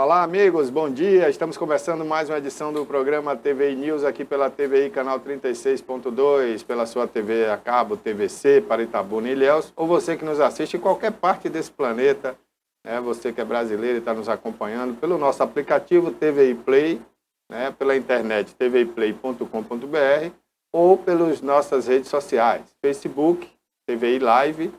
Olá, amigos, bom dia. Estamos começando mais uma edição do programa TVI News aqui pela TVI canal 36.2, pela sua TV a cabo, TVC, para Itabuna e Ilhéus, ou você que nos assiste em qualquer parte desse planeta, você que é brasileiro e está nos acompanhando pelo nosso aplicativo TVI Play, pela internet tviplay.com.br ou pelas nossas redes sociais, Facebook, TVI Live,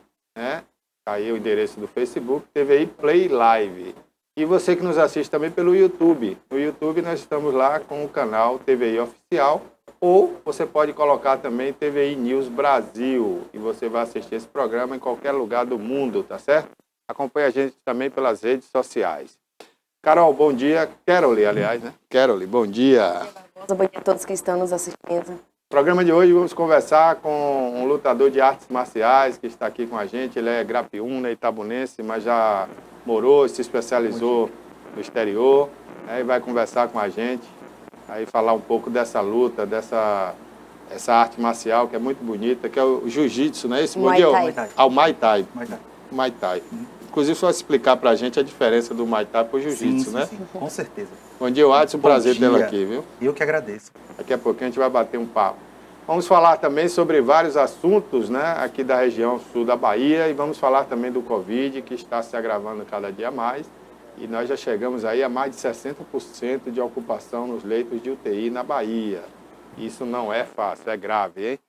aí o endereço do Facebook, TVI Play Live. E você que nos assiste também pelo YouTube. No YouTube nós estamos lá com o canal TVI Oficial, ou você pode colocar também TVI News Brasil, e você vai assistir esse programa em qualquer lugar do mundo, tá certo? Acompanhe a gente também pelas redes sociais. Carol, bom dia. Carole, aliás, né? Carole, bom dia. Bom dia a todos que estão nos assistindo. No programa de hoje vamos conversar com um lutador de artes marciais que está aqui com a gente. Ele é grapiúna, itabunense, mas já morou, se especializou no exterior, e vai conversar com a gente, aí falar um pouco dessa luta, essa arte marcial que é muito bonita, que é o jiu-jitsu, não é isso? Muay Thai. O Muay Thai. Muay Thai. Inclusive, só explicar pra gente a diferença do Muay Thai pro jiu-jitsu, né? Sim, com certeza. Bom dia, Watson, prazer tê-lo aqui, viu? Eu que agradeço. Daqui a pouquinho a gente vai bater um papo. Vamos falar também sobre vários assuntos, aqui da região sul da Bahia, e vamos falar também do Covid, que está se agravando cada dia mais, e nós já chegamos aí a mais de 60% de ocupação nos leitos de UTI na Bahia. Isso não é fácil, é grave, hein?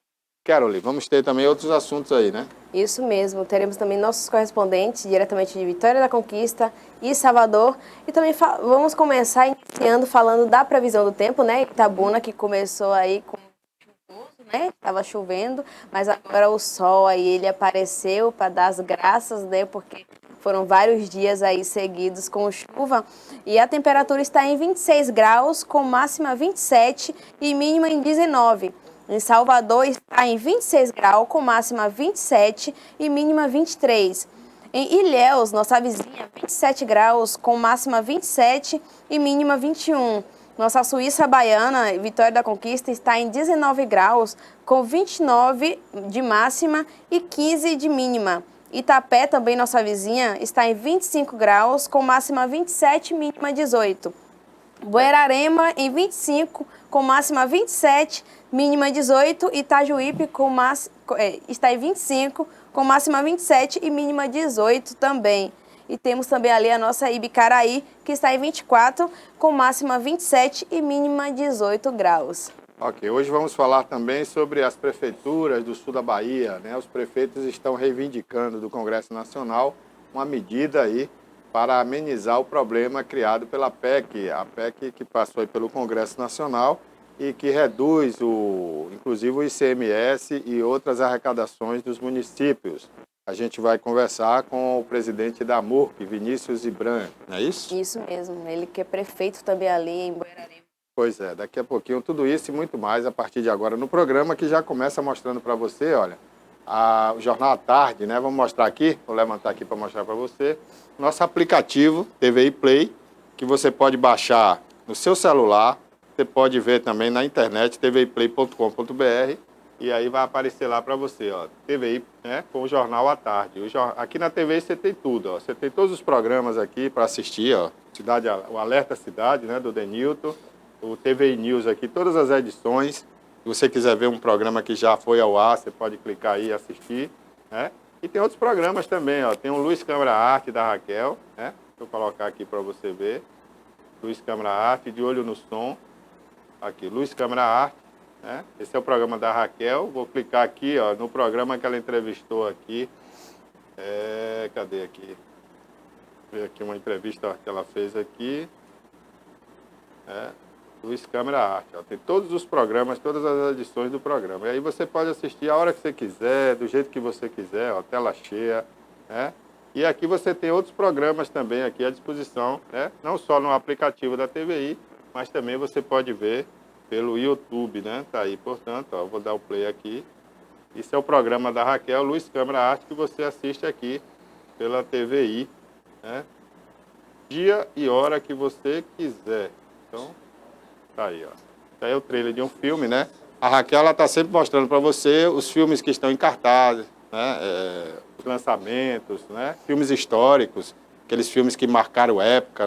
Carole, vamos ter também outros assuntos aí, né? Isso mesmo, teremos também nossos correspondentes diretamente de Vitória da Conquista e Salvador, e também vamos começar iniciando falando da previsão do tempo, Itabuna, que começou aí com estava chovendo, mas agora o sol aí ele apareceu para dar as graças, porque foram vários dias aí seguidos com chuva, e a temperatura está em 26 graus, com máxima 27 e mínima em 19. Em Salvador está em 26 graus, com máxima 27 e mínima 23. Em Ilhéus, nossa vizinha, 27 graus, com máxima 27 e mínima 21. Nossa Suíça Baiana, Vitória da Conquista, está em 19 graus, com 29 de máxima e 15 de mínima. Itapé, também nossa vizinha, está em 25 graus, com máxima 27 e mínima 18. Buerarema, em 25, com máxima 27, mínima 18. Itajuípe está em 25, com máxima 27 e mínima 18 também. E temos também ali a nossa Ibicaraí, que está em 24, com máxima 27 e mínima 18 graus. Ok, hoje vamos falar também sobre as prefeituras do sul da Bahia, Os prefeitos estão reivindicando do Congresso Nacional uma medida aí para amenizar o problema criado pela PEC, a PEC que passou aí pelo Congresso Nacional e que reduz, inclusive, o ICMS e outras arrecadações dos municípios. A gente vai conversar com o presidente da MURC, Vinícius Ibran, não é isso? Isso mesmo, ele que é prefeito também ali em Buerarema. Pois é, daqui a pouquinho tudo isso e muito mais a partir de agora no programa, que já começa mostrando para você, olha, o Jornal à Tarde, Vamos mostrar aqui, vou levantar aqui para mostrar para você, nosso aplicativo TVI Play, que você pode baixar no seu celular, você pode ver também na internet, tviplay.com.br, e aí vai aparecer lá para você, TVI, com o Jornal à Tarde. Aqui na TV você tem tudo, Você tem todos os programas aqui para assistir, o Alerta Cidade, do Denilton, o TVI News aqui, todas as edições. Se você quiser ver um programa que já foi ao ar, você pode clicar aí e assistir, E tem outros programas também, Tem o Luiz Câmara Arte da Raquel, Deixa eu colocar aqui para você ver. Luiz Câmara Arte, de olho no som. Aqui, Luiz Câmara Arte. Esse é o programa da Raquel. Vou clicar aqui no programa que ela entrevistou aqui. Cadê aqui? Vou aqui uma entrevista que ela fez aqui. Luiz Câmara Arte. Tem todos os programas, todas as edições do programa. E aí você pode assistir a hora que você quiser, do jeito que você quiser, tela cheia. E aqui você tem outros programas também aqui à disposição, Não só no aplicativo da TVI, mas também você pode ver pelo YouTube, Tá aí, portanto, eu vou dar o play aqui. Esse é o programa da Raquel, Luiz Câmara Arte, que você assiste aqui pela TVI, Dia e hora que você quiser. Então, tá aí, Tá aí o trailer de um filme, A Raquel, ela tá sempre mostrando para você os filmes que estão em cartaz, os lançamentos, filmes históricos, aqueles filmes que marcaram época,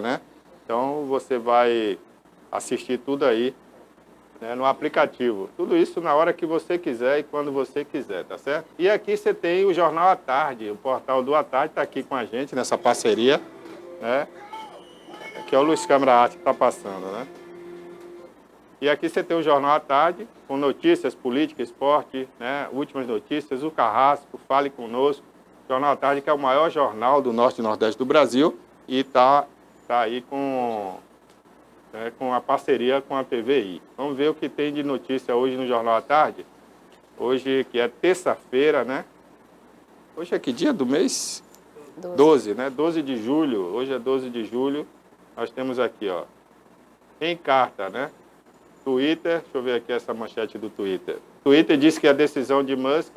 Então, você vai assistir tudo aí, né, no aplicativo. Tudo isso na hora que você quiser e quando você quiser, tá certo? E aqui você tem o Jornal à Tarde, o portal do À Tarde está aqui com a gente nessa parceria, né? Que é o Luiz Câmara Arte que está passando, né? E aqui você tem o Jornal à Tarde, com notícias, política, esporte, né? Últimas notícias, o Carrasco, Fale Conosco. O Jornal à Tarde, que é o maior jornal do Norte e Nordeste do Brasil e tá aí com a parceria com a TVI. Vamos ver o que tem de notícia hoje no Jornal à Tarde. Hoje, que é terça-feira, né? Hoje é que dia do mês? 12, né? 12 de julho. Hoje é 12 de julho. Nós temos aqui, ó, em carta, né? Twitter, deixa eu ver aqui essa manchete do Twitter. Twitter diz que a decisão de Musk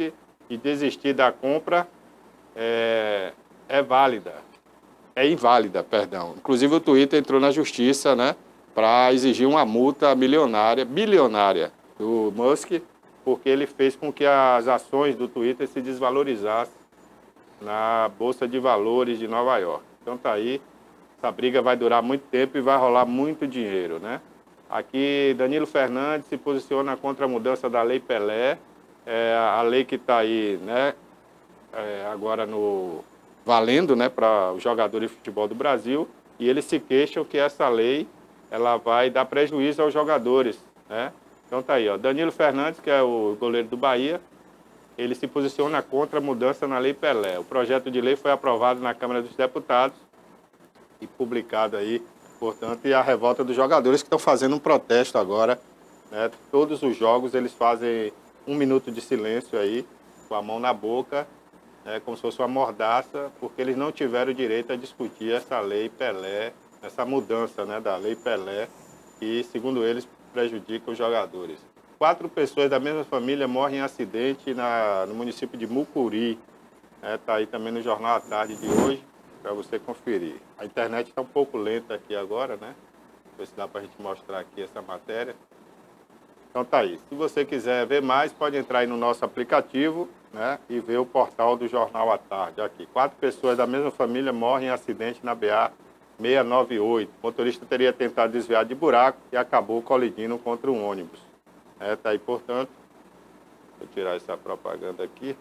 de desistir da compra é válida. É inválida, perdão. Inclusive o Twitter entrou na justiça, né, para exigir uma multa bilionária do Musk, porque ele fez com que as ações do Twitter se desvalorizassem na Bolsa de Valores de Nova York. Então tá aí, essa briga vai durar muito tempo e vai rolar muito dinheiro, né? Aqui, Danilo Fernandes se posiciona contra a mudança da Lei Pelé, a lei que está aí, né, agora valendo, né, para os jogadores de futebol do Brasil, e eles se queixam que essa lei ela vai dar prejuízo aos jogadores, né? Então tá aí, ó, Danilo Fernandes, que é o goleiro do Bahia, ele se posiciona contra a mudança na Lei Pelé. O projeto de lei foi aprovado na Câmara dos Deputados e publicado aí, portanto, e a revolta dos jogadores que estão fazendo um protesto agora, né? Todos os jogos eles fazem 1 minuto de silêncio aí, com a mão na boca, né? Como se fosse uma mordaça, porque eles não tiveram direito a discutir essa lei Pelé, essa mudança, né, da lei Pelé, que, segundo eles, prejudica os jogadores. 4 pessoas da mesma família morrem em acidente no município de Mucuri. Está aí também no Jornal à Tarde de hoje, para você conferir. A internet está um pouco lenta aqui agora, né? Ver se dá para a gente mostrar aqui essa matéria. Então tá aí. Se você quiser ver mais, pode entrar aí no nosso aplicativo, né, e ver o portal do Jornal à Tarde. Aqui, 4 pessoas da mesma família morrem em acidente na BA 698. O motorista teria tentado desviar de buraco e acabou colidindo contra um ônibus. Tá aí, portanto, vou tirar essa propaganda aqui.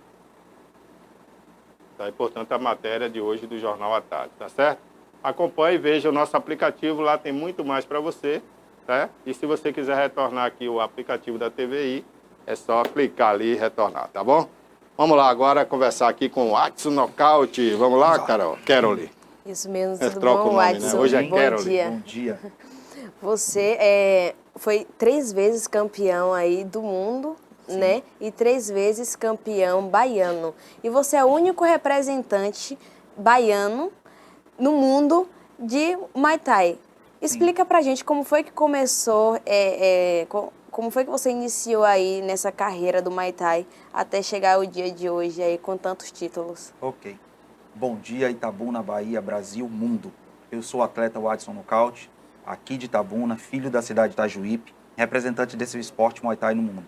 Tá aí, portanto, a matéria de hoje do Jornal à Tarde, tá certo? Acompanhe e veja o nosso aplicativo, lá tem muito mais para você, tá? E se você quiser retornar aqui o aplicativo da TVI, é só clicar ali e retornar, tá bom? Vamos lá agora conversar aqui com o Adson Nocaute. Vamos lá, Carole? Isso mesmo, tudo Troca bom, o nome, Adson? né? Hoje é Bom Carole. dia. Bom dia. Você foi 3 vezes campeão aí do mundo, sim, né? E 3 vezes campeão baiano. E você é o único representante baiano no mundo de Muay Thai. Explica pra gente como foi que começou, como foi que você iniciou aí nessa carreira do Muay Thai até chegar o dia de hoje aí com tantos títulos. Ok. Bom dia, Itabuna, Bahia, Brasil, mundo. Eu sou o atleta Adson Nocaute, aqui de Itabuna, filho da cidade de Itajuípe, representante desse esporte Muay Thai no mundo.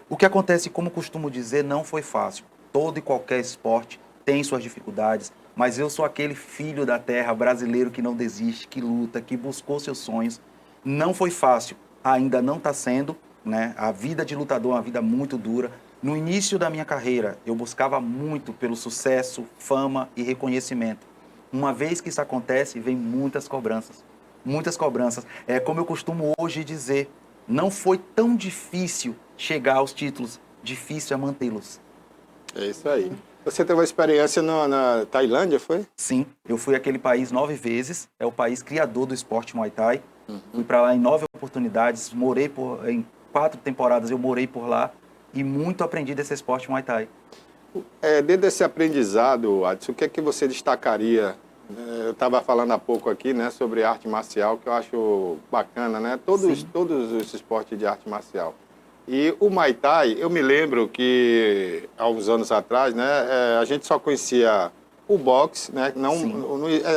O que acontece, como costumo dizer, não foi fácil. Todo e qualquer esporte tem suas dificuldades, mas eu sou aquele filho da terra brasileiro que não desiste, que luta, que buscou seus sonhos. Não foi fácil, ainda não está sendo, né? A vida de lutador é uma vida muito dura. No início da minha carreira, eu buscava muito pelo sucesso, fama e reconhecimento. Uma vez que isso acontece, vem muitas cobranças. Muitas cobranças. É como eu costumo hoje dizer, não foi tão difícil chegar aos títulos, difícil é mantê-los. É isso aí. Você teve uma experiência na Tailândia, foi? Sim, eu fui àquele país 9 vezes, é o país criador do esporte Muay Thai. Fui para lá em 9 oportunidades, em 4 temporadas eu morei por lá e muito aprendi desse esporte Muay Thai. Dentro desse aprendizado, Adson, o que é que você destacaria? Eu estava falando há pouco aqui, né, sobre arte marcial, que eu acho bacana, né? Todos os esportes de arte marcial. E o Muay Thai, eu me lembro que há uns anos atrás, né, a gente só conhecia o boxe, né?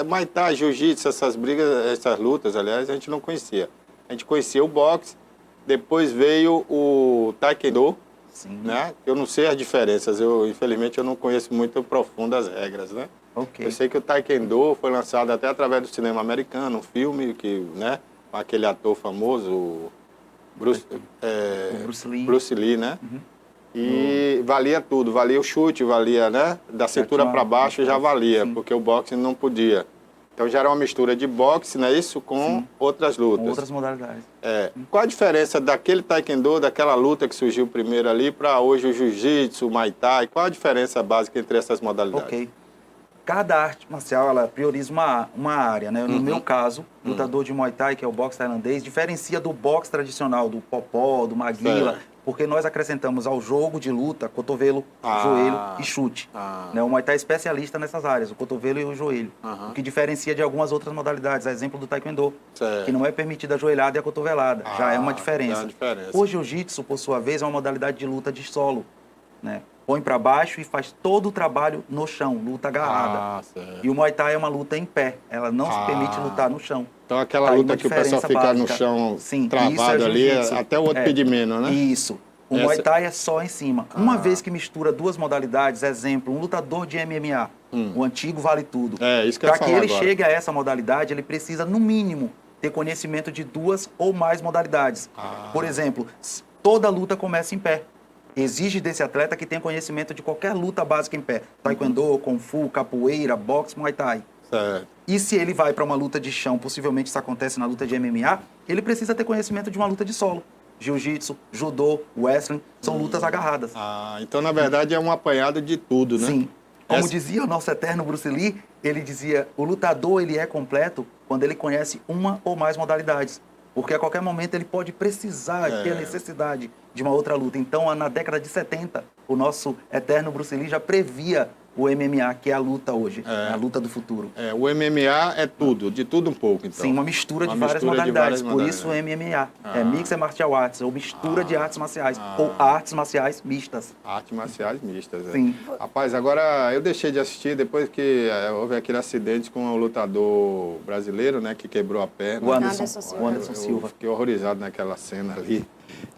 Muay Thai, Jiu-Jitsu, essas brigas, essas lutas, aliás, a gente não conhecia. A gente conhecia o boxe, depois veio o Taekwondo, Sim. né? Eu não sei as diferenças, infelizmente eu não conheço muito profundo as regras, né? Ok. Eu sei que o Taekwondo foi lançado até através do cinema americano, um filme que, né, com aquele ator famoso, o Bruce, O Bruce Lee. Bruce Lee, né? E valia tudo, valia o chute, valia, né? Da cintura tinha para baixo já valia, sim. porque o boxe não podia. Então já era uma mistura de boxe, não é isso? Com Sim. outras Com lutas. outras modalidades. Qual a diferença daquele Taekwondo, daquela luta que surgiu primeiro ali, para hoje o Jiu-Jitsu, o Muay Thai? Qual a diferença básica entre essas modalidades? Ok. Cada arte marcial, ela prioriza uma área, né? No meu caso, lutador de Muay Thai, que é o boxe tailandês, diferencia do boxe tradicional, do popó, do maguila, Certo. porque nós acrescentamos ao jogo de luta cotovelo, joelho e chute. Né? O Muay Thai é especialista nessas áreas, o cotovelo e o joelho. O que diferencia de algumas outras modalidades, a exemplo do Taekwondo, Certo. que não é permitida a joelhada e a cotovelada. Já é uma diferença. já é uma diferença. O Jiu-Jitsu, por sua vez, é uma modalidade de luta de solo. Né? Põe para baixo e faz todo o trabalho no chão, luta agarrada. Certo. E o Muay Thai é uma luta em pé, ela não se permite lutar no chão. Então aquela Tá aí luta uma que o pessoal diferença fica no básica. chão Sim, travado isso é ali, jiu-jitsu. até o outro pedir menos, né? Isso. O Essa- Muay Thai é só em cima. Uma vez que mistura duas modalidades, exemplo, um lutador de MMA, o antigo vale tudo. É, isso que eu ia Para que falar ele agora. chegue a essa modalidade, ele precisa, no mínimo, ter conhecimento de duas ou mais modalidades. Por exemplo, toda luta começa em pé. Exige desse atleta que tenha conhecimento de qualquer luta básica em pé. Taekwondo, Kung Fu, capoeira, boxe, Muay Thai. Certo. E se ele vai para uma luta de chão, possivelmente isso acontece na luta de MMA, ele precisa ter conhecimento de uma luta de solo. Jiu-jitsu, judô, wrestling, são lutas agarradas. Então, na verdade, é um apanhado de tudo, né? Sim. Como Essa- dizia o nosso eterno Bruce Lee, ele dizia, o lutador ele é completo quando ele conhece uma ou mais modalidades. Porque a qualquer momento ele pode precisar, ter a necessidade de uma outra luta. Então, na década de 70, o nosso eterno Bruce Lee já previa o MMA, que é a luta hoje, a luta do futuro. O MMA é tudo, de tudo um pouco, então. Sim, uma mistura de Uma várias mistura de modalidades. várias Por isso o MMA. É Mixed Martial Arts, ou mistura de artes marciais. Ou artes marciais mistas. Artes marciais mistas. Sim. Rapaz, agora eu deixei de assistir depois que houve aquele acidente com o lutador brasileiro, né, que quebrou a perna. O Anderson Anderson, Silva. o Anderson Eu Silva. fiquei horrorizado naquela cena ali.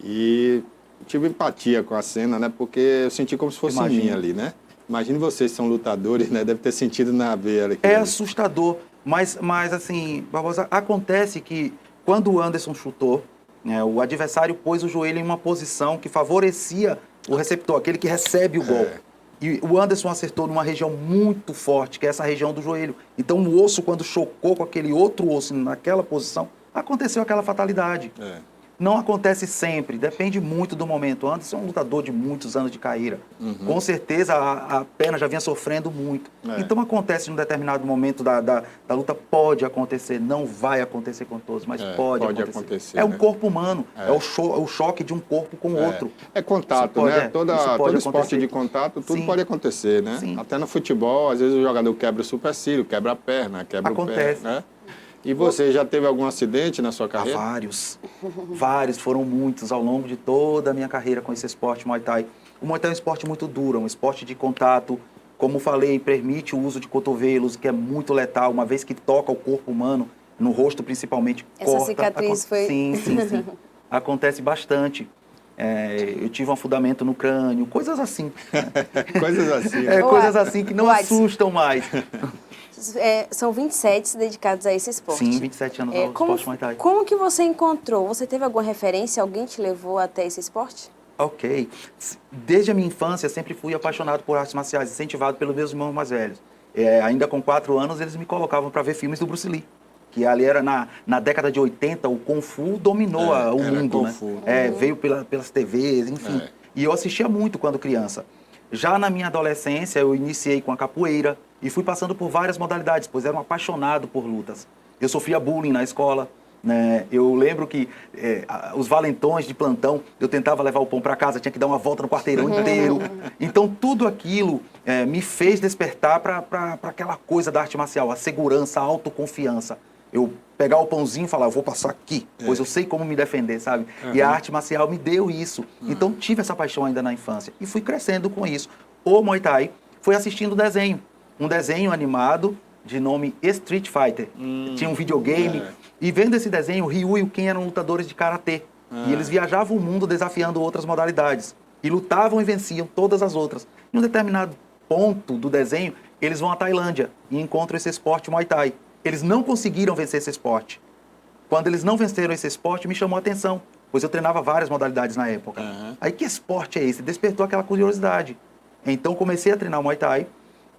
E tive empatia com a cena, né, porque eu senti como se fosse Imagino. minha ali, né? Imagine vocês são lutadores, né? Deve ter sentido na veia ali. É assustador, mas assim, Barbosa, acontece que quando o Anderson chutou, né, o adversário pôs o joelho em uma posição que favorecia o receptor, aquele que recebe o gol. E o Anderson acertou numa região muito forte, que é essa região do joelho. Então o osso, quando chocou com aquele outro osso naquela posição, aconteceu aquela fatalidade. Não acontece sempre, depende muito do momento. Anderson é um lutador de muitos anos de carreira. Com certeza a perna já vinha sofrendo muito. Então acontece em um determinado momento da luta, pode acontecer, não vai acontecer com todos, mas pode acontecer. É um né? corpo humano, é o choque de um corpo com o outro. É contato, Isso pode- né? isso Todo pode esporte acontecer. de contato, tudo Sim. pode acontecer, né? Sim. Até no futebol, às vezes o jogador quebra o supercílio, quebra a perna, quebra Acontece. o pé, né? E você já teve algum acidente na sua Há carreira? vários, foram muitos ao longo de toda a minha carreira com esse esporte Muay Thai. O Muay Thai é um esporte muito duro, é um esporte de contato. Como falei, permite o uso de cotovelos, que é muito letal, uma vez que toca o corpo humano, no rosto principalmente, Essa corta. cicatriz foi- Sim. Acontece bastante. Eu tive um afundamento no crânio, coisas assim. Coisas assim. né? Coisas assim que não Watson. assustam mais. São 27 dedicados a esse esporte. Sim, 27 anos ao esporte Muay Thai. Como que você encontrou? Você teve alguma referência? Alguém te levou até esse esporte? Ok. Desde a minha infância, sempre fui apaixonado por artes marciais, incentivado pelos meus irmãos mais velhos. Ainda com 4 anos, eles me colocavam para ver filmes do Bruce Lee. Que ali era na década de 80, o Kung Fu dominou o era mundo, Kung né? Fu. Veio pelas TVs, enfim. E eu assistia muito quando criança. Já na minha adolescência, eu iniciei com a capoeira e fui passando por várias modalidades, pois era um apaixonado por lutas. Eu sofria bullying na escola, né? Eu lembro que os valentões de plantão, eu tentava levar o pão para casa, tinha que dar uma volta no quarteirão inteiro. Então, tudo aquilo me fez despertar para aquela coisa da arte marcial, a segurança, a autoconfiança. Eu pegar o pãozinho e falar, eu vou passar aqui, pois eu sei como me defender, sabe? E a arte marcial me deu isso. Então, tive essa paixão ainda na infância e fui crescendo com isso. O Muay Thai foi assistindo desenho, um desenho animado de nome Street Fighter. Tinha um videogame. E vendo esse desenho, o Ryu e o Ken eram lutadores de karatê. E eles viajavam o mundo desafiando outras modalidades. e lutavam e venciam todas as outras. Em um determinado ponto do desenho, eles vão à Tailândia e encontram esse esporte Muay Thai. Eles não conseguiram vencer esse esporte. Quando eles não venceram esse esporte, me chamou a atenção, pois eu treinava várias modalidades na época. Aí, que esporte é esse? Despertou aquela curiosidade. Então, comecei a treinar Muay Thai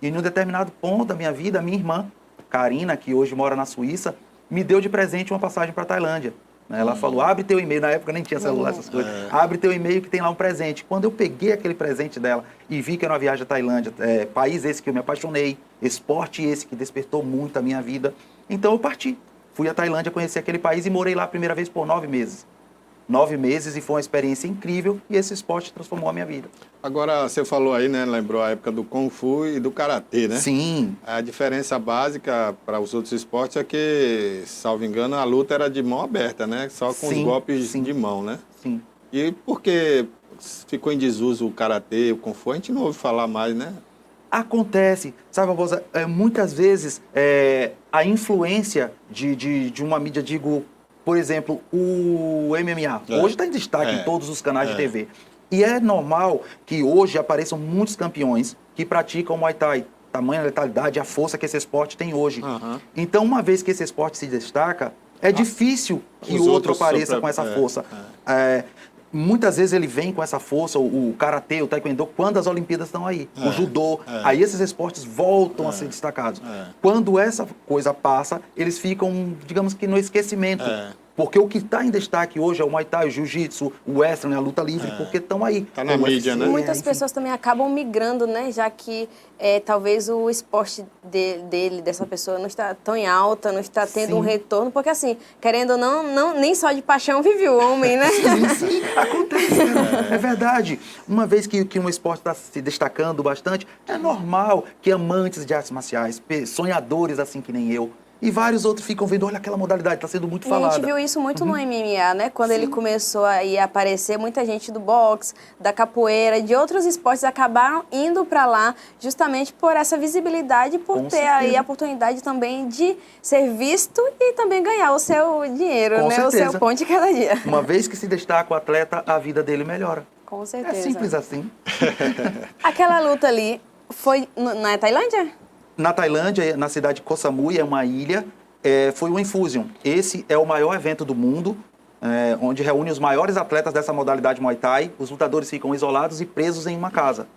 e, em um determinado ponto da minha vida, a minha irmã, Karina, que hoje mora na Suíça, me deu de presente uma passagem para a Tailândia. Ela falou, abre teu e-mail, na época nem tinha celular, essas coisas, abre teu e-mail que tem lá um presente. Quando eu peguei aquele presente dela e vi que era uma viagem à Tailândia, país esse que eu me apaixonei, esporte esse que despertou muito a minha vida, então eu parti. Fui à Tailândia, conheci aquele país e morei lá a primeira vez por 9 meses. 9 meses e foi uma experiência incrível e esse esporte transformou a minha vida. Agora, você falou aí, né, lembrou a época do Kung Fu e do Karatê, né? Sim. A diferença básica para os outros esportes é que, salvo engano, a luta era de mão aberta, né? Só com os golpes de mão, né? Sim. E por que ficou em desuso o Karatê, o Kung Fu? A gente não ouve falar mais, né? Acontece, sabe, Barbosa, muitas vezes a influência de uma mídia, digo, por exemplo, o MMA, hoje está em destaque em todos os canais de TV. E é normal que hoje apareçam muitos campeões que praticam Muay Thai, tamanha letalidade, a força que esse esporte tem hoje. Então, uma vez que esse esporte se destaca, é difícil que o outro apareça com essa força. Muitas vezes ele vem com essa força, o karatê, o taekwondo, quando as Olimpíadas estão aí, o judô, aí esses esportes voltam a ser destacados. Quando essa coisa passa, eles ficam, digamos que no esquecimento. Porque o que está em destaque hoje é o Muay Thai, o Jiu-Jitsu, o wrestling, a luta livre, porque estão aí. Está na mídia, né? Muitas pessoas também acabam migrando, né? Já que talvez o esporte dessa pessoa não está tão em alta, não está tendo um retorno, porque assim, querendo ou não, nem só de paixão vive o homem, né? Sim, acontece. É verdade. Uma vez que um esporte está se destacando bastante, é normal que amantes de artes marciais, sonhadores assim que nem eu, e vários outros ficam vendo, olha aquela modalidade, está sendo muito falada. A gente viu isso muito no MMA, né? Quando ele começou a aparecer, muita gente do boxe, da capoeira, de outros esportes acabaram indo para lá justamente por essa visibilidade, por ter aí a oportunidade também de ser visto e também ganhar o seu dinheiro, né? O seu pão de cada dia. Uma vez que se destaca o atleta, a vida dele melhora. Com certeza. É simples assim. Aquela luta ali foi na Tailândia? Na Tailândia, na cidade de Koh Samui, é uma ilha, foi o Infusion. Esse é o maior evento do mundo, onde reúne os maiores atletas dessa modalidade Muay Thai. Os lutadores ficam isolados e presos em uma casa.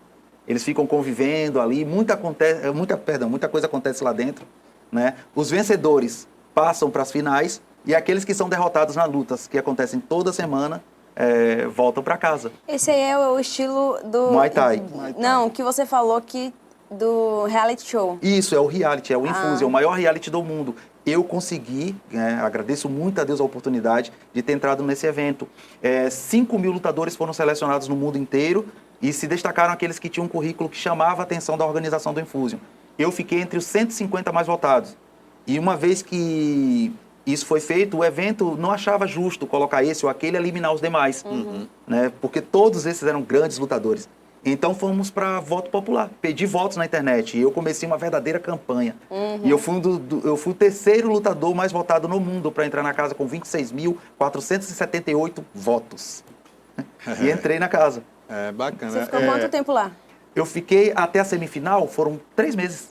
Eles ficam convivendo ali, muita coisa acontece lá dentro, né? Os vencedores passam para as finais e aqueles que são derrotados nas lutas, que acontecem toda semana, voltam para casa. Esse aí é o estilo do... Muay Thai. Não, que você falou que... do reality show. Isso, é o reality, é o Infusion, é o maior reality do mundo. Eu consegui, agradeço muito a Deus a oportunidade de ter entrado nesse evento. 5 mil lutadores foram selecionados no mundo inteiro e se destacaram aqueles que tinham um currículo que chamava a atenção da organização do Infusion. Eu fiquei entre os 150 mais votados. E uma vez que isso foi feito, o evento não achava justo colocar esse ou aquele e eliminar os demais, né? Porque todos esses eram grandes lutadores. Então fomos para voto popular, pedi votos na internet e eu comecei uma verdadeira campanha. E eu fui o terceiro lutador mais votado no mundo para entrar na casa com 26.478 votos. E entrei na casa. Bacana. Você ficou quanto tempo lá? Eu fiquei até a semifinal, foram 3 meses.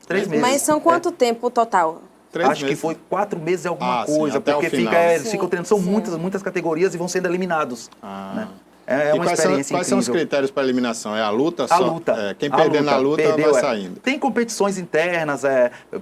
3 meses. Mas são quanto tempo total? Acho que foi 4 meses e alguma coisa, até porque o final. eles ficam treinando, são muitas categorias e vão sendo eliminados. Né? É uma experiência quais são os critérios para eliminação? É a luta? A luta. Quem perder na luta vai saindo. Tem competições internas,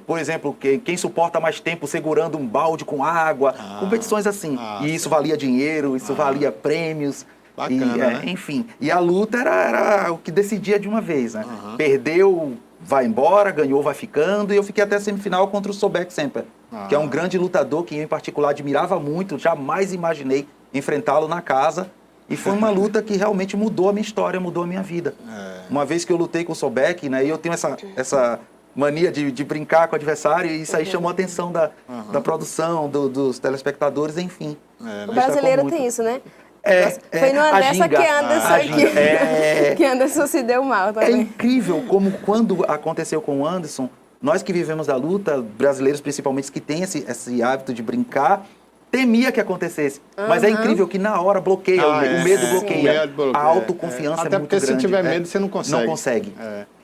por exemplo, quem suporta mais tempo segurando um balde com água, competições assim. E isso valia dinheiro, isso valia prêmios. Bacana, né? Enfim, e a luta era o que decidia de uma vez, né? Perdeu, vai embora, ganhou, vai ficando, e eu fiquei até a semifinal contra o Sobek Semper, que é um grande lutador que eu, em particular, admirava muito, jamais imaginei enfrentá-lo na casa. E foi uma luta que realmente mudou a minha história, mudou a minha vida. Uma vez que eu lutei com o Sobek, né, e eu tenho essa mania de brincar com o adversário, e isso aí chamou a atenção da produção, dos telespectadores, enfim. O brasileiro tem isso, né? Foi numa dessa ginga, que Anderson se deu mal também. É incrível como quando aconteceu com o Anderson, nós que vivemos da luta, brasileiros principalmente que têm esse hábito de brincar, temia que acontecesse. Mas é incrível que na hora bloqueia, o medo bloqueia. A autoconfiança é Até muito porque grande. se tiver medo, você não consegue. Não consegue.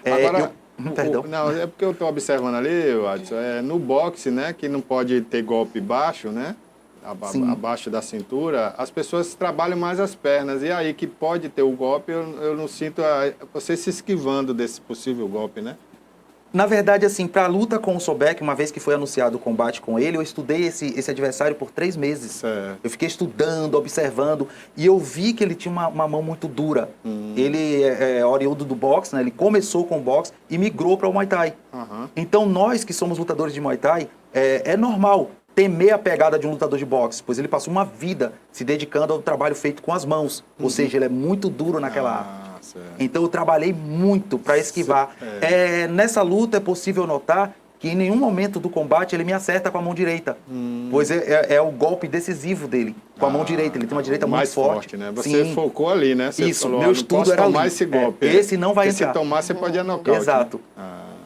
Agora, Perdão. não, é porque eu estou observando ali, Watson, no boxe, né, que não pode ter golpe baixo, né, abaixo da cintura, as pessoas trabalham mais as pernas. E aí que pode ter o golpe, eu não sinto você se esquivando desse possível golpe, né? Na verdade, assim, para a luta com o Sobek, uma vez que foi anunciado o combate com ele, eu estudei esse adversário por 3 meses. Certo. Eu fiquei estudando, observando, e eu vi que ele tinha uma mão muito dura. Ele é oriundo do boxe, né? Ele começou com o boxe e migrou para o Muay Thai. Então, nós que somos lutadores de Muay Thai, é normal temer a pegada de um lutador de boxe, pois ele passou uma vida se dedicando ao trabalho feito com as mãos. Ou seja, ele é muito duro naquela arte. Então eu trabalhei muito para esquivar. Nessa luta é possível notar que em nenhum momento do combate ele me acerta com a mão direita, pois é o golpe decisivo dele, com a mão direita. Ele tem uma direita muito forte. Né? Você focou ali, né? Você Isso, falou, meu estudo era tomar ali. esse golpe. Esse não vai porque entrar. Se tomar, você pode ir nocaute. Exato.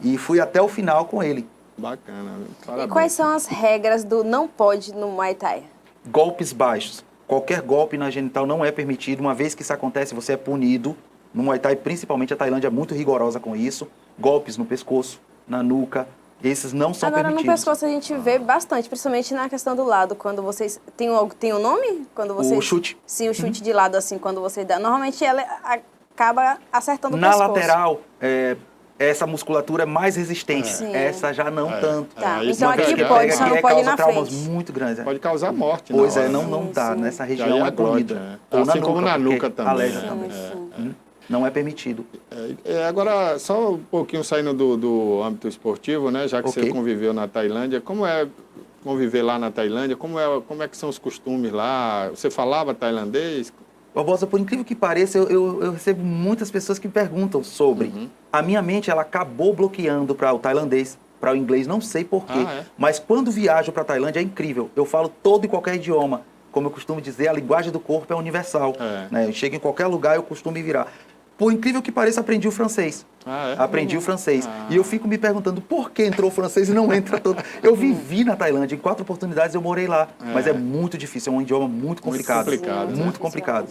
E fui até o final com ele. Bacana. E Parabéns. quais são as regras do não pode no Muay Thai? Golpes baixos. Qualquer golpe na genital não é permitido. Uma vez que isso acontece, você é punido. No Muay Thai, principalmente, a Tailândia é muito rigorosa com isso. Golpes no pescoço, na nuca, esses não são Agora, permitidos. no pescoço a gente vê bastante, principalmente na questão do lado, quando vocês... Tem o nome? Quando vocês... O chute. Sim, o chute de lado, assim, quando você dá. Normalmente ela acaba acertando o Na pescoço. lateral, essa musculatura é mais resistente. Sim. Essa já não tanto. Tá, isso então vai aqui pegar. pode, só não pode ir causa na traumas frente. muito grandes. Pode causar morte. Pois na hora, não dá. Nessa Que aí região é é punido. glótia, Ou assim como na porque nuca também. alérgico né? também. Não é permitido. Agora, só um pouquinho saindo do âmbito esportivo, né? Já que você conviveu na Tailândia, como é conviver lá na Tailândia? Como é que são os costumes lá? Você falava tailandês? Barbosa, por incrível que pareça, eu recebo muitas pessoas que me perguntam sobre. A minha mente, ela acabou bloqueando para o tailandês, para o inglês, não sei porquê. Mas quando viajo para a Tailândia é incrível. Eu falo todo e qualquer idioma. Como eu costumo dizer, a linguagem do corpo é universal. Né? Eu chego em qualquer lugar, eu costumo me virar. Por incrível que pareça, aprendi o francês. Aprendi o francês. E eu fico me perguntando por que entrou o francês e não entra todo. Eu vivi na Tailândia, em 4 oportunidades eu morei lá. Mas é muito difícil, é um idioma muito complicado. Muito complicado.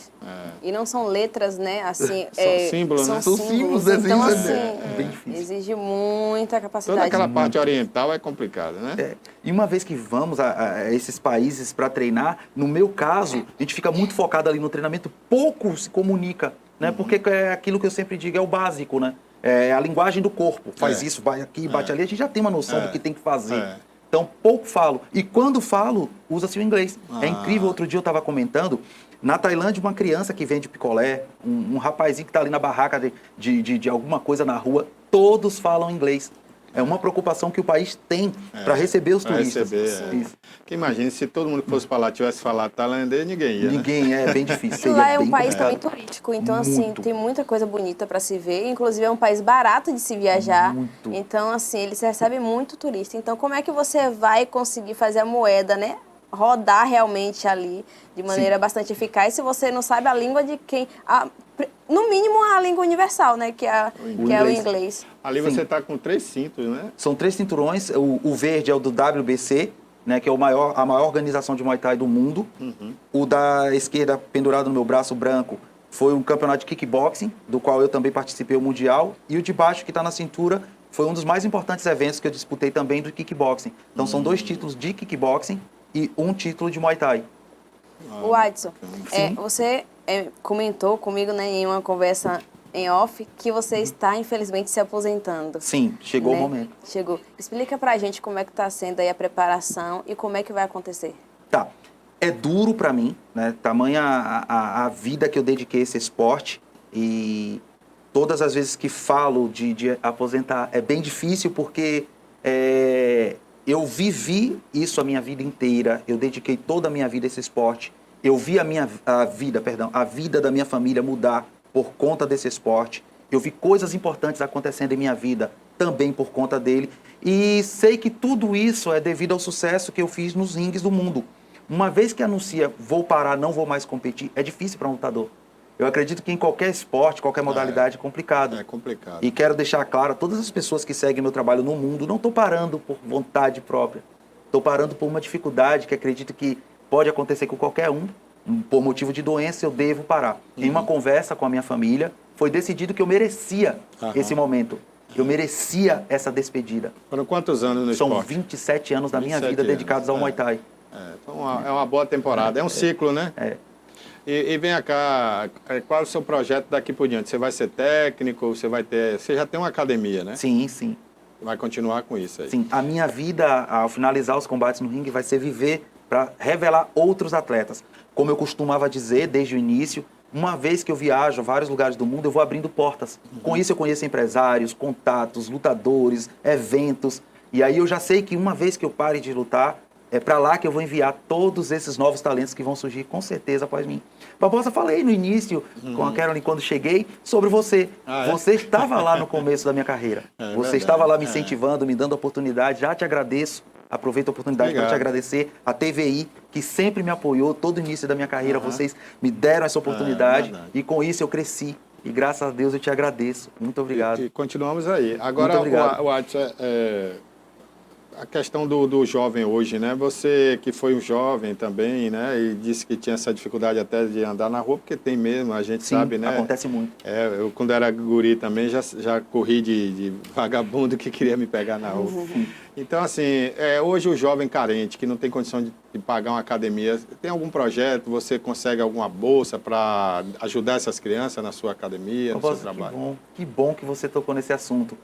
E não são letras, né? Assim, são símbolos, né? São símbolos, então, exige- assim, bem difícil. exige muita capacidade. Toda aquela parte oriental é complicada, né? E uma vez que vamos a esses países para treinar, no meu caso, a gente fica muito focado ali no treinamento, pouco se comunica. Né? Porque é aquilo que eu sempre digo, é o básico, né? É a linguagem do corpo. Faz isso, vai aqui, bate ali, a gente já tem uma noção do que tem que fazer. Então, pouco falo. E quando falo, usa-se o inglês. É incrível, outro dia eu estava comentando, na Tailândia, uma criança que vende picolé, um rapazinho que está ali na barraca de alguma coisa na rua, todos falam inglês. É uma preocupação que o país tem para receber os turistas. Isso. Que imagine, se todo mundo que fosse falar, tivesse falado tailandês, ninguém ia, né? Ninguém, é bem difícil. E lá é um bem país complicado. também turístico, então assim, tem muita coisa bonita para se ver. Inclusive é um país barato de se viajar. Muito. Então assim, eles recebem muito turista. Então como é que você vai conseguir fazer a moeda, né? Rodar realmente ali de maneira bastante eficaz se você não sabe a língua de quem... no mínimo a língua universal, né? Que é o inglês. Ali você está com 3 cintos, né? São 3 cinturões. O verde é o do WBC, né, que é a maior organização de Muay Thai do mundo. O da esquerda, pendurado no meu braço branco, foi um campeonato de kickboxing, do qual eu também participei o mundial. E o de baixo, que está na cintura, foi um dos mais importantes eventos que eu disputei também do kickboxing. Então são 2 títulos de kickboxing e 1 título de Muay Thai. O Adson, você comentou comigo, né, em uma conversa em off, que você está, infelizmente, se aposentando. Sim, chegou o momento. Chegou. Explica pra gente como é que está sendo aí a preparação e como é que vai acontecer. Tá. É duro pra mim, né? Tamanha a vida que eu dediquei a esse esporte. E todas as vezes que falo de aposentar é bem difícil porque eu vivi isso a minha vida inteira. Eu dediquei toda a minha vida a esse esporte. Eu vi a vida da minha família mudar por conta desse esporte. Eu vi coisas importantes acontecendo em minha vida também por conta dele. E sei que tudo isso é devido ao sucesso que eu fiz nos ringues do mundo. Uma vez que anuncia, vou parar, não vou mais competir, é difícil para um lutador. Eu acredito que em qualquer esporte, qualquer modalidade é complicado. É complicado. E quero deixar claro a todas as pessoas que seguem meu trabalho no mundo, não estou parando por vontade própria. Estou parando por uma dificuldade que acredito que pode acontecer com qualquer um, por motivo de doença eu devo parar. Em uma conversa com a minha família, foi decidido que eu merecia esse momento. Eu merecia essa despedida. Foram quantos anos no São esporte? 27 anos da minha 27 vida dedicados ao anos, Muay Thai. Então é uma boa temporada. É um ciclo, né? É. E vem cá, qual é o seu projeto daqui por diante? Você vai ser técnico? Você já tem uma academia, né? Sim, sim. Vai continuar com isso aí? Sim, a minha vida, ao finalizar os combates no ringue, vai ser viver para revelar outros atletas. Como eu costumava dizer desde o início, uma vez que eu viajo a vários lugares do mundo, eu vou abrindo portas. Com isso eu conheço empresários, contatos, lutadores, eventos. E aí eu já sei que uma vez que eu pare de lutar, é para lá que eu vou enviar todos esses novos talentos que vão surgir com certeza após mim. Barbosa, falei no início, com a Caroline, quando cheguei, sobre você. Você estava lá no começo da minha carreira. Você verdade. estava lá me incentivando, me dando oportunidade. Já te agradeço. Aproveito a oportunidade para te agradecer. A TVI, que sempre me apoiou todo o início da minha carreira. Vocês me deram essa oportunidade e com isso eu cresci. E graças a Deus eu te agradeço. Muito obrigado. E continuamos aí. Agora, o Adson, a questão do jovem hoje, né? Você que foi um jovem também, né? E disse que tinha essa dificuldade até de andar na rua, porque tem mesmo, a gente Sim, sabe, né? Acontece muito. Eu, quando era guri também, já corri de vagabundo que queria me pegar na rua. Então, assim, hoje o jovem carente, que não tem condição de pagar uma academia, tem algum projeto? Você consegue alguma bolsa para ajudar essas crianças na sua academia, no seu trabalho? Que bom que você tocou nesse assunto.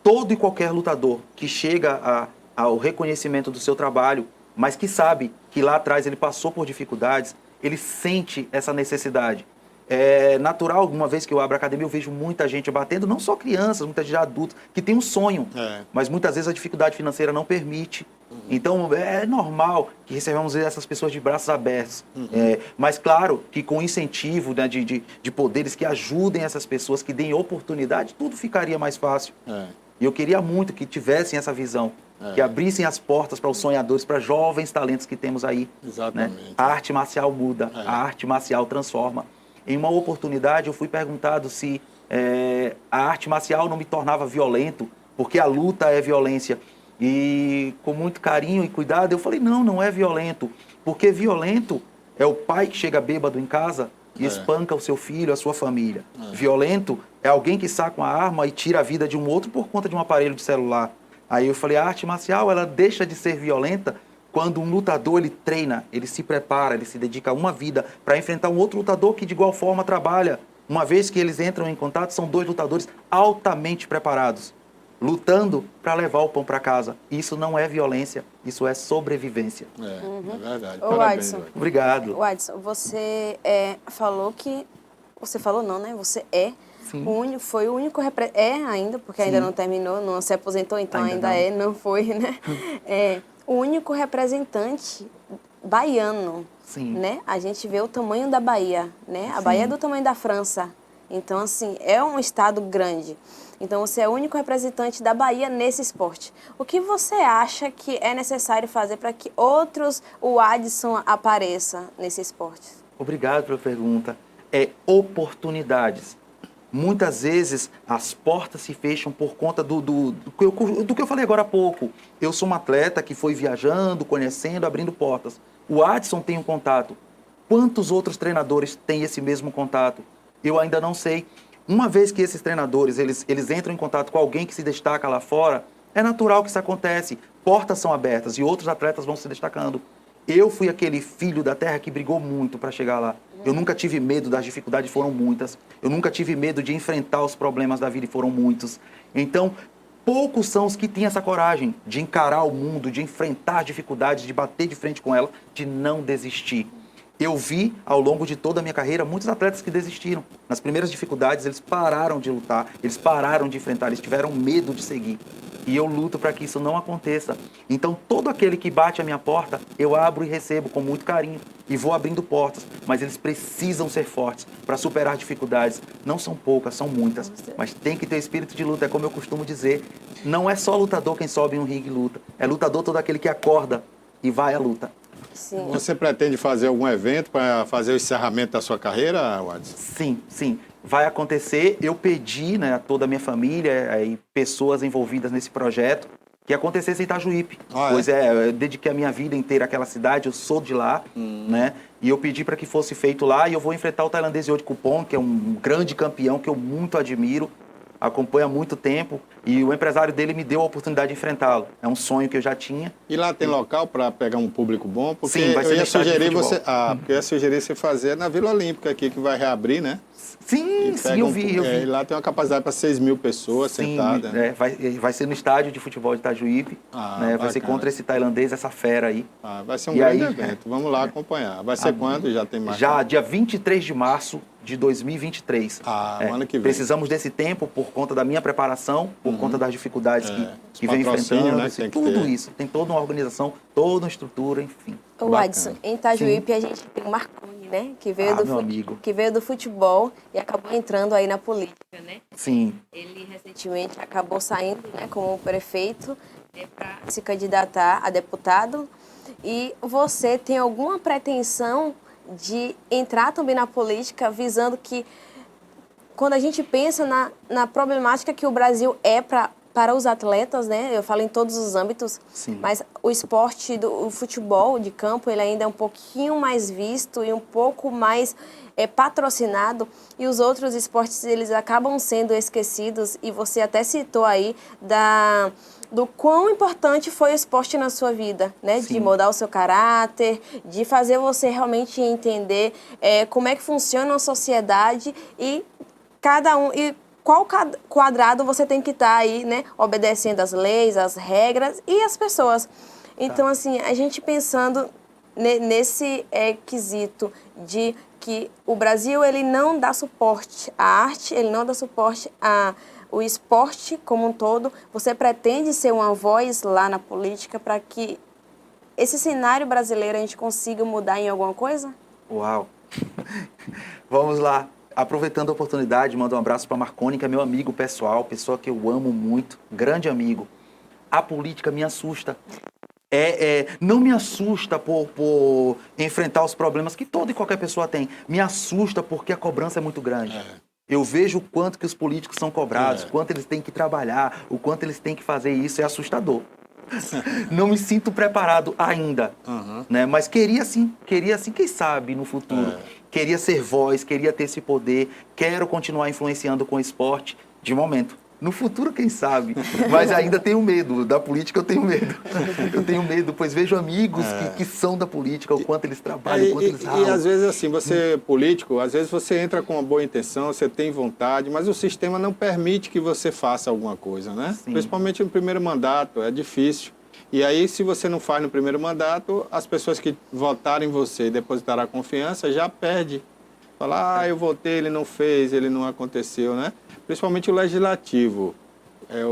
Todo e qualquer lutador que chega ao reconhecimento do seu trabalho, mas que sabe que lá atrás ele passou por dificuldades, ele sente essa necessidade. É natural, uma vez que eu abro a academia, eu vejo muita gente batendo, não só crianças, muita gente adultos, que tem um sonho, mas muitas vezes a dificuldade financeira não permite. Então, é normal que recebamos essas pessoas de braços abertos. Mas, claro, que com incentivo, né, de poderes que ajudem essas pessoas, que deem oportunidade, tudo ficaria mais fácil. E eu queria muito que tivessem essa visão, que abrissem as portas para os sonhadores, para jovens talentos que temos aí. Exatamente. Né? A arte marcial muda, a arte marcial transforma. Em uma oportunidade, eu fui perguntado se a arte marcial não me tornava violento, porque a luta é violência. E com muito carinho e cuidado, eu falei, não é violento. Porque violento é o pai que chega bêbado em casa e espanca o seu filho, a sua família. Violento é alguém que saca uma arma e tira a vida de um outro por conta de um aparelho de celular. Aí eu falei, a arte marcial, ela deixa de ser violenta quando um lutador, ele treina, ele se prepara, ele se dedica a uma vida para enfrentar um outro lutador que de igual forma trabalha. Uma vez que eles entram em contato, são dois lutadores altamente preparados, lutando para levar o pão para casa. Isso não é violência, isso é sobrevivência. É verdade. Ô, Adson. Obrigado. O Adson, você falou que... Você falou não, né? Você foi o único... ainda, porque ainda não terminou, não se aposentou, então ainda não foi, né? O único representante baiano, né? A gente vê o tamanho da Bahia, né? A Bahia é do tamanho da França. Então, assim, é um estado grande. Então, você é o único representante da Bahia nesse esporte. O que você acha que é necessário fazer para que o Adson apareça nesse esporte? Obrigado pela pergunta. Oportunidades. Muitas vezes as portas se fecham por conta do que eu falei agora há pouco. Eu sou um atleta que foi viajando, conhecendo, abrindo portas. O Adson tem um contato. Quantos outros treinadores têm esse mesmo contato? Eu ainda não sei. Uma vez que esses treinadores eles entram em contato com alguém que se destaca lá fora, é natural que isso acontece. Portas são abertas e outros atletas vão se destacando. Eu fui aquele filho da terra que brigou muito para chegar lá. Eu nunca tive medo das dificuldades, foram muitas. Eu nunca tive medo de enfrentar os problemas da vida, e foram muitos. Então, poucos são os que têm essa coragem de encarar o mundo, de enfrentar dificuldades, de bater de frente com ela, de não desistir. Eu vi, ao longo de toda a minha carreira, muitos atletas que desistiram. Nas primeiras dificuldades, eles pararam de lutar, eles pararam de enfrentar, eles tiveram medo de seguir. E eu luto para que isso não aconteça. Então, todo aquele que bate a minha porta, eu abro e recebo com muito carinho. E vou abrindo portas. Mas eles precisam ser fortes para superar dificuldades. Não são poucas, são muitas. Mas tem que ter espírito de luta. É como eu costumo dizer. Não é só lutador quem sobe em um ringue e luta. É lutador todo aquele que acorda e vai à luta. Sim. Você pretende fazer algum evento para fazer o encerramento da sua carreira, Adson? Sim. Vai acontecer. Eu pedi, né, a toda a minha família e pessoas envolvidas nesse projeto que acontecesse em Itajuípe. Ah, é? Pois eu dediquei a minha vida inteira àquela cidade, eu sou de lá, né? E eu pedi para que fosse feito lá, e eu vou enfrentar o tailandês Yodkupong, que é um grande campeão que eu muito admiro, acompanho há muito tempo, e o empresário dele me deu a oportunidade de enfrentá-lo. É um sonho que eu já tinha. E lá tem local para pegar um público bom? Porque Sim, vai ser eu no ia estádio de sugerir futebol. você, porque eu ia sugerir você fazer na Vila Olímpica aqui, que vai reabrir, né? Sim, E sim, pega eu vi. E lá tem uma capacidade para 6.000 pessoas Sim, sentadas. Né? vai ser no estádio de futebol de Itajuípe, né? Vai ser bacana. contra esse tailandês, essa fera aí. Vai ser um E grande aí, evento. Vamos lá acompanhar. Vai ser quando? Já tem mais? Já dia 23 de março de 2023. O ano que vem. Precisamos desse tempo por conta da minha preparação, por conta das dificuldades que vem patrocínio, enfrentando, né, que tem que tudo ter. isso. Tem toda uma organização, toda uma estrutura, enfim. O Adson, em Itajuípe a gente tem o Marconi, né? Que veio, meu amigo. que veio do futebol e acabou entrando aí na política, né? Sim. Ele recentemente acabou saindo, né, como prefeito para se candidatar a deputado. E você tem alguma pretensão de entrar também na política, visando que, quando a gente pensa na problemática que o Brasil é para os atletas, né? Eu falo em todos os âmbitos, Sim. mas o esporte o futebol de campo, ele ainda é um pouquinho mais visto e um pouco mais patrocinado, e os outros esportes, eles acabam sendo esquecidos, e você até citou aí do quão importante foi o esporte na sua vida, né? Sim. De moldar o seu caráter, de fazer você realmente entender como é que funciona a sociedade e qual quadrado você tem que estar aí, né? Obedecendo as leis, as regras e as pessoas. Então, assim, a gente pensando nesse quesito de que o Brasil, ele não dá suporte à arte, ele não dá suporte o esporte como um todo. Você pretende ser uma voz lá na política para que esse cenário brasileiro a gente consiga mudar em alguma coisa? Uau! Vamos lá. Aproveitando a oportunidade, mando um abraço para Marconi, que é meu amigo pessoal, pessoa que eu amo muito, grande amigo. A política me assusta. Não me assusta por enfrentar os problemas que toda e qualquer pessoa tem. Me assusta porque a cobrança é muito grande. Eu vejo o quanto que os políticos são cobrados, o quanto eles têm que trabalhar, o quanto eles têm que fazer isso, é assustador. Não me sinto preparado ainda, né? Mas queria sim, quem sabe, no futuro. Queria ser voz, queria ter esse poder, quero continuar influenciando com o esporte, de momento. No futuro, quem sabe? Mas ainda tenho medo. Da política eu tenho medo. Eu tenho medo, pois vejo amigos que são da política, o quanto eles trabalham, o quanto eles ralam. E às vezes assim, você político, às vezes você entra com uma boa intenção, você tem vontade, mas o sistema não permite que você faça alguma coisa, né? Sim. Principalmente no primeiro mandato, é difícil. E aí, se você não faz no primeiro mandato, as pessoas que votaram em você e depositaram a confiança já perde. Fala, eu votei, ele não fez, ele não aconteceu, né? Principalmente o legislativo.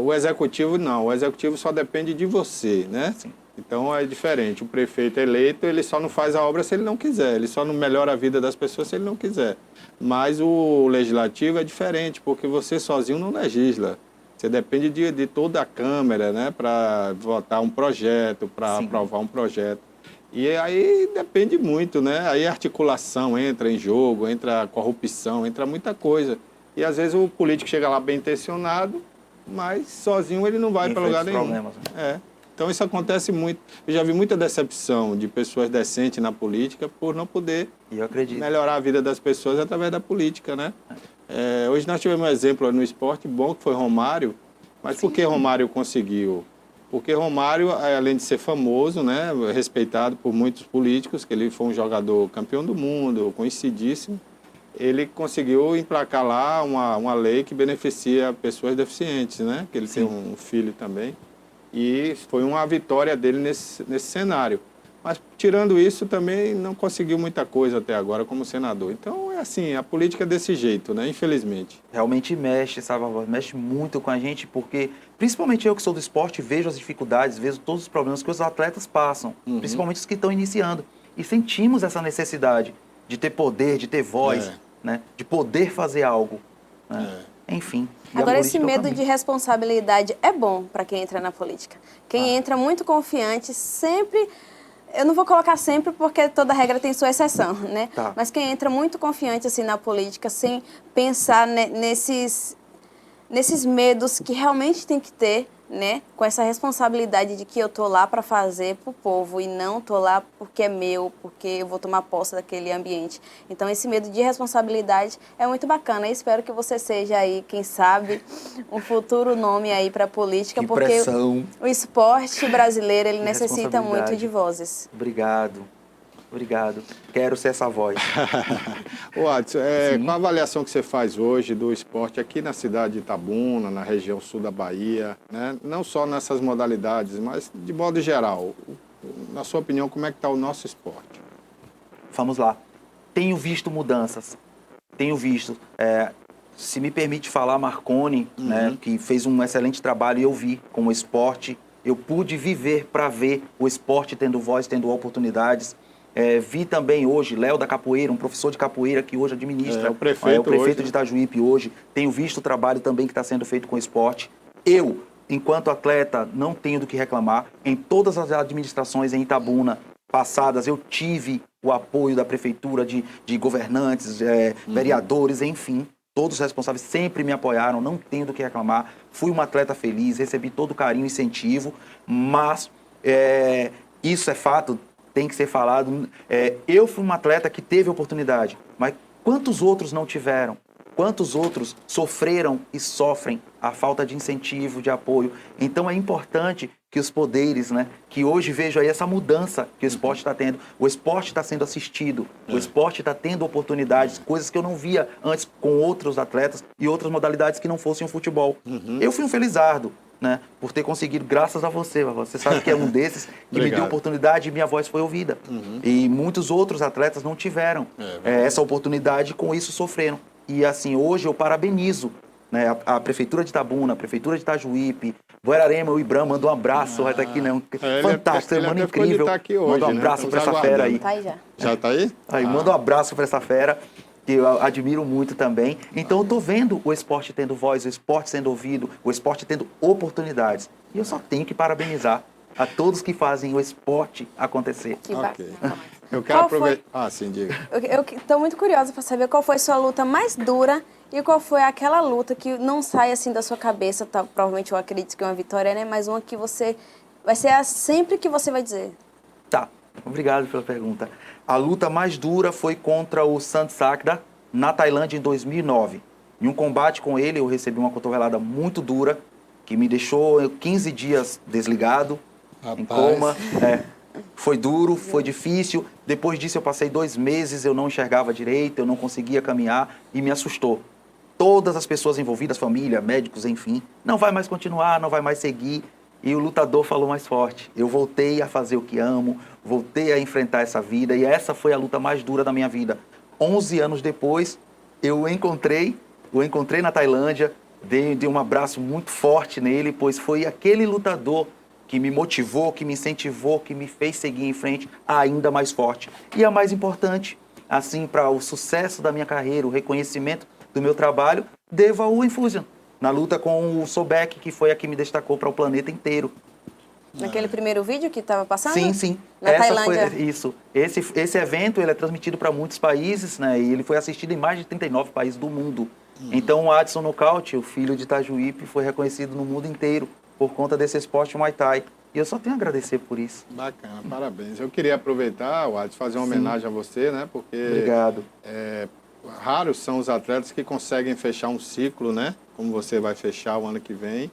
O executivo não, o executivo só depende de você, né? Sim. Então é diferente. O prefeito eleito, ele só não faz a obra se ele não quiser, ele só não melhora a vida das pessoas se ele não quiser. Mas o legislativo é diferente, porque você sozinho não legisla. Você depende de toda a Câmara, né? Para votar um projeto, para aprovar um projeto. E aí depende muito, né? Aí a articulação entra em jogo, entra a corrupção, entra muita coisa. E às vezes o político chega lá bem intencionado, mas sozinho ele não vai para lugar nenhum. Problemas, né? Então isso acontece muito. Eu já vi muita decepção de pessoas decentes na política por não poder melhorar a vida das pessoas através da política, né? Hoje nós tivemos um exemplo no esporte bom, que foi Romário. Mas por que Romário conseguiu? Porque Romário, além de ser famoso, né, respeitado por muitos políticos, que ele foi um jogador campeão do mundo, conhecidíssimo, ele conseguiu emplacar lá uma lei que beneficia pessoas deficientes, né? Que ele tem um filho também. E foi uma vitória dele nesse cenário. Mas, tirando isso, também não conseguiu muita coisa até agora como senador. Então, é assim, a política é desse jeito, né? Infelizmente. Realmente mexe, sabe? Mexe muito com a gente, porque, principalmente eu que sou do esporte, vejo as dificuldades, vejo todos os problemas que os atletas passam, principalmente os que estão iniciando. E sentimos essa necessidade de ter poder, de ter voz, né? De poder fazer algo. Né? Enfim. Agora, esse medo de responsabilidade é bom para quem entra na política. Quem entra muito confiante sempre... Eu não vou colocar sempre porque toda regra tem sua exceção, né? Mas quem entra muito confiante assim na política, sem pensar nesses medos que realmente tem que ter, né, com essa responsabilidade de que eu tô lá para fazer pro povo e não tô lá porque é meu, porque eu vou tomar posse daquele ambiente. Então esse medo de responsabilidade é muito bacana. Eu espero que você seja aí, quem sabe, um futuro nome aí para política, Que porque pressão. o esporte brasileiro ele Que necessita muito responsabilidade. de vozes. Obrigado. Obrigado. Quero ser essa voz. Ô, Adson, Sim. qual a avaliação que você faz hoje do esporte aqui na cidade de Itabuna, na região sul da Bahia, né? Não só nessas modalidades, mas de modo geral? Na sua opinião, como é que está o nosso esporte? Vamos lá. Tenho visto mudanças. Tenho visto. Se me permite falar, Marconi, né, que fez um excelente trabalho, eu vi com o esporte. Eu pude viver para ver o esporte tendo voz, tendo oportunidades. Vi também hoje Léo da Capoeira, um professor de capoeira que hoje administra. O prefeito hoje, de Itajuípe hoje. Tenho visto o trabalho também que está sendo feito com o esporte. Eu, enquanto atleta, não tenho do que reclamar. Em todas as administrações em Itabuna passadas, eu tive o apoio da prefeitura, de governantes, vereadores, enfim. Todos os responsáveis sempre me apoiaram, não tenho do que reclamar. Fui um atleta feliz, recebi todo o carinho e incentivo, mas isso é fato, tem que ser falado. Eu fui um atleta que teve oportunidade, mas quantos outros não tiveram? Quantos outros sofreram e sofrem a falta de incentivo, de apoio? Então é importante que os poderes, né, que hoje vejo aí essa mudança que o esporte está tendo. O esporte está sendo assistido, o esporte está tendo oportunidades, coisas que eu não via antes com outros atletas e outras modalidades que não fossem o futebol. Eu fui um felizardo, né, por ter conseguido, graças a você. Você sabe que é um desses que me deu oportunidade e minha voz foi ouvida. E muitos outros atletas não tiveram essa oportunidade e com isso sofreram. E assim, hoje eu parabenizo, né, a Prefeitura de Itabuna, a Prefeitura de Itajuípe, Guararema, o Ibram, manda um abraço, vai estar aqui, né? Fantástico, semana incrível. Tá aqui hoje, manda um abraço para essa fera aí. Tá aí já. Já tá aí? Aí, manda um abraço para essa fera, que eu admiro muito também. Então eu tô vendo o esporte tendo voz, o esporte sendo ouvido, o esporte tendo oportunidades. E eu só tenho que parabenizar a todos que fazem o esporte acontecer. Que Ok. bacana. Eu quero Qual foi- aproveitar... Sim, diga. Eu estou muito curiosa para saber qual foi sua luta mais dura e qual foi aquela luta que não sai assim da sua cabeça, tá? Provavelmente eu acredito que é uma vitória, né? Mas uma que você vai ser a sempre que você vai dizer. Tá, obrigado pela pergunta. A luta mais dura foi contra o Sant Sakda, na Tailândia, em 2009. Em um combate com ele, eu recebi uma cotovelada muito dura, que me deixou 15 dias desligado, em coma. Foi duro, foi difícil. Depois disso, eu passei 2 meses, eu não enxergava direito, eu não conseguia caminhar e me assustou. Todas as pessoas envolvidas, família, médicos, enfim, não vai mais continuar, não vai mais seguir. E o lutador falou mais forte. Eu voltei a fazer o que amo, voltei a enfrentar essa vida e essa foi a luta mais dura da minha vida. 11 anos depois, eu o encontrei na Tailândia, dei um abraço muito forte nele, pois foi aquele lutador que me motivou, que me incentivou, que me fez seguir em frente ainda mais forte. E a mais importante, assim, para o sucesso da minha carreira, o reconhecimento do meu trabalho, devo ao Infusion, na luta com o Sobek, que foi a que me destacou para o planeta inteiro. Naquele primeiro vídeo que estava passando? Sim. Na Tailândia. Foi isso. Esse evento ele é transmitido para muitos países, né? E ele foi assistido em mais de 39 países do mundo. Então o Adson Nocaute, o filho de Itajuípe, foi reconhecido no mundo inteiro por conta desse esporte Muay Thai. E eu só tenho a agradecer por isso. Bacana, parabéns. Eu queria aproveitar, Adson, fazer uma homenagem a você, né? Porque Obrigado. raros são os atletas que conseguem fechar um ciclo, né? Como você vai fechar o ano que vem,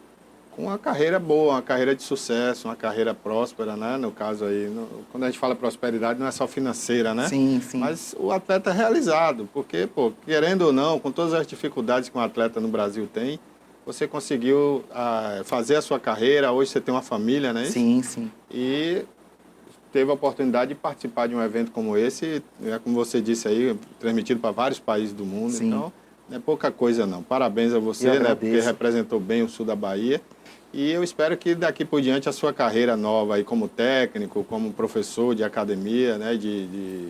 com uma carreira boa, uma carreira de sucesso, uma carreira próspera, né? No caso aí, quando a gente fala prosperidade, não é só financeira, né? Sim. Mas o atleta realizado, porque, pô, querendo ou não, com todas as dificuldades que um atleta no Brasil tem, você conseguiu fazer a sua carreira, hoje você tem uma família, né? Sim. E teve a oportunidade de participar de um evento como esse, como você disse aí, transmitido para vários países do mundo. Sim. Então, não é pouca coisa não. Parabéns a você, Eu né? agradeço. Porque representou bem o sul da Bahia. E eu espero que daqui por diante a sua carreira nova aí como técnico, como professor de academia, né? De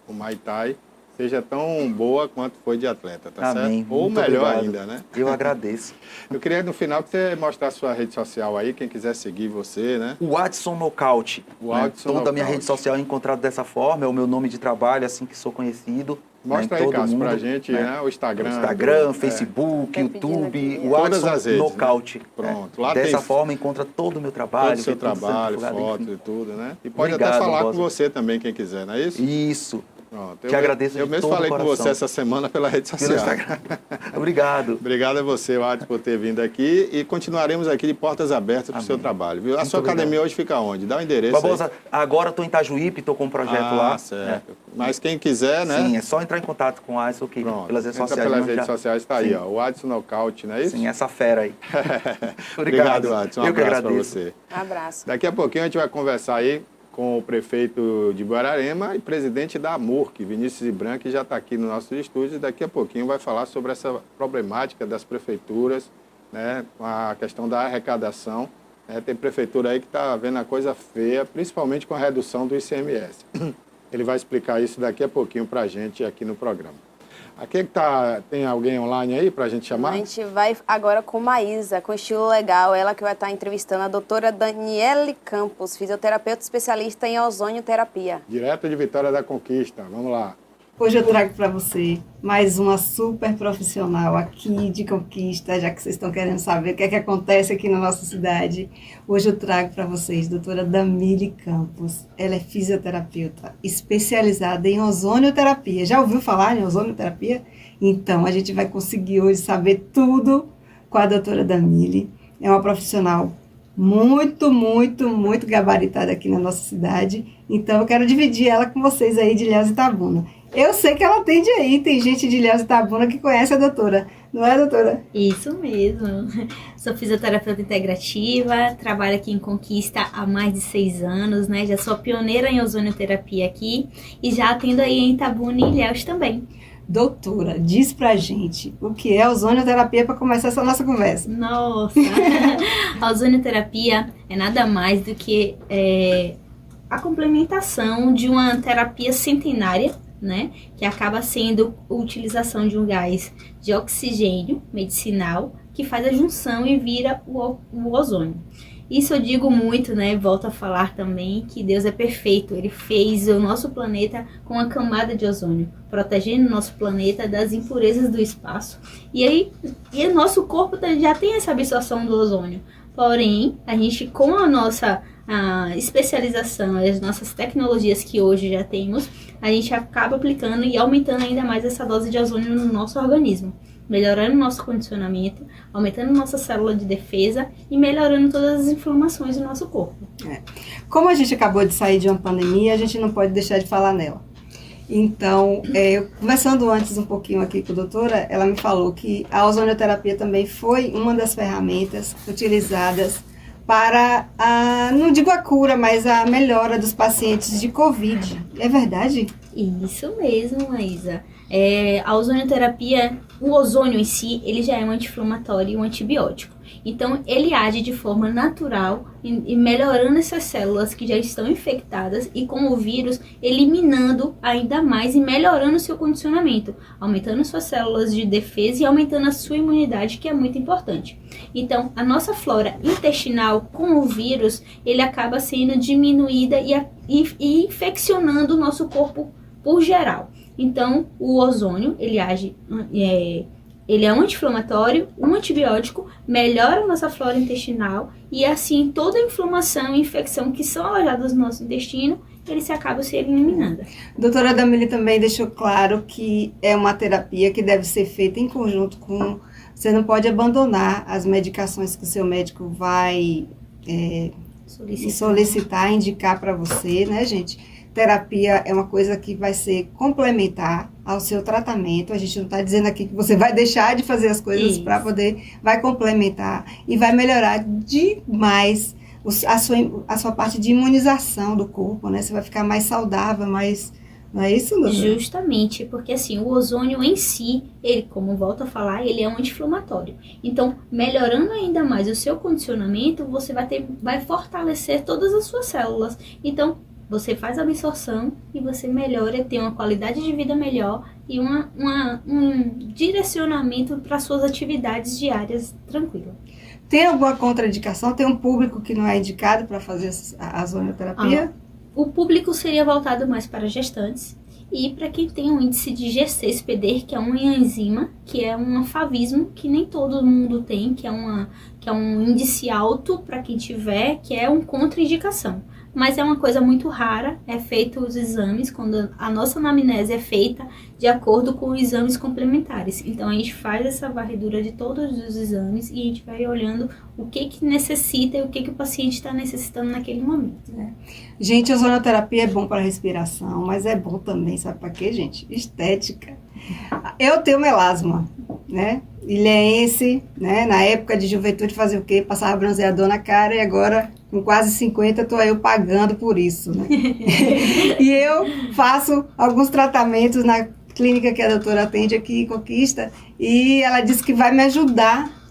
Muay Thai, seja tão boa quanto foi de atleta, tá Amém. certo? Ou Muito melhor obrigado. ainda, né? Eu agradeço. Eu queria no final que você mostrasse sua rede social aí, quem quiser seguir você, né? O Adson Nocaute. O Adson Toda a minha Nocaute. rede social é encontrado dessa forma, é o meu nome de trabalho, assim que sou conhecido. Mostra em aí, todo Cássio, mundo, pra gente, né? O Instagram. Facebook, Tá pedindo YouTube, aqui. o Todas Adson as redes, Nocaute. né? Pronto. Lá Dessa tem forma encontra todo o meu todo trabalho. o seu vê tudo sendo trabalho, divulgado, fotos enfim. e tudo, né? E pode Obrigado, até falar Bosa. com você também, quem quiser, não é isso? Isso. Pronto. Te agradeço Eu de mesmo todo o falei com coração. você essa semana pela rede social. Pelo Instagram. Obrigado. Obrigado a você, Adson, por ter vindo aqui e continuaremos aqui de portas abertas para o seu trabalho. Viu? A sua obrigado. academia hoje fica onde? Dá o endereço aí. Barbosa, agora estou em Itajuípe, estou com um projeto lá. Certo. Mas quem quiser, né? Sim, é só entrar em contato com o Adson que Pronto. pelas redes Entra sociais. pelas não, redes já- sociais, está aí, Sim. ó. O Adson Nocaute, não é isso? Sim, essa fera aí. Obrigado, Adson. Um Eu que abraço para agradeço. você. Abraço. Daqui a pouquinho a gente vai conversar aí com o prefeito de Guararema e presidente da AMURC, Vinícius Ibran, que já está aqui no nosso estúdio, e daqui a pouquinho vai falar sobre essa problemática das prefeituras, né, com a questão da arrecadação. Né, tem prefeitura aí que está vendo a coisa feia, principalmente com a redução do ICMS. Ele vai explicar isso daqui a pouquinho para a gente aqui no programa. Aqui que tem alguém online aí para a gente chamar? A gente vai agora com Maísa, com estilo legal. Ela que vai estar entrevistando a doutora Daniele Campos, fisioterapeuta especialista em ozonioterapia. Direto de Vitória da Conquista. Vamos lá. Hoje eu trago para você mais uma super profissional aqui de Conquista, já que vocês estão querendo saber o que é que acontece aqui na nossa cidade. Hoje eu trago para vocês a doutora Damile Campos. Ela é fisioterapeuta especializada em ozonioterapia. Já ouviu falar em ozonioterapia? Então, a gente vai conseguir hoje saber tudo com a doutora Damile. É uma profissional muito gabaritada aqui na nossa cidade. Então, eu quero dividir ela com vocês aí de Ilhéus e Itabuna. Eu sei que ela atende aí, tem gente de Ilhéus e Itabuna que conhece a doutora. Não é, doutora? Isso mesmo. Sou fisioterapeuta integrativa, trabalho aqui em Conquista há mais de 6 anos, né? Já sou pioneira em ozonioterapia aqui e já atendo aí em Itabuna e Ilhéus também. Doutora, diz pra gente o que é ozonioterapia para começar essa nossa conversa. Nossa! A ozonioterapia é nada mais do que a complementação de uma terapia centenária, né, que acaba sendo a utilização de um gás de oxigênio medicinal que faz a junção e vira o ozônio. Isso eu digo muito, né, volto a falar também que Deus é perfeito, Ele fez o nosso planeta com uma camada de ozônio, protegendo o nosso planeta das impurezas do espaço. E o nosso corpo já tem essa absorção do ozônio, porém, a gente com a nossa especialização, as nossas tecnologias que hoje já temos, a gente acaba aplicando e aumentando ainda mais essa dose de ozônio no nosso organismo, melhorando o nosso condicionamento, aumentando nossa célula de defesa e melhorando todas as inflamações do nosso corpo. Como a gente acabou de sair de uma pandemia, a gente não pode deixar de falar nela. Então, conversando antes um pouquinho aqui com a doutora, ela me falou que a ozonioterapia também foi uma das ferramentas utilizadas para, não digo a cura, mas a melhora dos pacientes de Covid. É verdade? Isso mesmo, Maísa. A ozonioterapia, o ozônio em si, ele já é um anti-inflamatório e um antibiótico. Então, ele age de forma natural e melhorando essas células que já estão infectadas e com o vírus, eliminando ainda mais e melhorando o seu condicionamento, aumentando suas células de defesa e aumentando a sua imunidade, que é muito importante. Então, a nossa flora intestinal com o vírus, ele acaba sendo diminuída e infeccionando o nosso corpo por geral. Então, o ozônio, ele age... Ele é um anti-inflamatório, um antibiótico, melhora a nossa flora intestinal e assim toda a inflamação e infecção que são alojadas no nosso intestino, ele se acaba se eliminando. Doutora Damile também deixou claro que é uma terapia que deve ser feita em conjunto com... Você não pode abandonar as medicações que o seu médico vai solicitar, indicar para você, né, gente? Terapia é uma coisa que vai ser complementar ao seu tratamento. A gente não está dizendo aqui que você vai deixar de fazer as coisas para poder... Vai complementar e vai melhorar demais a sua parte de imunização do corpo, né? Você vai ficar mais saudável, mais... Não é isso, doutor? Justamente, porque assim, o ozônio em si, ele, como volto a falar, ele é um anti-inflamatório. Então, melhorando ainda mais o seu condicionamento, você vai fortalecer todas as suas células. Então, você faz a absorção e você melhora, tem uma qualidade de vida melhor e um direcionamento para suas atividades diárias tranquilo. Tem alguma contraindicação? Tem um público que não é indicado para fazer a ozonioterapia? O público seria voltado mais para gestantes E para quem tem um índice de G6PD, que é uma enzima, que é um favismo que nem todo mundo tem, que é um índice alto para quem tiver, que é uma contraindicação. Mas é uma coisa muito rara, é feito os exames, quando a nossa anamnese é feita de acordo com os exames complementares. Então a gente faz essa varredura de todos os exames e a gente vai olhando o que necessita e o que o paciente está necessitando naquele momento. Gente, a ozonoterapia é bom para respiração, mas é bom também, sabe para quê, gente? Estética. Eu tenho melasma, né? Ilhéense, né? Na época de juventude fazia o quê? Passava bronzeador na cara e agora, com quase 50, estou eu pagando por isso, né? E eu faço alguns tratamentos na clínica que a doutora atende aqui em Conquista e ela disse que vai me ajudar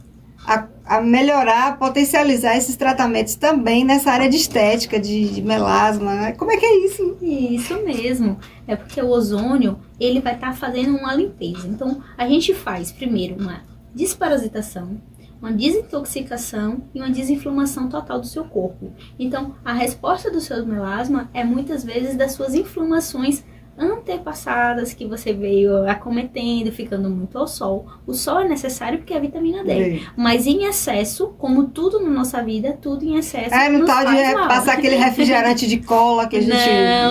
a melhorar, a potencializar esses tratamentos também nessa área de estética, de melasma, né? Como é que é isso? Isso mesmo, é porque o ozônio, ele vai estar fazendo uma limpeza. Então, a gente faz primeiro uma desparasitação, uma desintoxicação e uma desinflamação total do seu corpo. Então, a resposta do seu melasma é muitas vezes das suas inflamações antepassadas que você veio acometendo, ficando muito ao sol. O sol é necessário porque é vitamina D. Mas em excesso, como tudo na nossa vida, tudo em excesso no nos tal de faz mal. passar aquele refrigerante de cola que a gente...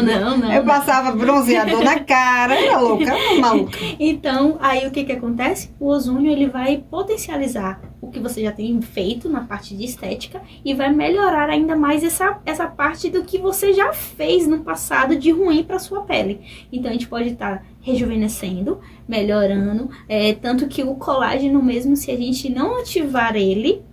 Não. Eu passava bronzeador na cara, era louca, era maluca. Então, aí o que acontece? O ozônio, ele vai potencializar o que você já tem feito na parte de estética e vai melhorar ainda mais essa parte do que você já fez no passado de ruim para sua pele. Então, a gente pode estar rejuvenescendo, melhorando, tanto que o colágeno mesmo, se a gente não ativar ele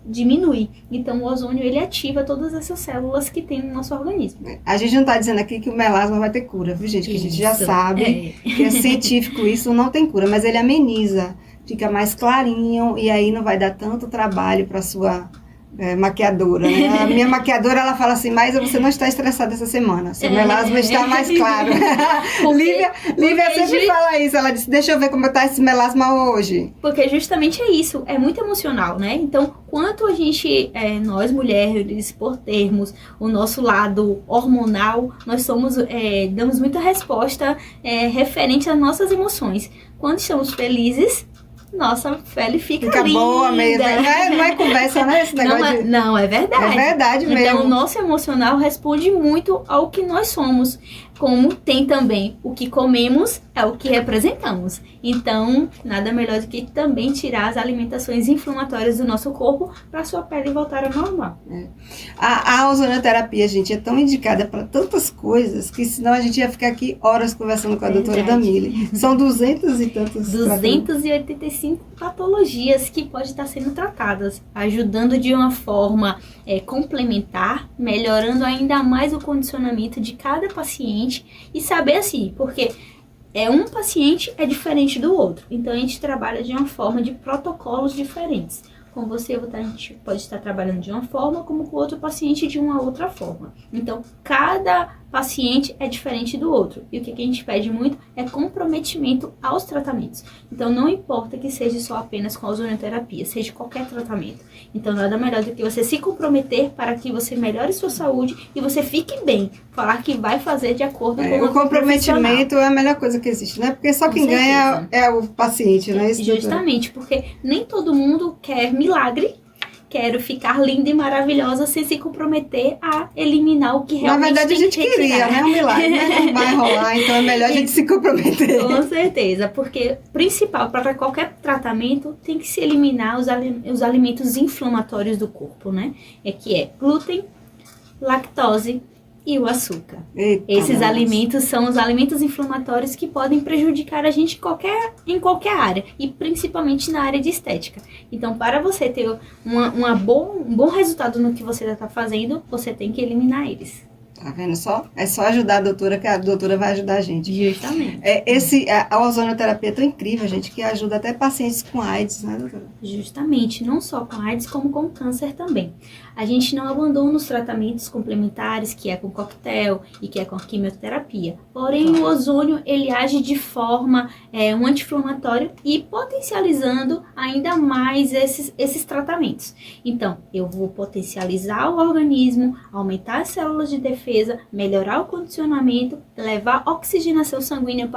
diminui. Então, o ozônio, ele ativa todas essas células que tem no nosso organismo. A gente não está dizendo aqui que o melasma vai ter cura, viu, gente? Que a gente já sabe que é científico, isso não tem cura, mas ele ameniza, fica mais clarinho e aí não vai dar tanto trabalho para sua maquiadora, né? A minha maquiadora, ela fala assim, mas você não está estressada essa semana, seu melasma está mais claro. Lívia sempre fala isso, ela disse, deixa eu ver como está esse melasma hoje. Porque justamente é isso, é muito emocional, né? Então, quanto a gente, nós mulheres, por termos o nosso lado hormonal, nós damos muita resposta referente às nossas emoções. Quando estamos felizes, nossa pele fica linda. Boa mesmo. Não é conversa, né? Esse negócio não, é verdade. É verdade mesmo. Então, o nosso emocional responde muito ao que nós somos. Como tem também o que comemos, é o que representamos. Então, nada melhor do que também tirar as alimentações inflamatórias do nosso corpo para a sua pele voltar ao normal. A ozonoterapia, gente, é tão indicada para tantas coisas que senão a gente ia ficar aqui horas conversando com a doutora Damile. São 200 e tantos 285 patologias que podem estar sendo tratadas, ajudando de uma forma complementar, melhorando ainda mais o condicionamento de cada paciente e saber assim, porque um paciente é diferente do outro, então a gente trabalha de uma forma de protocolos diferentes. Com você, a gente pode estar trabalhando de uma forma, como com outro paciente de uma outra forma. Então, cada paciente é diferente do outro. E o que a gente pede muito é comprometimento aos tratamentos. Então, não importa que seja só apenas com a ozonoterapia, seja qualquer tratamento. Então, nada melhor do que você se comprometer para que você melhore sua saúde e você fique bem. Falar que vai fazer de acordo com o comprometimento é a melhor coisa que existe, né? Porque só quem ganha é o paciente, não é isso? Justamente, porque nem todo mundo quer milagre. Quero ficar linda e maravilhosa sem se comprometer a eliminar o que realmente na verdade, tem a gente queria, né? Um milagre, né? Não vai rolar, então é melhor a gente se comprometer. Com certeza, porque principal para qualquer tratamento tem que se eliminar os alimentos inflamatórios do corpo, né? Que é glúten, lactose e o açúcar. Esses alimentos são os alimentos inflamatórios que podem prejudicar a gente em qualquer área, e principalmente na área de estética. Então, para você ter um bom resultado no que você está fazendo, você tem que eliminar eles. Tá vendo só? É só ajudar a doutora, que a doutora vai ajudar a gente. Justamente. A ozonoterapia é tão incrível, gente, que ajuda até pacientes com AIDS, né, doutora? Justamente, não só com AIDS, como com câncer também. A gente não abandona os tratamentos complementares, que é com coquetel e que é com a quimioterapia. Porém, o ozônio, ele age de forma um anti-inflamatório e potencializando ainda mais esses tratamentos. Então, eu vou potencializar o organismo, aumentar as células de defesa, melhorar o condicionamento, levar oxigenação sanguínea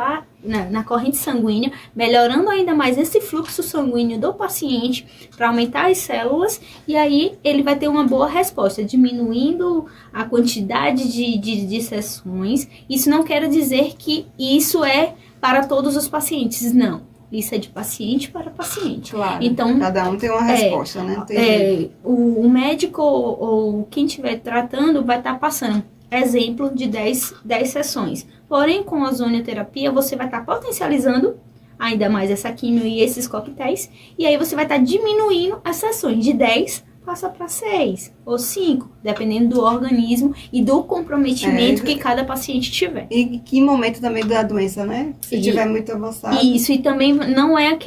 na corrente sanguínea, melhorando ainda mais esse fluxo sanguíneo do paciente para aumentar as células, e aí ele vai ter uma boa resposta, diminuindo a quantidade de sessões. Isso não quer dizer que isso é para todos os pacientes, não. Isso é de paciente para paciente. Claro, então, cada um tem uma resposta, né? Não tem o médico ou quem estiver tratando vai estar passando exemplo de 10 sessões. Porém, com a ozonioterapia, você vai estar potencializando ainda mais essa quimio e esses coquetéis, e aí você vai estar diminuindo as sessões de 10 passa para 6 ou 5, dependendo do organismo e do comprometimento que cada paciente tiver. E que momento também da doença, né? Se tiver muito avançado. Isso, e também não é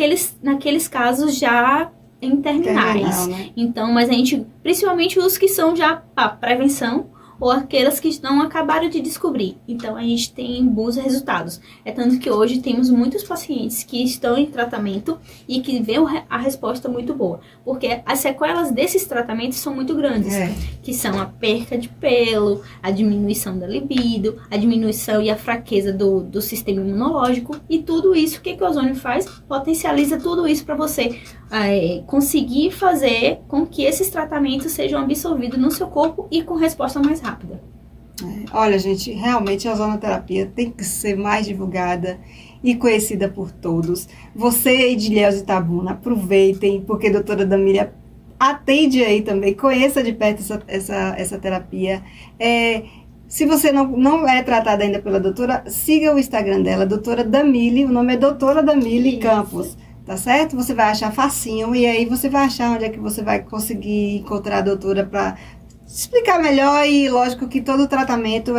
naqueles casos já em terminais. Né? Então, mas a gente, principalmente os que são já para prevenção, ou aquelas que não acabaram de descobrir. Então, a gente tem bons resultados. É tanto que hoje temos muitos pacientes que estão em tratamento e que vêem a resposta muito boa. Porque as sequelas desses tratamentos são muito grandes. Que são a perca de pelo, a diminuição da libido, a diminuição e a fraqueza do sistema imunológico. E tudo isso, o que o ozônio faz? Potencializa tudo isso para você conseguir fazer com que esses tratamentos sejam absorvidos no seu corpo e com resposta mais rápida. Olha, gente, realmente a ozonoterapia tem que ser mais divulgada e conhecida por todos. Você, Edileuza de Itabuna, aproveitem, porque a doutora Damília atende aí também, conheça de perto essa terapia. Se você não é tratada ainda pela doutora, siga o Instagram dela, doutora Damília, o nome é doutora Damília Campos. Tá certo? Você vai achar facinho e aí você vai achar onde é que você vai conseguir encontrar a doutora para explicar melhor, e lógico que todo tratamento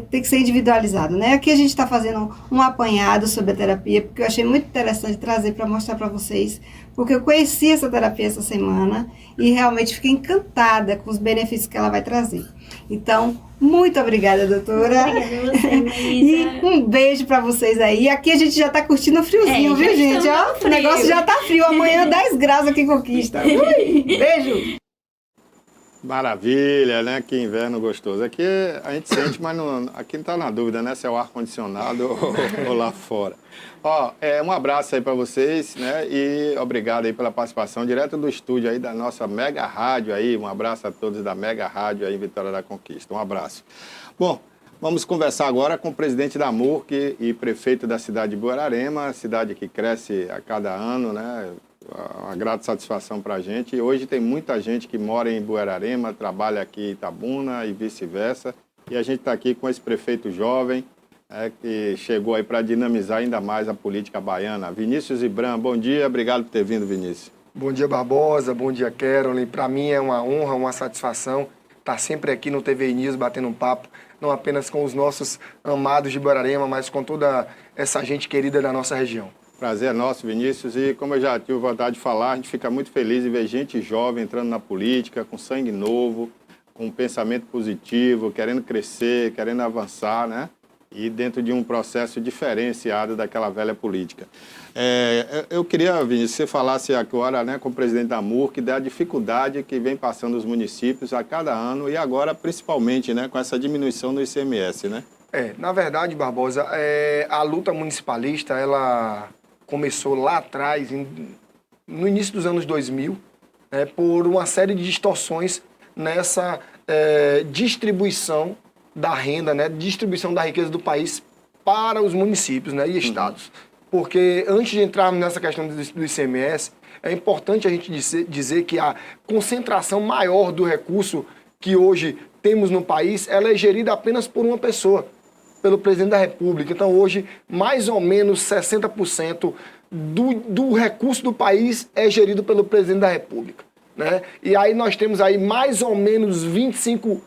tem que ser individualizado, né? Aqui a gente está fazendo um apanhado sobre a terapia, porque eu achei muito interessante trazer para mostrar para vocês, porque eu conheci essa terapia essa semana e realmente fiquei encantada com os benefícios que ela vai trazer. Então, muito obrigada, doutora. Obrigada a você, Maísa. E um beijo para vocês aí. Aqui a gente já tá curtindo o friozinho, viu, gente? Ó, o negócio já tá frio. Amanhã 10 graus aqui em Conquista. Beijo. Maravilha, né? Que inverno gostoso. Aqui a gente sente, mas aqui não está na dúvida, né? Se é o ar-condicionado ou lá fora. Ó, um abraço aí para vocês, né? E obrigado aí pela participação direto do estúdio aí da nossa Mega Rádio aí. Um abraço a todos da Mega Rádio aí em Vitória da Conquista. Um abraço. Bom, vamos conversar agora com o presidente da MURC e prefeito da cidade de Buerarema, cidade que cresce a cada ano, né? Uma grata satisfação para a gente. E hoje tem muita gente que mora em Buerarema, trabalha aqui em Itabuna e vice-versa. E a gente está aqui com esse prefeito jovem, que chegou aí para dinamizar ainda mais a política baiana. Vinícius Ibram, bom dia. Obrigado por ter vindo, Vinícius. Bom dia, Barbosa. Bom dia, Carolyn. Para mim é uma honra, uma satisfação estar sempre aqui no TV News batendo um papo, não apenas com os nossos amados de Buerarema, mas com toda essa gente querida da nossa região. Prazer é nosso, Vinícius, e como eu já tive vontade de falar, a gente fica muito feliz em ver gente jovem entrando na política, com sangue novo, com um pensamento positivo, querendo crescer, querendo avançar, né? E dentro de um processo diferenciado daquela velha política. Eu queria, Vinícius, que você falasse agora, né, com o presidente da MURC, da dificuldade que vem passando os municípios a cada ano e agora, principalmente, né, com essa diminuição no ICMS, né? Na verdade, Barbosa, a luta municipalista, ela começou lá atrás, no início dos anos 2000, por uma série de distorções nessa distribuição da renda, né, distribuição da riqueza do país para os municípios, né, e estados. Porque antes de entrarmos nessa questão do ICMS, é importante a gente dizer que a concentração maior do recurso que hoje temos no país, ela é gerida apenas por uma pessoa, pelo presidente da República. Então, hoje, mais ou menos 60% do recurso do país é gerido pelo presidente da República, né? E aí nós temos aí mais ou menos 25%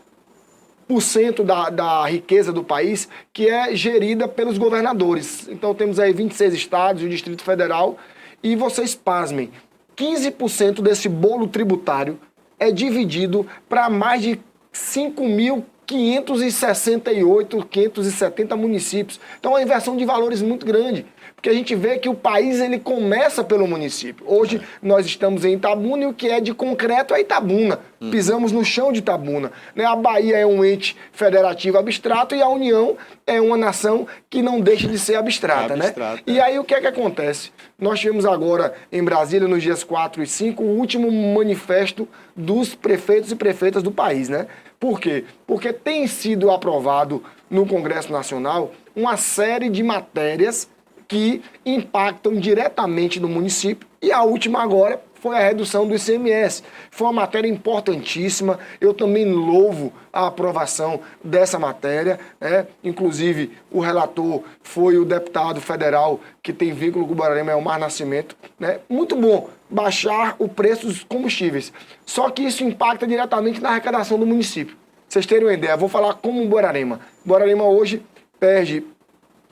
da riqueza do país que é gerida pelos governadores. Então, temos aí 26 estados e o Distrito Federal. E vocês pasmem, 15% desse bolo tributário é dividido para mais de 5 mil 568, 570 municípios. Então, é uma inversão de valores muito grande. Porque a gente vê que o país ele começa pelo município. Hoje nós estamos em Itabuna e o que é de concreto é Itabuna. Pisamos no chão de Itabuna. Né? A Bahia é um ente federativo abstrato e a União é uma nação que não deixa de ser abstrata. Né? E aí o que é que acontece? Nós tivemos agora em Brasília, nos dias 4 e 5, o último manifesto dos prefeitos e prefeitas do país. Né? Por quê? Porque tem sido aprovado no Congresso Nacional uma série de matérias que impactam diretamente no município. E a última agora foi a redução do ICMS. Foi uma matéria importantíssima. Eu também louvo a aprovação dessa matéria. Né? Inclusive, o relator foi o deputado federal que tem vínculo com o Borborema, Elmar Nascimento. Né? Muito bom baixar o preço dos combustíveis. Só que isso impacta diretamente na arrecadação do município. Pra vocês terem uma ideia, eu vou falar como o Borborema. Borborema hoje perde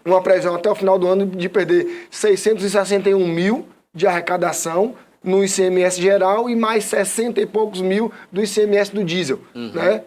uma previsão até o final do ano de perder 661 mil de arrecadação no ICMS geral e mais 60 e poucos mil do ICMS do diesel, né?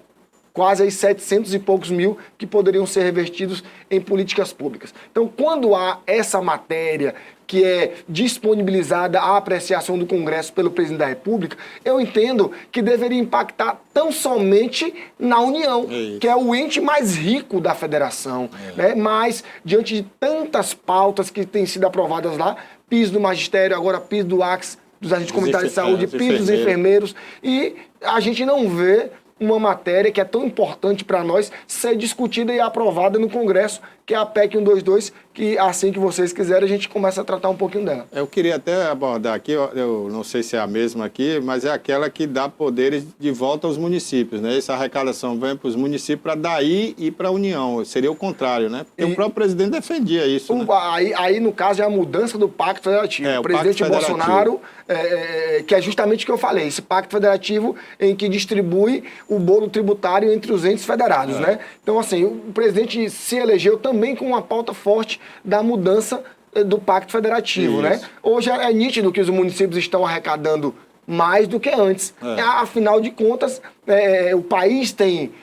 Quase aí 700 e poucos mil que poderiam ser revertidos em políticas públicas. Então, quando há essa matéria que é disponibilizada à apreciação do Congresso pelo Presidente da República, eu entendo que deveria impactar tão somente na União, que é o ente mais rico da federação. Né? Mas, diante de tantas pautas que têm sido aprovadas lá, piso do magistério, agora piso do AX, dos agentes comunitários de saúde, piso dos enfermeiros, e a gente não vê uma matéria que é tão importante para nós ser discutida e aprovada no Congresso, que é a PEC 122, que assim que vocês quiserem a gente começa a tratar um pouquinho dela. Eu queria até abordar aqui, eu não sei se é a mesma aqui, mas é aquela que dá poderes de volta aos municípios, né? Essa arrecadação vem para os municípios para daí ir para a União, seria o contrário, né? Porque o próprio presidente defendia isso, né? Aí, no caso, é a mudança do Pacto Federativo. O presidente Bolsonaro, que é justamente o que eu falei, esse Pacto Federativo em que distribui o bolo tributário entre os entes federados, né? Então, assim, o presidente se elegeu também com uma pauta forte da mudança do Pacto Federativo, né? Hoje é nítido que os municípios estão arrecadando mais do que antes. Afinal de contas, o país tem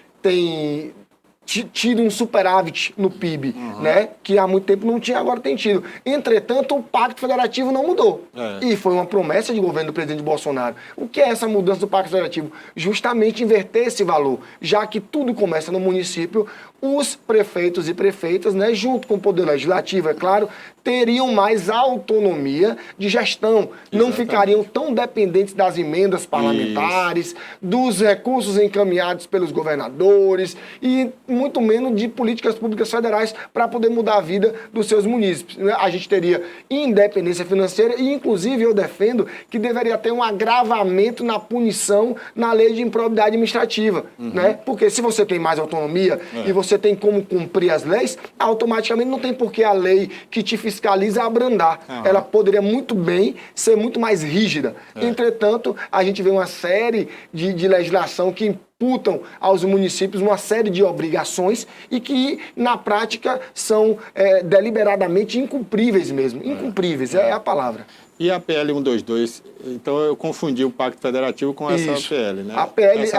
tido um superávit no PIB, né? Que há muito tempo não tinha, agora tem tido. Entretanto, o Pacto Federativo não mudou. E foi uma promessa de governo do presidente Bolsonaro. O que é essa mudança do Pacto Federativo? Justamente inverter esse valor, já que tudo começa no município, os prefeitos e prefeitas, né, junto com o Poder Legislativo, é claro, teriam mais autonomia de gestão. Não ficariam tão dependentes das emendas parlamentares, dos recursos encaminhados pelos governadores e muito menos de políticas públicas federais para poder mudar a vida dos seus munícipes. A gente teria independência financeira e, inclusive, eu defendo que deveria ter um agravamento na punição na lei de improbidade administrativa. Né? Porque se você tem mais autonomia e você tem como cumprir as leis, automaticamente não tem por que a lei que te fiscaliza abrandar. Ela poderia muito bem ser muito mais rígida. Entretanto, a gente vê uma série de legislação que imputam aos municípios uma série de obrigações e que, na prática, são deliberadamente incumpríveis mesmo. Incumpríveis, é a palavra. E a PL 122, então eu confundi o Pacto Federativo com essa PL, né? A PEC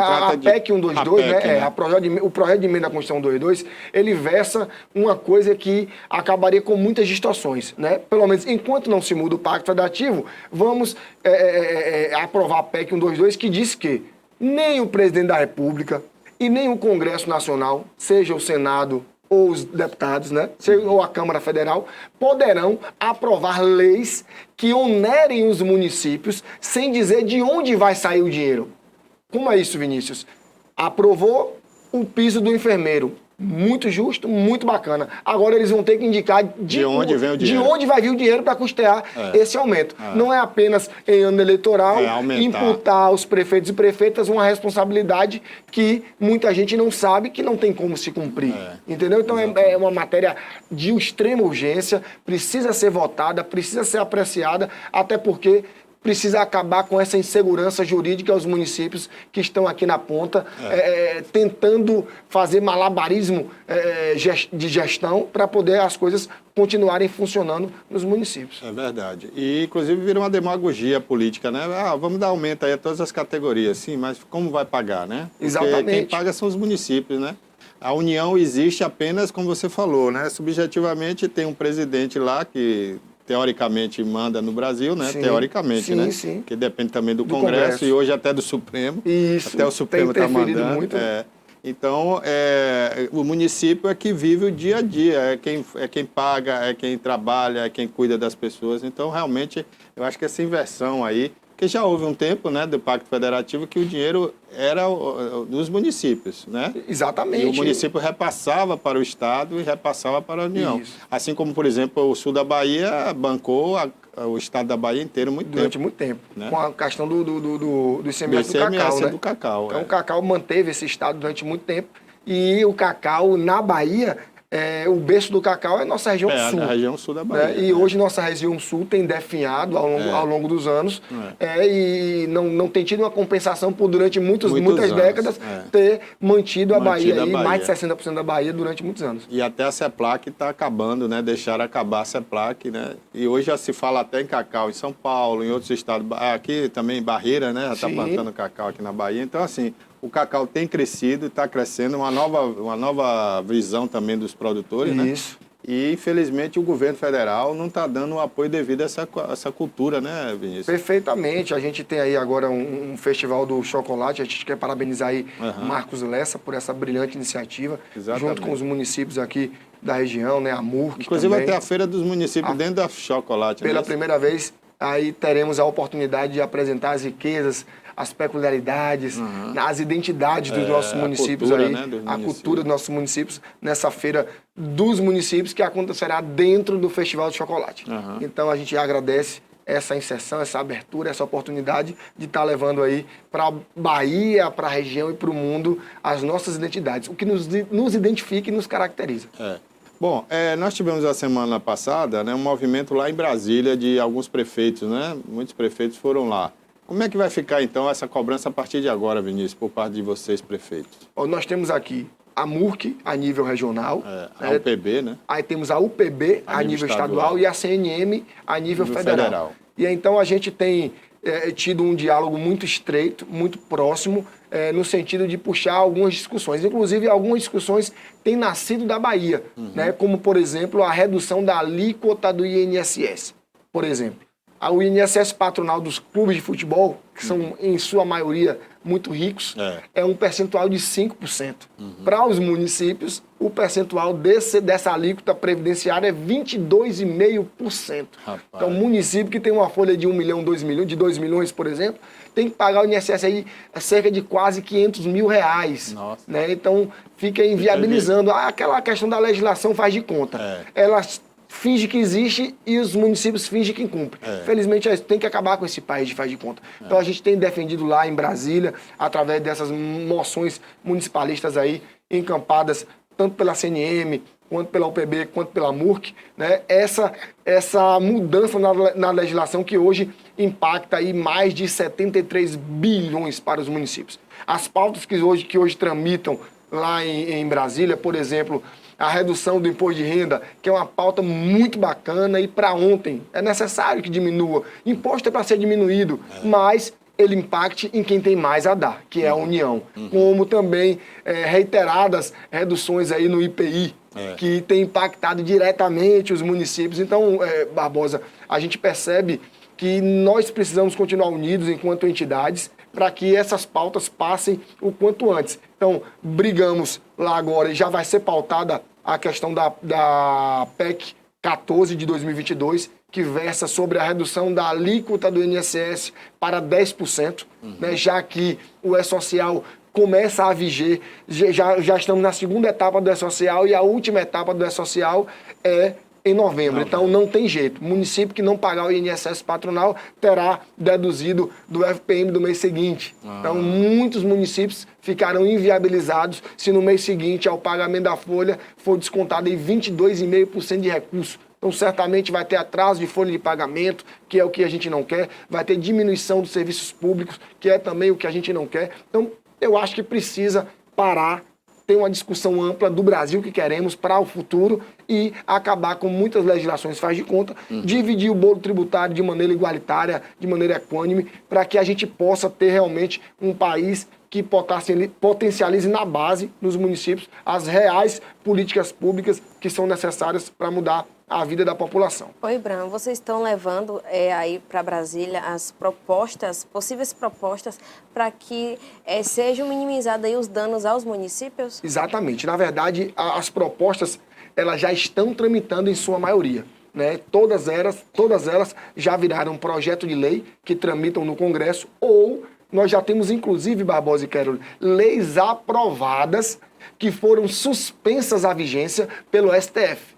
122, né? O projeto de emenda à Constituição 122, ele versa uma coisa que acabaria com muitas distorções, né? Pelo menos, enquanto não se muda o Pacto Federativo, vamos aprovar a PEC 122, que diz que nem o presidente da República e nem o Congresso Nacional, seja o Senado ou os deputados, né, ou a Câmara Federal, poderão aprovar leis que onerem os municípios sem dizer de onde vai sair o dinheiro. Como é isso, Vinícius? Aprovou o piso do enfermeiro. Muito justo, muito bacana. Agora eles vão ter que indicar de onde vem o dinheiro. De onde vai vir o dinheiro para custear esse aumento. Não é apenas em ano eleitoral imputar aos prefeitos e prefeitas uma responsabilidade que muita gente não sabe que não tem como se cumprir. Entendeu? Então é uma matéria de extrema urgência, precisa ser votada, precisa ser apreciada, até porque precisa acabar com essa insegurança jurídica aos municípios que estão aqui na ponta, tentando fazer malabarismo de gestão para poder as coisas continuarem funcionando nos municípios. É verdade. E, inclusive, vira uma demagogia política, né? Vamos dar aumento aí a todas as categorias, sim, mas como vai pagar, né? Porque Exatamente. quem paga são os municípios, né? A união existe apenas, como você falou, né? Subjetivamente tem um presidente lá que teoricamente manda no Brasil, né? Sim, teoricamente, sim, né? sim. Que depende também do Do Congresso, Congresso. e hoje até do Supremo. Isso, Até o Supremo está interferido mandando. muito. Então, o município é que vive o dia a dia, é quem paga, é quem trabalha, é quem cuida das pessoas. Então, realmente, eu acho que essa inversão aí, que já houve um tempo, né, do Pacto Federativo, que o dinheiro era dos municípios, né? Exatamente. E o município repassava para o Estado e repassava para a União. Isso. Assim como, por exemplo, o sul da Bahia bancou o Estado da Bahia inteiro Durante muito tempo. né? Com a questão do ICMS do ICMS cacau, né? do cacau. Então, o cacau manteve esse estado durante muito tempo. E o cacau, na Bahia, o berço do cacau é nossa região sul. A região sul da Bahia. Né? E hoje nossa região sul tem definhado ao longo dos anos e não tem tido uma compensação por durante muitas anos, décadas ter mantido a Bahia, a Bahia. Mais de 60% da Bahia durante muitos anos. E até a CEPLAC está acabando, né? Deixaram acabar a CEPLAC, né? E hoje já se fala até em cacau em São Paulo, em outros estados. Aqui também Barreira, né? Já está plantando cacau aqui na Bahia. Então, assim, o cacau tem crescido, está crescendo, uma nova visão também dos produtores, né? Isso. E, infelizmente, o governo federal não está dando o apoio devido a essa cultura, né, Vinícius? Perfeitamente. A gente tem aí agora um festival do chocolate. A gente quer parabenizar aí Marcos Lessa por essa brilhante iniciativa. Exatamente. Junto com os municípios aqui da região, né? A MURC Inclusive, também. vai ter a Feira dos Municípios dentro da chocolate, né? Pela primeira vez, aí teremos a oportunidade de apresentar as riquezas, as peculiaridades, as identidades dos nossos municípios cultura, aí, né, dos a municípios. cultura dos nossos municípios, nessa feira dos municípios que acontecerá dentro do Festival de Chocolate. Então a gente agradece essa inserção, essa abertura, essa oportunidade de estar levando aí para a Bahia, para a região e para o mundo as nossas identidades, o que nos identifica e nos caracteriza. Bom, nós tivemos a semana passada, né, um movimento lá em Brasília de alguns prefeitos, né? Muitos prefeitos foram lá. Como é que vai ficar, então, essa cobrança a partir de agora, Vinícius, por parte de vocês, prefeitos? Nós temos aqui a MURC, a nível regional. A UPB, né? Aí temos a UPB, a nível estadual, e a CNM, a nível federal. E então a gente tem tido um diálogo muito estreito, muito próximo, no sentido de puxar algumas discussões. Inclusive, algumas discussões têm nascido da Bahia, né? Como, por exemplo, a redução da alíquota do INSS. Por exemplo, o INSS patronal dos clubes de futebol, que são, em sua maioria, muito ricos, é um percentual de 5%. Para os municípios, o percentual dessa alíquota previdenciária é 22,5%. Então, o município que tem uma folha de 1 milhão, 2 milhões, de 2 milhões, por exemplo, tem que pagar o INSS aí cerca de quase 500 mil reais. Nossa. Né? Então, fica inviabilizando. Aquela questão da legislação faz de conta. Ela finge que existe e os municípios fingem que cumprem. Felizmente, tem que acabar com esse país de faz de conta. Então, a gente tem defendido lá em Brasília, através dessas moções municipalistas aí, encampadas tanto pela CNM, quanto pela UPB, quanto pela MURC, né? Essa mudança na legislação que hoje impacta aí mais de 73 bilhões para os municípios. As pautas que hoje tramitam lá em Brasília, por exemplo, a redução do imposto de renda, que é uma pauta muito bacana, e para ontem é necessário que diminua. Imposto é para ser diminuído, mas ele impacte em quem tem mais a dar, que é a União. Como também reiteradas reduções aí no IPI, que tem impactado diretamente os municípios. Então, Barbosa, a gente percebe que nós precisamos continuar unidos enquanto entidades para que essas pautas passem o quanto antes. Então, brigamos lá agora e já vai ser pautada a questão da PEC 14 de 2022, que versa sobre a redução da alíquota do INSS para 10%, né, já que o E-Social começa a viger, já estamos na segunda etapa do E-Social e a última etapa do E-Social é em novembro. Então, não tem jeito. O município que não pagar o INSS patronal terá deduzido do FPM do mês seguinte. Então, muitos municípios ficarão inviabilizados se no mês seguinte, ao pagamento da folha, for descontado em 22,5% de recurso. Então, certamente vai ter atraso de folha de pagamento, que é o que a gente não quer. Vai ter diminuição dos serviços públicos, que é também o que a gente não quer. Então, eu acho que precisa parar, ter uma discussão ampla do Brasil que queremos para o futuro e acabar com muitas legislações faz de conta, dividir o bolo tributário de maneira igualitária, de maneira equânime, para que a gente possa ter realmente um país que potencialize na base, nos municípios, as reais políticas públicas que são necessárias para mudar a vida da população. Oi, Bram, vocês estão levando aí para Brasília as propostas, possíveis propostas, para que sejam minimizados aí os danos aos municípios? Exatamente. Na verdade, as propostas elas já estão tramitando em sua maioria. Né? Todas elas já viraram projeto de lei que tramitam no Congresso ou nós já temos, inclusive, Barbosa e Querol, leis aprovadas que foram suspensas à vigência pelo STF.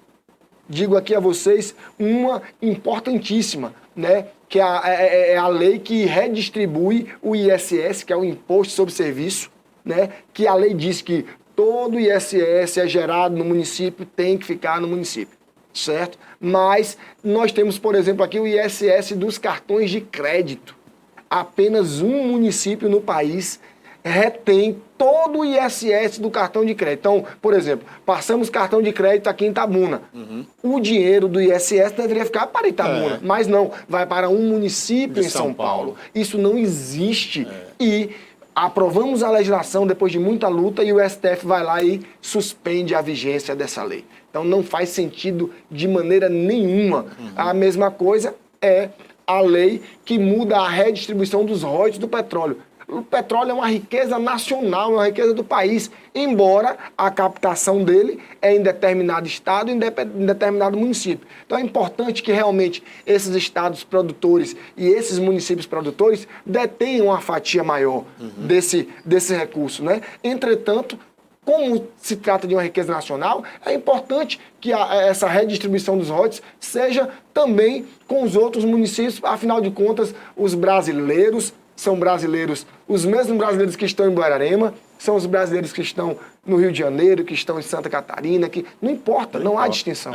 Digo aqui a vocês uma importantíssima, né? Que é a lei que redistribui o ISS, que é o Imposto sobre Serviço, né? Que a lei diz que todo ISS é gerado no município, tem que ficar no município, certo? Mas nós temos, por exemplo, aqui o ISS dos cartões de crédito. Apenas um município no país retém todo o ISS do cartão de crédito. Então, por exemplo, passamos cartão de crédito aqui em Itabuna. O dinheiro do ISS deveria ficar para Itabuna, mas não, vai para um município em São Paulo. Isso não existe. E aprovamos a legislação depois de muita luta e o STF vai lá e suspende a vigência dessa lei. Então, não faz sentido de maneira nenhuma. A mesma coisa é a lei que muda a redistribuição dos royalties do petróleo. O petróleo é uma riqueza nacional, é uma riqueza do país, embora a captação dele é em determinado estado, em determinado município. Então é importante que realmente esses estados produtores e esses municípios produtores detenham uma fatia maior desse recurso, né? Entretanto, como se trata de uma riqueza nacional, é importante que essa redistribuição dos royalties seja também com os outros municípios. Afinal de contas, os brasileiros são brasileiros, os mesmos brasileiros que estão em Guararema, são os brasileiros que estão no Rio de Janeiro, que estão em Santa Catarina, que não importa, não há distinção.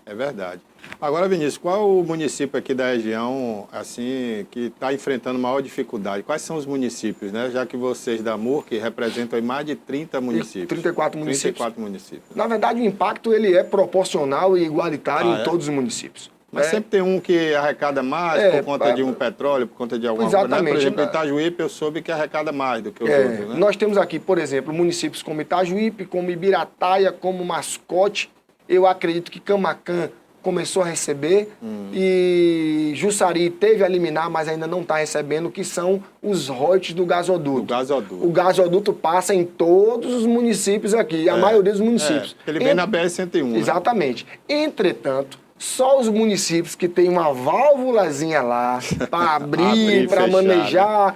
É verdade. Agora, Vinícius, qual o município aqui da região assim, que está enfrentando maior dificuldade? Quais são os municípios, né? Já que vocês da MURC representam aí mais de 30 municípios. 34 municípios. 34 municípios. Na verdade, o impacto ele é proporcional e igualitário em todos os municípios. Mas sempre tem um que arrecada mais por conta de um petróleo, por conta de alguma coisa. Né? Por exemplo, Itajuípe eu soube que arrecada mais do que os outros. Né? Nós temos aqui, por exemplo, municípios como Itajuípe, como Ibirataia, como Mascote. Eu acredito que Camaquã começou a receber e Jussari teve a liminar, mas ainda não está recebendo, que são os royalties do gasoduto. O gasoduto passa em todos os municípios aqui, a maioria dos municípios. Ele vem na BR-101. Exatamente. Né? Entretanto, só os municípios que têm uma válvulazinha lá para abrir, para manejar,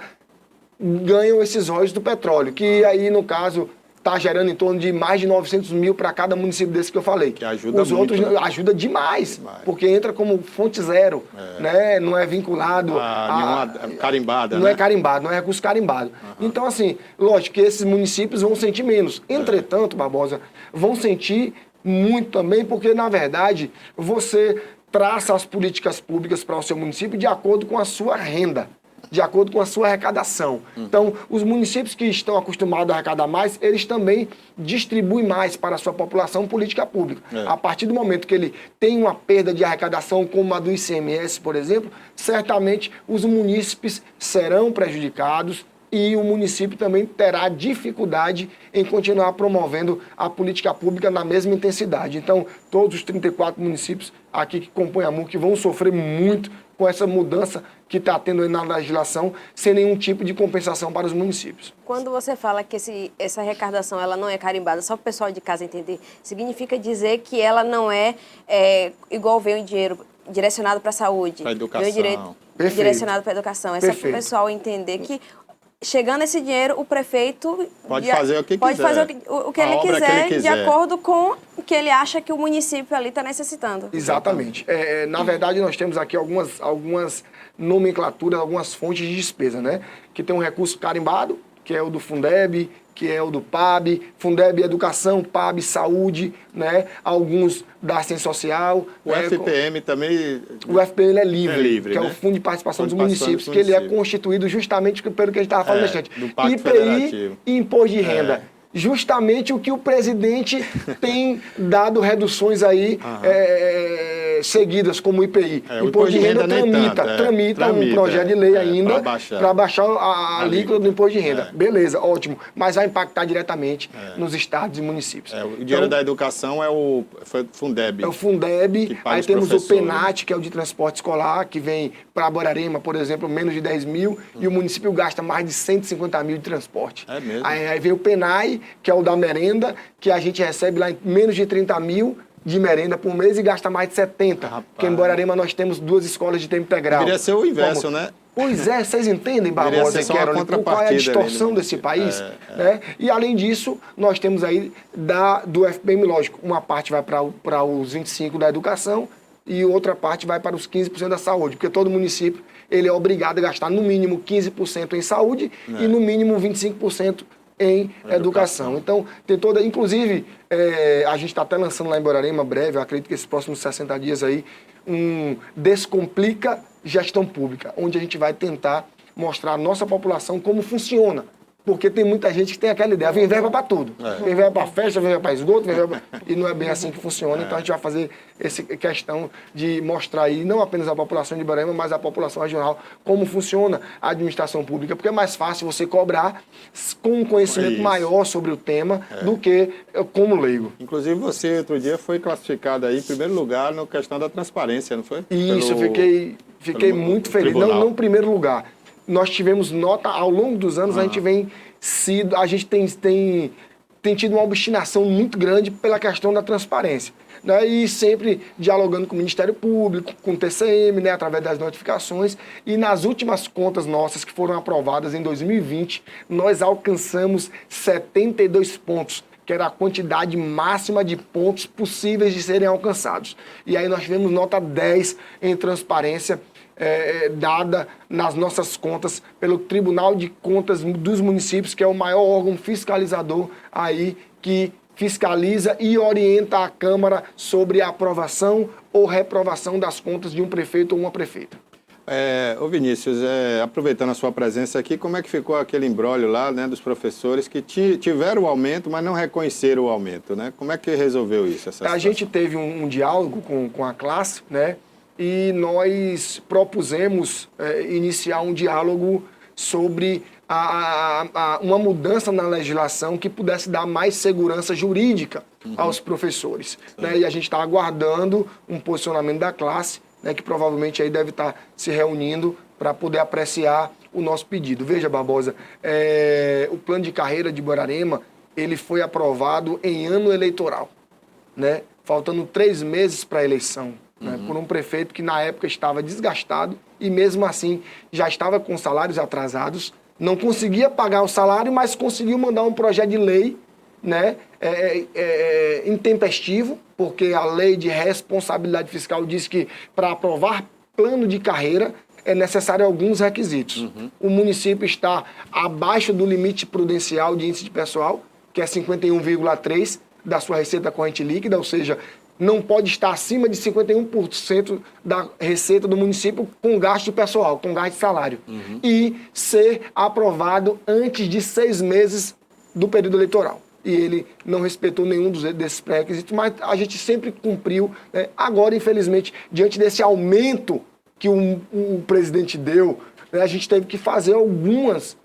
ganham esses royalties do petróleo, que aí, no caso, está gerando em torno de mais de 900 mil para cada município desse que eu falei. Que ajuda os muito, outros ajuda demais, porque entra como fonte zero, né? Não é vinculado nenhuma carimbada. Não é carimbado, não é recurso carimbado. Então, assim, lógico que esses municípios vão sentir menos. Entretanto, Barbosa, vão sentir muito também, porque, na verdade, você traça as políticas públicas para o seu município de acordo com a sua renda, de acordo com a sua arrecadação. Então, os municípios que estão acostumados a arrecadar mais, eles também distribuem mais para a sua população política pública. A partir do momento que ele tem uma perda de arrecadação, como a do ICMS, por exemplo, certamente os munícipes serão prejudicados e o município também terá dificuldade em continuar promovendo a política pública na mesma intensidade. Então, todos os 34 municípios aqui que compõem a MURC vão sofrer muito com essa mudança que está tendo na legislação, sem nenhum tipo de compensação para os municípios. Quando você fala que essa arrecadação ela não é carimbada, só para o pessoal de casa entender, significa dizer que ela não é igual veio o dinheiro direcionado para a saúde, para a educação, direcionado para a educação. É só para o pessoal entender que chegando esse dinheiro, o prefeito pode fazer o que pode quiser. Fazer o que ele quiser, de acordo com o que ele acha que o município ali está necessitando. Exatamente. Na verdade, nós temos aqui algumas nomenclaturas, algumas fontes de despesa, né? Que tem um recurso carimbado, que é o do Fundeb, que é o do PAB, Fundeb Educação, PAB Saúde, né? Alguns da Assistência Social. O FPM também... O FPM é livre, que é né? o Fundo de Participação dos Municípios, que ele é constituído justamente pelo que a gente estava falando bastante. Do Pacto IPI Federativo. e Imposto de Renda. justamente o que o presidente tem dado reduções aí seguidas, como o IPI. O imposto de renda nem tramita um projeto de lei ainda para baixar a alíquota do imposto de renda. Beleza, ótimo. Mas vai impactar diretamente nos estados e municípios. O dinheiro da educação é o Fundeb. É o Fundeb, aí temos o PENAT, que é o de transporte escolar, que vem para Borarema, por exemplo, menos de 10 mil, e o município gasta mais de 150 mil de transporte. É mesmo? Aí vem o PENAI, que é o da merenda, que a gente recebe lá em menos de 30 mil de merenda por mês e gasta mais de 70. Porque em Borarema nós temos 2 escolas de tempo integral. Deveria ser o inverso, né? Pois é, vocês entendem, Barbosa, qual é a distorção desse país? Né? E, além disso, nós temos aí do FPM, lógico, uma parte vai para os 25% da educação e outra parte vai para os 15% da saúde, porque todo município ele é obrigado a gastar no mínimo 15% em saúde e no mínimo 25% em educação. Então, tem toda... Inclusive, a gente está até lançando lá em Borarema, breve, eu acredito que esses próximos 60 dias aí, um Descomplica Gestão Pública, onde a gente vai tentar mostrar à nossa população como funciona. Porque tem muita gente que tem aquela ideia, vem verba para tudo. Vem verba para festa, vem verba para esgoto, vem verba... E não é bem assim que funciona. Então a gente vai fazer essa questão de mostrar aí, não apenas a população de Borarema, mas a população regional, como funciona a administração pública. Porque é mais fácil você cobrar com um conhecimento maior sobre o tema do que como leigo. Inclusive você, outro dia, foi classificado aí em primeiro lugar na questão da transparência, não foi? Isso, fiquei muito feliz. Não em primeiro lugar. Nós tivemos nota, ao longo dos anos, a gente tem tido uma obstinação muito grande pela questão da transparência. Né? E sempre dialogando com o Ministério Público, com o TCM, né? Através das notificações. E nas últimas contas nossas, que foram aprovadas em 2020, nós alcançamos 72 pontos, que era a quantidade máxima de pontos possíveis de serem alcançados. E aí nós tivemos nota 10 em transparência, dada nas nossas contas pelo Tribunal de Contas dos Municípios, que é o maior órgão fiscalizador aí que fiscaliza e orienta a Câmara sobre a aprovação ou reprovação das contas de um prefeito ou uma prefeita. Ô Vinícius, aproveitando a sua presença aqui, como é que ficou aquele imbróglio lá, né, dos professores que tiveram o aumento, mas não reconheceram o aumento, né? Como é que resolveu isso? A gente teve um diálogo com a classe, né? E nós propusemos iniciar um diálogo sobre uma mudança na legislação que pudesse dar mais segurança jurídica aos professores. Né? E a gente está aguardando um posicionamento da classe, né, que provavelmente aí deve estar se reunindo para poder apreciar o nosso pedido. Veja, Barbosa, o plano de carreira de Borarema ele foi aprovado em ano eleitoral, né? Faltando 3 meses para a eleição. Né, por um prefeito que na época estava desgastado e mesmo assim já estava com salários atrasados, não conseguia pagar o salário, mas conseguiu mandar um projeto de lei, né, intempestivo, porque a lei de responsabilidade fiscal diz que para aprovar plano de carreira é necessário alguns requisitos. O município está abaixo do limite prudencial de índice de pessoal, que é 51,3% da sua receita corrente líquida, ou seja, não pode estar acima de 51% da receita do município com gasto de pessoal, com gasto de salário. E ser aprovado antes de 6 meses do período eleitoral. E ele não respeitou nenhum desses pré-requisitos, mas a gente sempre cumpriu. Né? Agora, infelizmente, diante desse aumento que o presidente deu, né, a gente teve que fazer algumas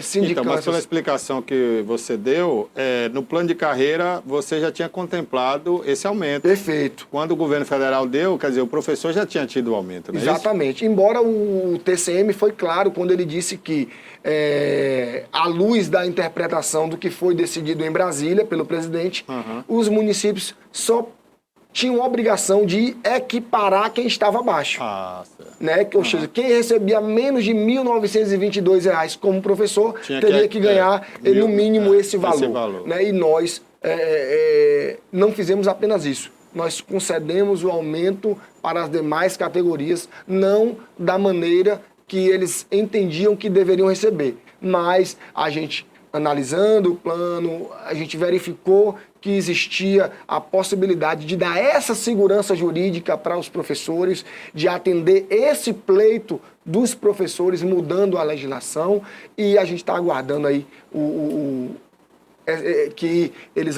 sindicâncias. Então, mas pela explicação que você deu, no plano de carreira você já tinha contemplado esse aumento. Perfeito. Quando o governo federal deu, quer dizer, o professor já tinha tido o aumento, não é Exatamente. Isso? Embora o TCM foi claro quando ele disse que, à luz da interpretação do que foi decidido em Brasília pelo presidente, os municípios só tinham a obrigação de equiparar quem estava abaixo. Né? Ou seja, quem recebia menos de R$ 1.922 como professor teria que ganhar no mínimo esse valor. Né? E nós não fizemos apenas isso. Nós concedemos o aumento para as demais categorias, não da maneira que eles entendiam que deveriam receber. Mas a gente, analisando o plano, a gente verificou que existia a possibilidade de dar essa segurança jurídica para os professores, de atender esse pleito dos professores, mudando a legislação, e a gente está aguardando aí que eles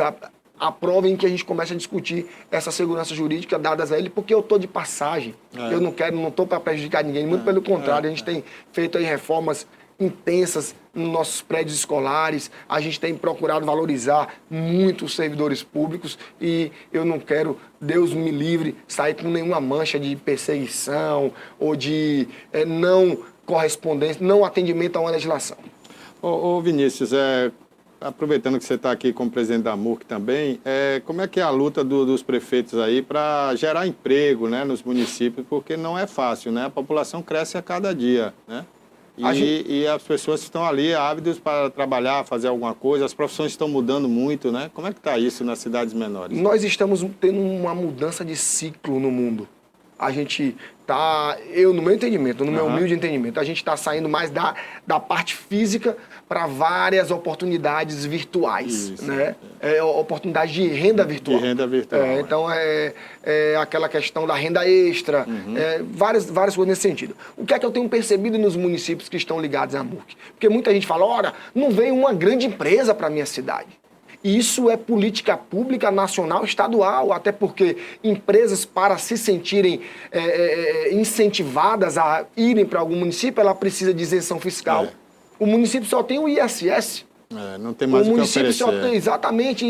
aprovem que a gente comece a discutir essa segurança jurídica dadas a ele, porque eu estou de passagem. Eu não estou para prejudicar ninguém, muito pelo contrário. A gente tem feito aí reformas intensas nos nossos prédios escolares, a gente tem procurado valorizar muito os servidores públicos e eu não quero, Deus me livre, sair com nenhuma mancha de perseguição ou de não correspondência, não atendimento a uma legislação. Ô Vinícius, aproveitando que você está aqui como presidente da MURC também, como é que é a luta dos prefeitos aí para gerar emprego, né, nos municípios, porque não é fácil, né? A população cresce a cada dia, né? E as pessoas estão ali ávidas para trabalhar, fazer alguma coisa, as profissões estão mudando muito, né? Como é que está isso nas cidades menores? Nós estamos tendo uma mudança de ciclo no mundo. A gente está, no meu entendimento, no meu humilde entendimento, a gente está saindo mais da parte física para várias oportunidades virtuais, isso, né? Oportunidade de renda virtual. De renda virtual. Então, aquela questão da renda extra, várias coisas nesse sentido. O que é que eu tenho percebido nos municípios que estão ligados à MURC? Porque muita gente fala, ora, não veio uma grande empresa para a minha cidade. Isso é política pública nacional, estadual, até porque empresas, para se sentirem incentivadas a irem para algum município, ela precisa de isenção fiscal. O município só tem o ISS. Não tem mais o que oferecer. O município só tem, exatamente,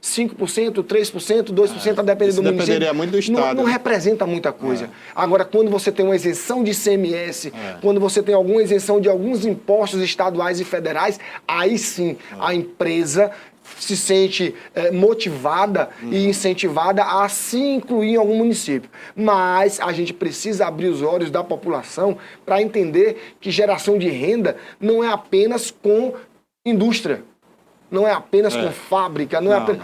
5%, 3%, 2%, a depender do município. Dependeria muito do Estado. Não representa muita coisa. Agora, quando você tem uma isenção de ICMS, quando você tem alguma isenção de alguns impostos estaduais e federais, aí sim a empresa se sente motivada e incentivada a se incluir em algum município. Mas a gente precisa abrir os olhos da população para entender que geração de renda não é apenas com indústria. Não é apenas com fábrica,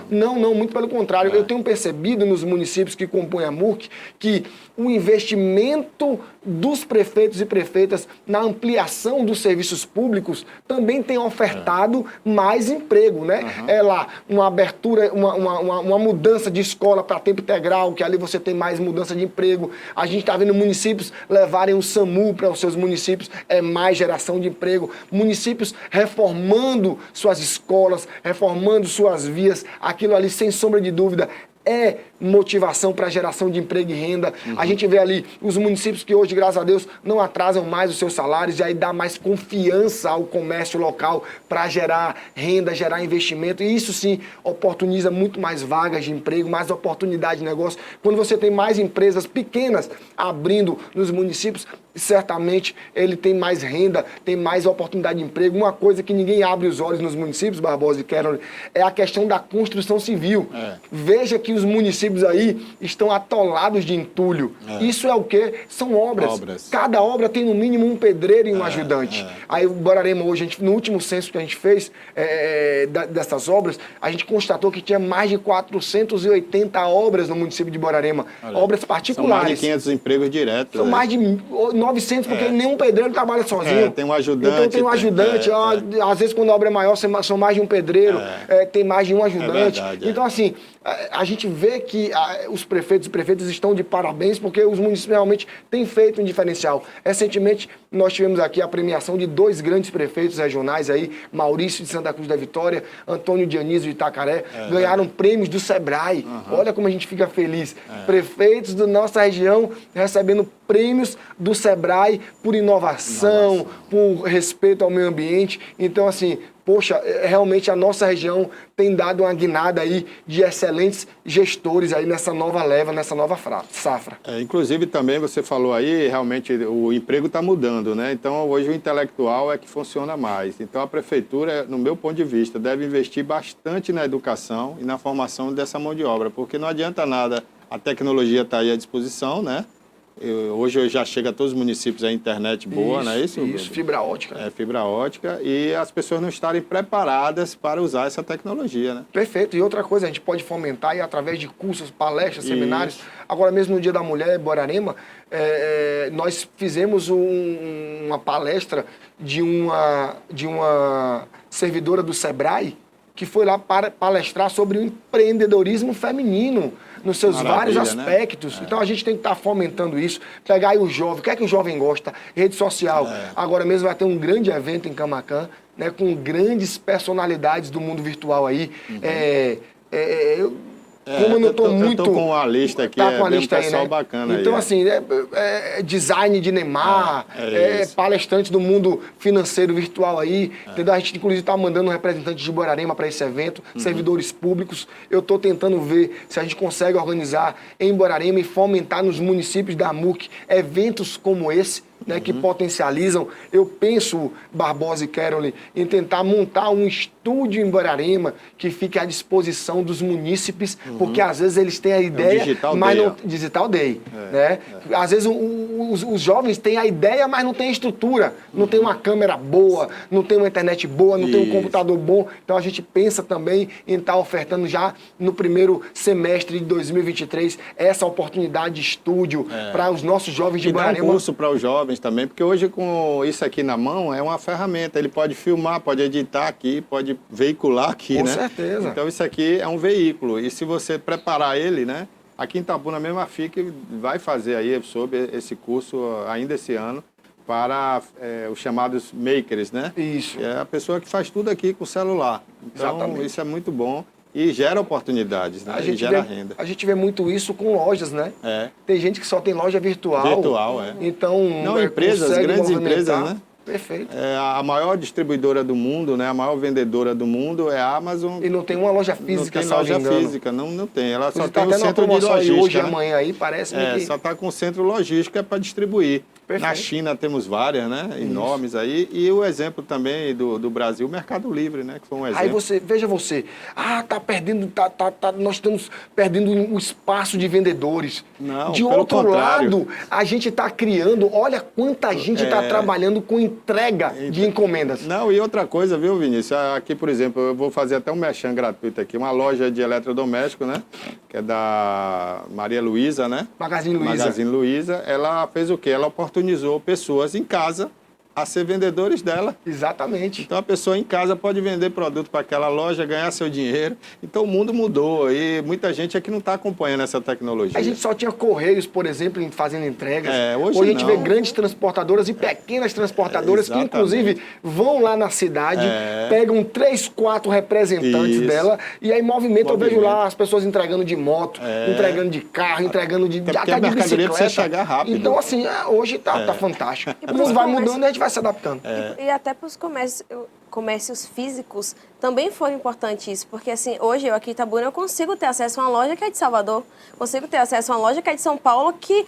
não, muito pelo contrário. Eu tenho percebido nos municípios que compõem a MURC que o investimento dos prefeitos e prefeitas na ampliação dos serviços públicos também tem ofertado mais emprego, né? É lá uma abertura, uma mudança de escola para tempo integral, que ali você tem mais mudança de emprego. A gente está vendo municípios levarem o SAMU para os seus municípios, mais geração de emprego. Municípios reformando suas escolas, reformando suas vias, aquilo ali, sem sombra de dúvida, é motivação para a geração de emprego e renda. A gente vê ali os municípios que hoje, graças a Deus, não atrasam mais os seus salários e aí dá mais confiança ao comércio local para gerar renda, gerar investimento. E isso sim oportuniza muito mais vagas de emprego, mais oportunidade de negócio. Quando você tem mais empresas pequenas abrindo nos municípios, certamente ele tem mais renda, tem mais oportunidade de emprego. Uma coisa que ninguém abre os olhos nos municípios, Barbosa e Carol, é a questão da construção civil. Veja que os municípios aí estão atolados de entulho. Isso é o quê? São obras. Cada obra tem no mínimo um pedreiro e um ajudante. Aí o Borarema hoje, no último censo que a gente fez dessas obras, a gente constatou que tinha mais de 480 obras no município de Borarema. Obras particulares. São mais de 500 empregos diretos. São mais de 900, porque nenhum pedreiro trabalha sozinho. Tem um ajudante. Então tem um ajudante. Às vezes, quando a obra é maior, são mais de um pedreiro, tem mais de um ajudante. Então, assim, a gente vê que os prefeitos e prefeitas estão de parabéns, porque os municípios realmente têm feito um diferencial. Recentemente, nós tivemos aqui a premiação de 2 grandes prefeitos regionais aí, Maurício de Santa Cruz da Vitória, Antônio Dionísio de Itacaré, ganharam prêmios do Sebrae. Olha como a gente fica feliz. Prefeitos da nossa região recebendo prêmios do Sebrae por inovação, por respeito ao meio ambiente. Então, assim, poxa, realmente a nossa região tem dado uma guinada aí de excelentes gestores aí nessa nova leva, nessa nova safra. Inclusive também você falou aí, realmente o emprego está mudando, né? Então hoje o intelectual é que funciona mais. Então a prefeitura, no meu ponto de vista, deve investir bastante na educação e na formação dessa mão de obra, porque não adianta nada, a tecnologia está aí à disposição, né? Hoje já chega a todos os municípios a internet boa, não é isso? Isso, fibra ótica. Fibra ótica, e as pessoas não estarem preparadas para usar essa tecnologia, né? Perfeito. E outra coisa, a gente pode fomentar aí através de cursos, palestras, seminários. Agora mesmo no Dia da Mulher, Borarema, nós fizemos uma palestra de uma servidora do Sebrae que foi lá para palestrar sobre o empreendedorismo feminino nos seus vários aspectos. Né? Então a gente tem que estar fomentando isso, pegar aí o jovem, o que é que o jovem gosta? Rede social. Agora mesmo vai ter um grande evento em Camaquã, né, com grandes personalidades do mundo virtual aí. Como eu não estou muito... Eu tô com a lista aqui, tá com a lista pessoal aí, né? bacana então, aí. assim, design de Neymar, palestrante do mundo financeiro virtual aí, entendeu? A gente, inclusive, está mandando um representante de Borarema para esse evento, servidores públicos. Eu estou tentando ver se a gente consegue organizar em Borarema e fomentar nos municípios da MUC eventos como esse, né, que potencializam. Eu penso, Barbosa e Caroline, em tentar montar um estúdio em Borarema que fique à disposição dos munícipes, porque às vezes eles têm a ideia, Digital mas Day, não... Digital Day, né? Às vezes os jovens têm a ideia, mas não tem estrutura, não tem uma câmera boa, não tem uma internet boa, não tem um computador bom. Então a gente pensa também em estar ofertando já no primeiro semestre de 2023 essa oportunidade de estúdio para os nossos jovens de E dar um Borarema. curso para os jovens também, porque hoje com isso aqui na mão é uma ferramenta, ele pode filmar, pode editar aqui, pode veicular aqui, Com né? certeza. Então isso aqui é um veículo, e se você preparar ele, né? Aqui em Itabuna mesmo a FIC vai fazer aí sobre esse curso ainda esse ano para os chamados makers, né? Isso. É a pessoa que faz tudo aqui com o celular. Então Exatamente. isso é muito bom e gera oportunidades, né? E gera renda. A gente vê muito isso com lojas, né? É. Tem gente que só tem loja virtual. Virtual, é. Então, Não, empresas, consegue grandes movimentar. empresas, né? Perfeito. É, a maior distribuidora do mundo, né? A maior vendedora do mundo é a Amazon. E não tem uma loja Não física, tem salvo loja engano. física, não tem. Ela só Você tem tá o tendo uma centro de promoção aí hoje e logística, né? amanhã aí, parece que... Só está com o centro logístico para distribuir. Perfeito. Na China temos várias, né? Enormes aí. E o exemplo também do Brasil, o Mercado Livre, né? Que foi um exemplo. Aí veja você, tá perdendo, nós estamos perdendo o espaço de vendedores. Não, de pelo outro contrário. lado, a gente está criando, olha quanta gente está trabalhando com entrega de encomendas. Não, e outra coisa, viu, Vinícius? Aqui, por exemplo, eu vou fazer até um merchan gratuito aqui, uma loja de eletrodoméstico, né? Que é da Maria Luísa, né? Magazine Luiza. Magazine Luiza. Ela fez o quê? Ela oportunizou pessoas em casa a ser vendedores dela. Exatamente. Então a pessoa em casa pode vender produto para aquela loja, ganhar seu dinheiro. Então o mundo mudou e muita gente aqui não está acompanhando essa tecnologia. A gente só tinha correios, por exemplo, fazendo entregas. Hoje a gente não. vê grandes transportadoras e pequenas transportadoras que, inclusive, vão lá na cidade, pegam 3, 4 representantes dela e aí movimentam. Eu vejo lá as pessoas entregando de moto, entregando de carro, entregando até a mercadoria precisa chegar rápido. Então, assim, hoje tá fantástico. O mundo vai mudando e a gente vai se adaptando. E até para os comércios físicos também foi importante isso, porque assim, hoje eu aqui em Itabuna eu consigo ter acesso a uma loja que é de Salvador, consigo ter acesso a uma loja que é de São Paulo, que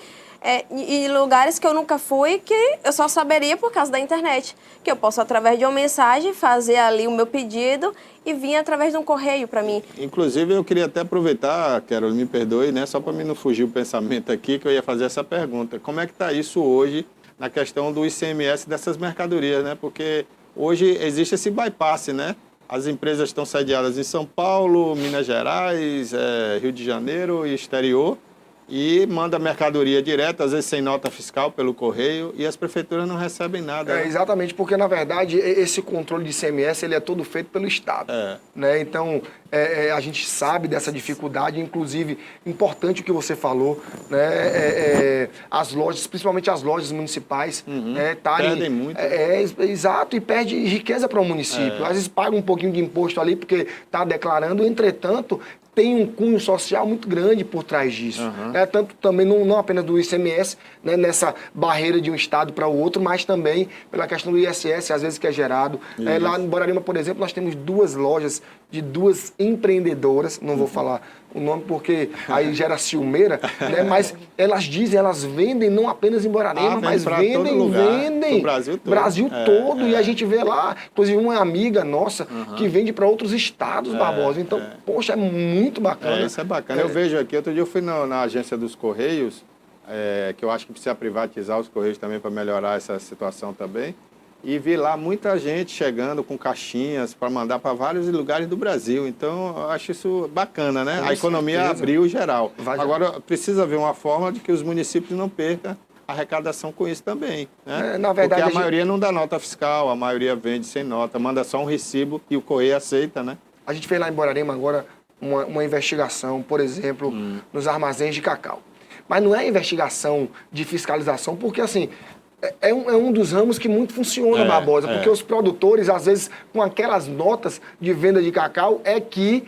e lugares que eu nunca fui, que eu só saberia por causa da internet, que eu posso através de uma mensagem fazer ali o meu pedido e vir através de um correio para mim. Inclusive eu queria até aproveitar, Carol, me perdoe, né, só para mim não fugir o pensamento aqui, que eu ia fazer essa pergunta. Como é que está isso hoje na questão do ICMS dessas mercadorias, né? Porque hoje existe esse bypass, né? As empresas estão sediadas em São Paulo, Minas Gerais, Rio de Janeiro e exterior, e manda mercadoria direto, às vezes sem nota fiscal pelo correio, e as prefeituras não recebem nada. Né? Exatamente, porque na verdade esse controle de ICMS ele é todo feito pelo Estado. Né? Então a gente sabe dessa dificuldade, inclusive importante o que você falou, né? As lojas, principalmente as lojas municipais, perdem muito. Exato, e perde riqueza para o município. Às vezes paga um pouquinho de imposto ali porque está declarando, entretanto, tem um cunho social muito grande por trás disso. Tanto também não apenas do ICMS, né, nessa barreira de um estado para o outro, mas também pela questão do ISS, às vezes que é gerado. Lá em Borarema, por exemplo, nós temos 2 lojas de 2 empreendedoras, não vou falar o nome porque aí gera ciumeira, né, mas elas vendem não apenas em Borarema, mas vendem no Brasil todo. Brasil todo. E a gente vê lá, inclusive uma amiga nossa que vende para outros estados, Barbosa. Então, poxa, é muito bacana. Isso é bacana. Eu vejo aqui, outro dia eu fui na agência dos Correios, que eu acho que precisa privatizar os Correios também para melhorar essa situação também. E vi lá muita gente chegando com caixinhas para mandar para vários lugares do Brasil. Então, eu acho isso bacana, né? Com a economia certeza. abriu geral. Vai Agora, precisa haver uma forma de que os municípios não percam a arrecadação com isso também. Né? Na verdade, porque a maioria não dá nota fiscal, a maioria vende sem nota, manda só um recibo e o correio aceita, né? A gente fez lá em Borarema agora uma investigação, por exemplo, nos armazéns de cacau. Mas não é investigação de fiscalização, porque assim, é um dos ramos que muito funciona, Barbosa, porque os produtores, às vezes, com aquelas notas de venda de cacau, é que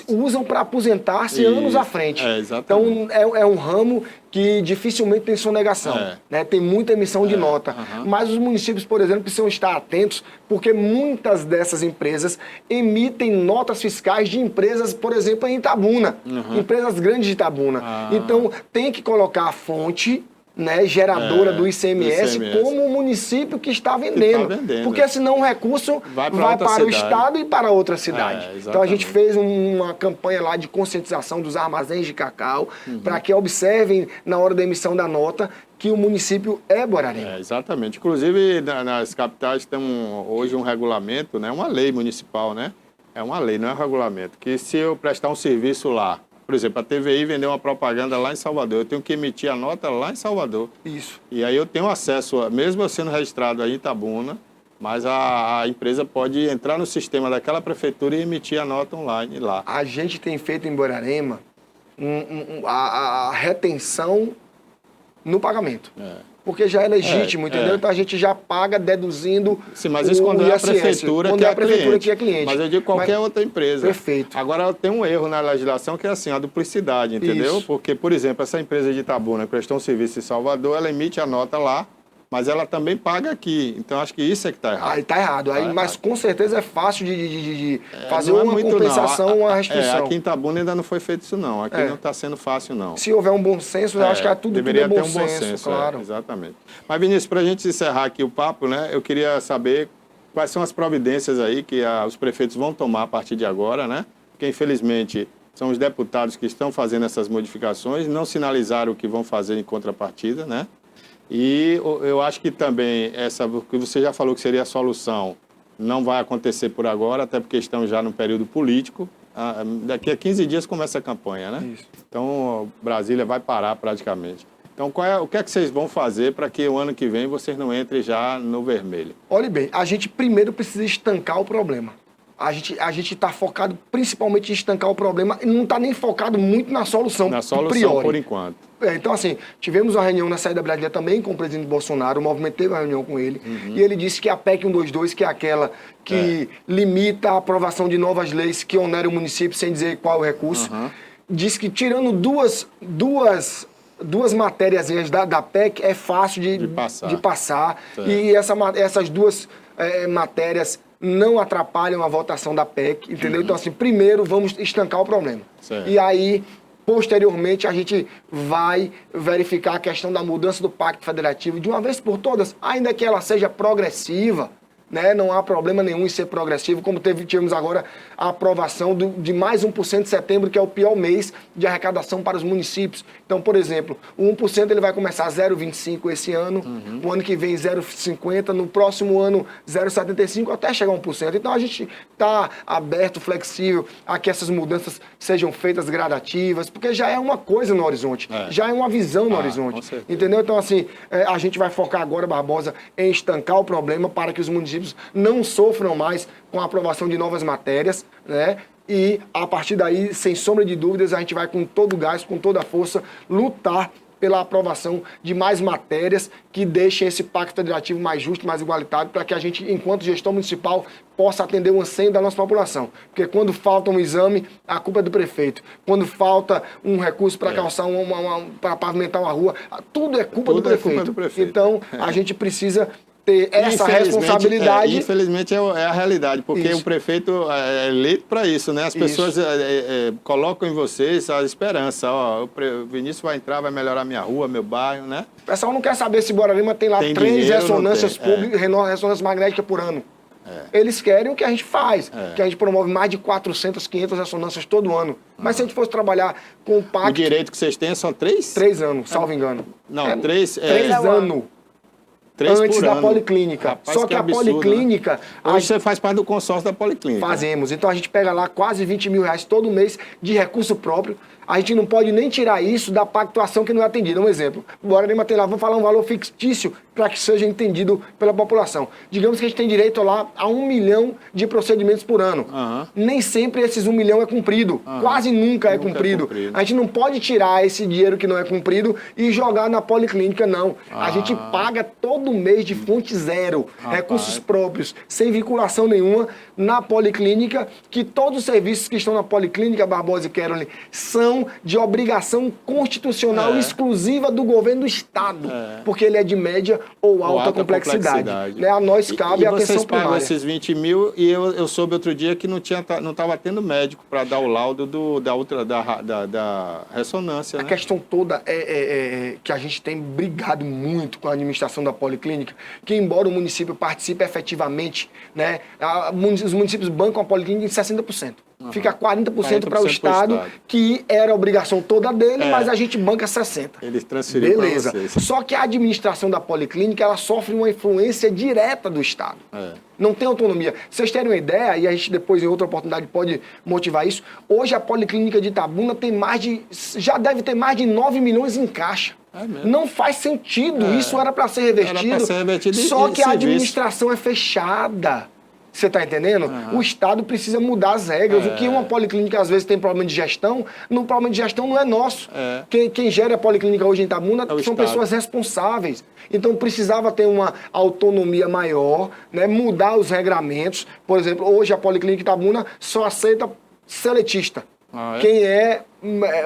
usam para aposentar-se anos à frente. Então, é um ramo que dificilmente tem sonegação. Né? Tem muita emissão de nota. Mas os municípios, por exemplo, precisam estar atentos, porque muitas dessas empresas emitem notas fiscais de empresas, por exemplo, em Itabuna. Empresas grandes de Itabuna. Então, tem que colocar a fonte, né, geradora do ICMS como o município que está vendendo. Porque senão o recurso vai para o Estado e para outra cidade. Então a gente fez uma campanha lá de conscientização dos armazéns de cacau para que observem na hora da emissão da nota que o município é Borborema. Exatamente. Inclusive nas capitais tem hoje um regulamento, né, uma lei municipal, né? É uma lei, não é um regulamento. Que se eu prestar um serviço lá, por exemplo, a TVI vendeu uma propaganda lá em Salvador. Eu tenho que emitir a nota lá em Salvador. Isso. E aí eu tenho acesso, mesmo eu sendo registrado aí em Itabuna, mas a empresa pode entrar no sistema daquela prefeitura e emitir a nota online lá. A gente tem feito em Borborema a retenção no pagamento. Porque já é legítimo, entendeu? Então a gente já paga deduzindo. Sim, mas isso quando é a prefeitura, quando que é a prefeitura que é cliente. Mas eu digo qualquer outra empresa. Perfeito. Agora tem um erro na legislação que é assim, a duplicidade, entendeu? Isso. Porque, por exemplo, essa empresa de Itabuna que prestou um serviço em Salvador, ela emite a nota lá, mas ela também paga aqui. Então acho que isso é que está errado. Aí está errado. Mas com certeza é fácil de fazer uma compensação, uma restituição. Aqui em Itabuna ainda não foi feito isso não. Aqui não está sendo fácil não. Se houver um bom senso, eu acho que deveria é ter um bom senso, claro. Exatamente. Mas Vinícius, para a gente encerrar aqui o papo, né, eu queria saber quais são as providências aí que os prefeitos vão tomar a partir de agora, né? Porque infelizmente são os deputados que estão fazendo essas modificações, não sinalizaram o que vão fazer em contrapartida, né? E eu acho que também o que você já falou que seria a solução não vai acontecer por agora, até porque estamos já no período político. Daqui a 15 dias começa a campanha, né? Isso. Então, Brasília vai parar praticamente. Então, o que é que vocês vão fazer para que o ano que vem vocês não entrem já no vermelho? Olhe bem, a gente primeiro precisa estancar o problema. A gente está focado principalmente em estancar o problema e não está nem focado muito na solução. Na solução, por enquanto. Então, assim, tivemos uma reunião na saída da Brasília também com o presidente Bolsonaro, o movimento teve uma reunião com ele, e ele disse que a PEC 122, que é aquela que limita a aprovação de novas leis que oneram o município sem dizer qual é o recurso, disse que tirando duas matérias da PEC é fácil de passar. E essas duas matérias não atrapalham a votação da PEC, entendeu? Então, assim, primeiro vamos estancar o problema. Certo. E aí, posteriormente, a gente vai verificar a questão da mudança do Pacto Federativo de uma vez por todas, ainda que ela seja progressiva, né? Não há problema nenhum em ser progressivo, como tivemos agora a aprovação de mais 1% de setembro, que é o pior mês de arrecadação para os municípios. Então, por exemplo, o 1% ele vai começar 0,25 esse ano, o ano que vem 0,50, no próximo ano 0,75, até chegar a 1%. Então, a gente está aberto, flexível, a que essas mudanças sejam feitas gradativas, porque já é uma coisa no horizonte, já é uma visão no horizonte, entendeu? Então, assim, a gente vai focar agora, Barbosa, em estancar o problema para que os municípios não sofram mais com a aprovação de novas matérias, né? E a partir daí, sem sombra de dúvidas, a gente vai com todo o gás, com toda a força, lutar pela aprovação de mais matérias que deixem esse pacto federativo mais justo, mais igualitário, para que a gente, enquanto gestão municipal, possa atender o anseio da nossa população. Porque quando falta um exame, a culpa é do prefeito. Quando falta um recurso para calçar para pavimentar uma rua, tudo é culpa do prefeito. Então, a gente precisa ter essa responsabilidade. Infelizmente é a realidade, porque o prefeito é eleito para isso, né? As pessoas colocam em vocês a esperança. Ó, o Vinícius vai entrar, vai melhorar minha rua, meu bairro, né? O pessoal não quer saber se Borborema tem lá 3 ressonâncias públicas, ressonância magnética por ano. Eles querem o que a gente faz, que a gente promove mais de 400, 500 ressonâncias todo ano. Mas se a gente fosse trabalhar com o pacto... O direito que vocês têm são 3? 3 anos, salvo engano. Não, 3... 3 anos. 3 antes por da ano. Policlínica. Rapaz, só que a absurdo, Policlínica... Né? Hoje você faz parte do consórcio da Policlínica. Fazemos. Então a gente pega lá quase 20 mil reais todo mês de recurso próprio. A gente não pode nem tirar isso da pactuação que não é atendida. Um exemplo. Borborema tem lá, vamos falar um valor fictício para que seja entendido pela população. Digamos que a gente tem direito lá a 1 milhão de procedimentos por ano. Nem sempre esses 1 milhão é cumprido. Quase nunca é cumprido. A gente não pode tirar esse dinheiro que não é cumprido e jogar na Policlínica, não. A gente paga todo todo mês de fonte zero, recursos próprios, sem vinculação nenhuma, na Policlínica, que todos os serviços que estão na Policlínica, Barbosa e Caroline, são de obrigação constitucional exclusiva do governo do Estado, porque ele é de média ou alta complexidade. Né? A nós cabe a atenção vocês pagam primária. esses 20 mil e eu soube outro dia que não estava tendo médico para dar o laudo da ressonância, A né? questão toda é que a gente tem brigado muito com a administração da Policlínica, que embora o município participe efetivamente, né, os municípios bancam a Policlínica em 60%. Fica 40% para o Estado, que era a obrigação toda dele, mas a gente banca 60%. Eles transferiram para vocês. Só que a administração da Policlínica, ela sofre uma influência direta do Estado. Não tem autonomia. Vocês terem uma ideia, e a gente depois em outra oportunidade pode motivar isso, hoje a Policlínica de Itabuna já deve ter mais de 9 milhões em caixa. Não faz sentido. Isso era para ser revertido. Só que a administração é fechada. Você está entendendo? O Estado precisa mudar as regras. O que uma policlínica às vezes tem problema de gestão, no problema de gestão não é nosso. Quem gera a policlínica hoje em Itabuna são pessoas responsáveis. Então precisava ter uma autonomia maior, né? Mudar os regramentos. Por exemplo, hoje a Policlínica Itabuna só aceita seletista. Quem é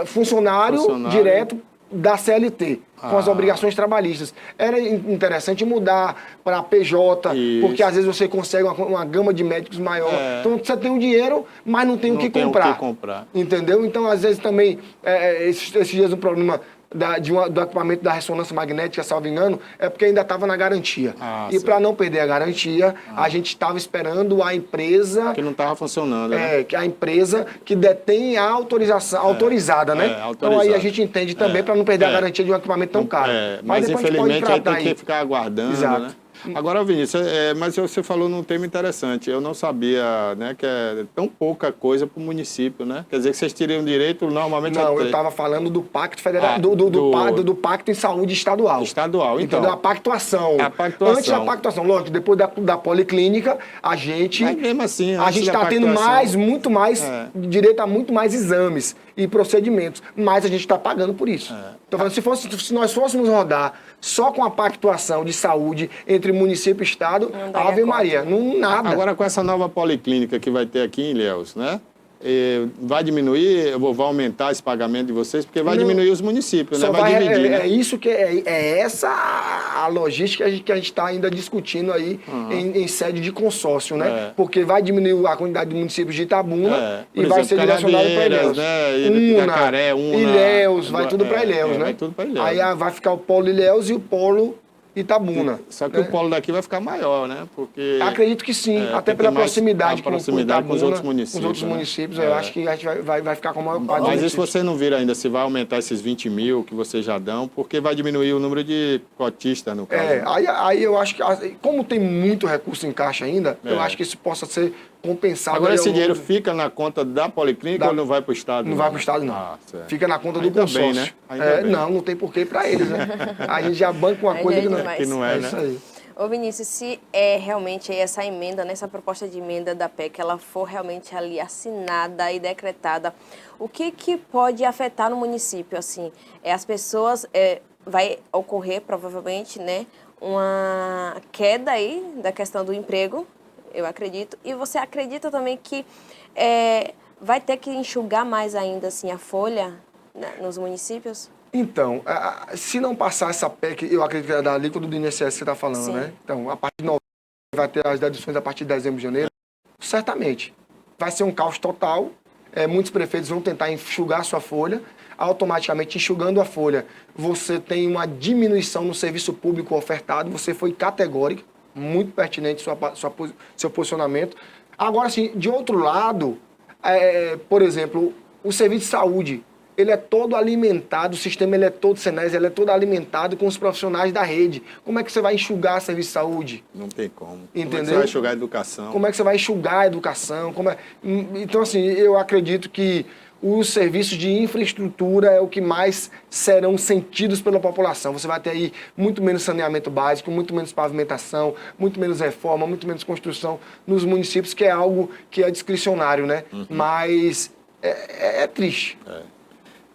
funcionário direto da CLT, com as obrigações trabalhistas. Era interessante mudar para PJ, porque às vezes você consegue uma gama de médicos maior. Então você tem o dinheiro, mas não tem o que comprar. Entendeu? Então, às vezes também, esses dias o problema do equipamento da ressonância magnética, salvo engano, é porque ainda estava na garantia. E para não perder a garantia, a gente estava esperando a empresa... Que não estava funcionando, né? A empresa que detém a autorização, autorizada, né? Então aí a gente entende também para não perder a garantia de um equipamento tão caro. Mas infelizmente aí tem que aí. ficar aguardando, Exato. né? Agora, Vinícius, mas você falou num tema interessante. Eu não sabia, né, que é tão pouca coisa para o município, né? Quer dizer que vocês teriam direito normalmente... Não, eu estava falando do Pacto Federal, do Pacto em Saúde Estadual. Estadual, então. Entendeu? A pactuação. Antes da pactuação, lógico, depois da Policlínica, a gente... Mas mesmo assim, a gente está tendo muito mais direito a muito mais exames e procedimentos, mas a gente está pagando por isso. Então, se nós fôssemos rodar só com a pactuação de saúde entre município e Estado, Ave Maria, nada. Agora, com essa nova policlínica que vai ter aqui em Ilhéus, né? Vai diminuir, vai aumentar esse pagamento de vocês, porque vai diminuir os municípios, né? Vai dividir, né? É isso que é essa a logística que a gente está ainda discutindo aí em sede de consórcio, né? Porque vai diminuir a quantidade de municípios de Itabuna e vai ser direcionado para Ilhéus. Jacaré, Ilhéus, vai tudo para Ilhéus, né? Vai tudo para Ilhéus. Aí vai ficar o polo Ilhéus e o polo Itabuna. Só que o polo daqui vai ficar maior, né? Porque acredito que sim, até pela proximidade com Itabuna, com os outros municípios. Com os outros municípios, eu acho que a gente vai ficar com a maior parte. Mas isso você não vira ainda se vai aumentar esses 20 mil que vocês já dão, porque vai diminuir o número de cotistas, no caso. Aí eu acho que, como tem muito recurso em caixa ainda, eu acho que isso possa ser compensado. Agora esse dinheiro fica na conta da Policlínica ou não vai para o Estado? Não vai para o Estado, não. Fica na conta do consórcio. Bem, né? Não tem porquê para eles, né? A gente já banca uma coisa que não é, né? Isso aí. Ô Vinícius, se realmente essa emenda, nessa proposta de emenda da PEC, ela for realmente ali assinada e decretada, o que pode afetar no município? Assim, as pessoas, vai ocorrer provavelmente, né, uma queda aí da questão do emprego, eu acredito. E você acredita também que vai ter que enxugar mais ainda assim, a folha, né, nos municípios? Então, se não passar essa PEC, eu acredito que é da alíquota do INSS que você está falando, Sim. né? Então, a partir de novembro, vai ter as deduções a partir de dezembro, janeiro. Certamente. Vai ser um caos total. Muitos prefeitos vão tentar enxugar a sua folha. Automaticamente, enxugando a folha, você tem uma diminuição no serviço público ofertado. Você foi categórico, muito pertinente seu posicionamento. Agora, sim, de outro lado, por exemplo, o serviço de saúde, ele é todo alimentado, o sistema ele é todo SENES, ele é todo alimentado com os profissionais da rede. Como é que você vai enxugar o serviço de saúde? Não tem como. Entendeu? Como é que você vai enxugar a educação? Como é que você vai enxugar a educação? Então, assim, eu acredito que os serviços de infraestrutura é o que mais serão sentidos pela população. Você vai ter aí muito menos saneamento básico, muito menos pavimentação, muito menos reforma, muito menos construção nos municípios, que é algo que é discricionário, né? Mas é triste.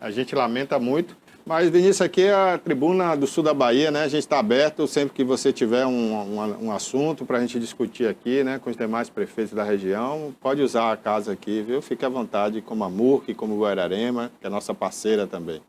A gente lamenta muito, Mas, Vinícius, aqui é a tribuna do sul da Bahia, né? A gente está aberto sempre que você tiver um assunto para a gente discutir aqui, né? Com os demais prefeitos da região. Pode usar a casa aqui, viu? Fique à vontade, como a MURC, como Guararema, que é nossa parceira também.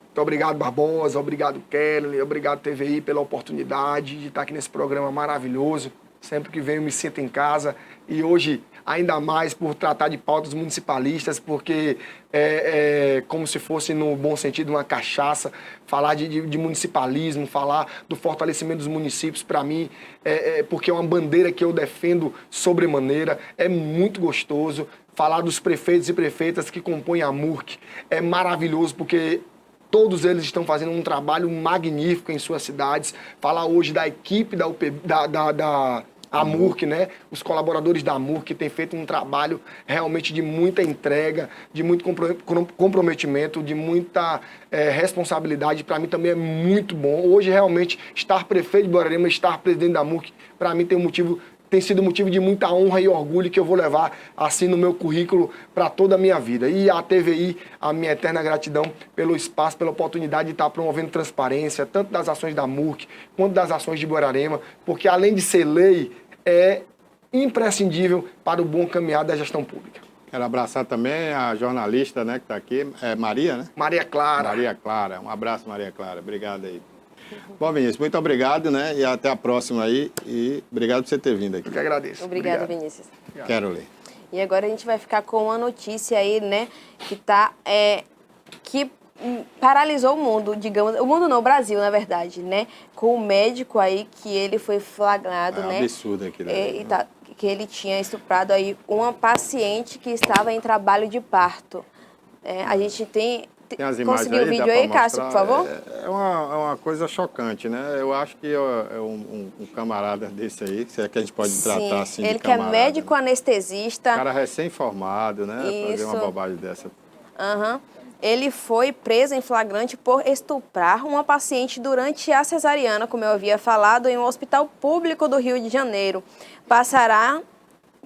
Muito obrigado, Barbosa. Obrigado, Kelly. Obrigado, TVI, pela oportunidade de estar aqui nesse programa maravilhoso. Sempre que venho, me sinto em casa. E hoje, ainda mais por tratar de pautas municipalistas, porque é como se fosse, no bom sentido, uma cachaça. Falar de municipalismo, falar do fortalecimento dos municípios, para mim, porque é uma bandeira que eu defendo sobremaneira. É muito gostoso. Falar dos prefeitos e prefeitas que compõem a MURC é maravilhoso, porque todos eles estão fazendo um trabalho magnífico em suas cidades. Falar hoje da equipe da MURC, né? Os colaboradores da MURC que têm feito um trabalho realmente de muita entrega, de muito comprometimento, de muita responsabilidade. Para mim também é muito bom. Hoje, realmente, estar prefeito de Guararema, estar presidente da MURC, para mim tem sido motivo de muita honra e orgulho que eu vou levar assim no meu currículo para toda a minha vida. E a TVI, a minha eterna gratidão pelo espaço, pela oportunidade de estar promovendo transparência, tanto das ações da MURC quanto das ações de Guararema, porque além de ser lei, é imprescindível para o bom caminhar da gestão pública. Quero abraçar também a jornalista, né, que está aqui, Maria, né? Maria Clara. Maria Clara. Um abraço, Maria Clara. Obrigado aí. Bom, Vinícius, muito obrigado, né? E até a próxima aí. E obrigado por você ter vindo aqui. Eu que agradeço. Obrigada, Obrigado. Vinícius. Quero ler. E agora a gente vai ficar com uma notícia aí, né, que paralisou o mundo, digamos, o mundo não, o Brasil, na verdade, né, com o médico aí que ele foi flagrado, né, absurdo aqui, né? Que ele tinha estuprado aí uma paciente que estava em trabalho de parto. A gente tem as imagens conseguiu o aí, vídeo dá pra aí, Cássio, por mostrar? favor? É uma coisa chocante, né? Eu acho que é um camarada desse aí, se é que a gente pode tratar assim ele de que é camarada, médico né? anestesista. Cara recém-formado, né? Fazer uma bobagem dessa. Ele foi preso em flagrante por estuprar uma paciente durante a cesariana, como eu havia falado, em um hospital público do Rio de Janeiro. Passará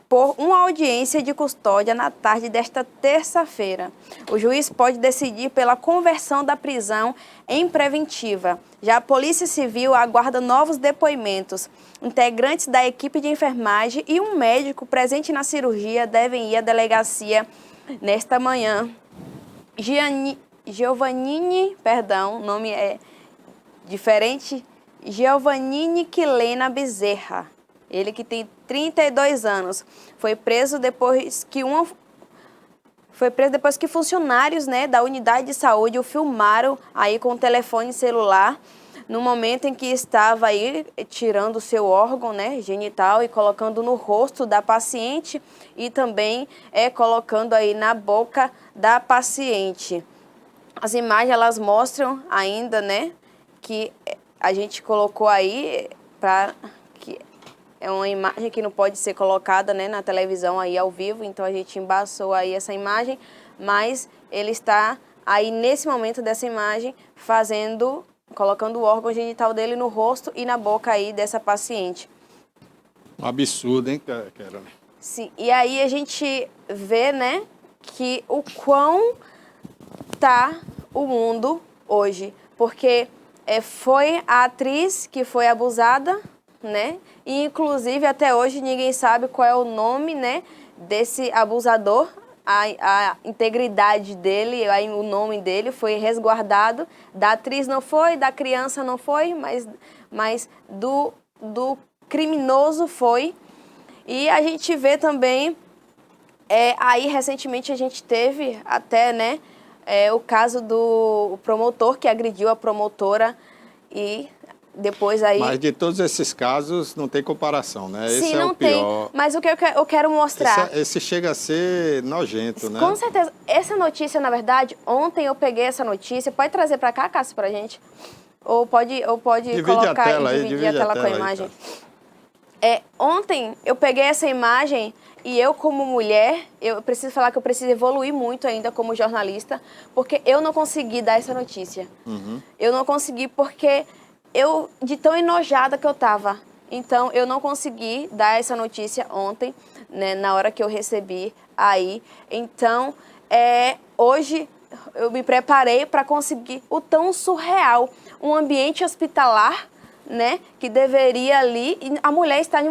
por uma audiência de custódia na tarde desta terça-feira. O juiz pode decidir pela conversão da prisão em preventiva. Já a Polícia Civil aguarda novos depoimentos. Integrantes da equipe de enfermagem e um médico presente na cirurgia devem ir à delegacia nesta manhã. Giovannini, perdão, o nome é diferente, Giovannini Quilena Bezerra. Ele que tem 32 anos, foi preso depois que funcionários, né, da unidade de saúde o filmaram aí com o telefone celular no momento em que estava aí tirando o seu órgão, né, genital e colocando no rosto da paciente e também colocando aí na boca da paciente. As imagens elas mostram ainda, né, que a gente colocou aí para que é uma imagem que não pode ser colocada, né, na televisão aí ao vivo, então a gente embaçou aí essa imagem, mas ele está aí nesse momento dessa imagem colocando o órgão genital dele no rosto e na boca aí dessa paciente. Um absurdo, hein, Carol? Sim, e aí a gente vê, né, que o quão tá o mundo hoje, porque foi a atriz que foi abusada, né, e inclusive até hoje ninguém sabe qual é o nome, né, desse abusador, a integridade dele, aí o nome dele foi resguardado, da atriz não foi, da criança não foi, mas do criminoso foi. E a gente vê também, aí recentemente a gente teve até, né, o caso do promotor que agrediu a promotora e depois aí... Mas de todos esses casos não tem comparação, né? Sim, esse é não o pior. tem, mas o que eu quero mostrar... Esse chega a ser nojento, né? Com certeza. Essa notícia, na verdade, ontem eu peguei essa notícia. Pode trazer para cá, Cássio, pra gente? Ou pode colocar e dividir a tela com a imagem. Ontem eu peguei essa imagem e eu, como mulher, eu preciso falar que eu preciso evoluir muito ainda como jornalista, porque eu não consegui dar essa notícia. Eu não consegui porque de tão enojada que eu estava. Então, eu não consegui dar essa notícia ontem, né, na hora que eu recebi aí. Então, hoje, eu me preparei para conseguir o tão surreal, um ambiente hospitalar, né, que deveria ali, e a mulher está em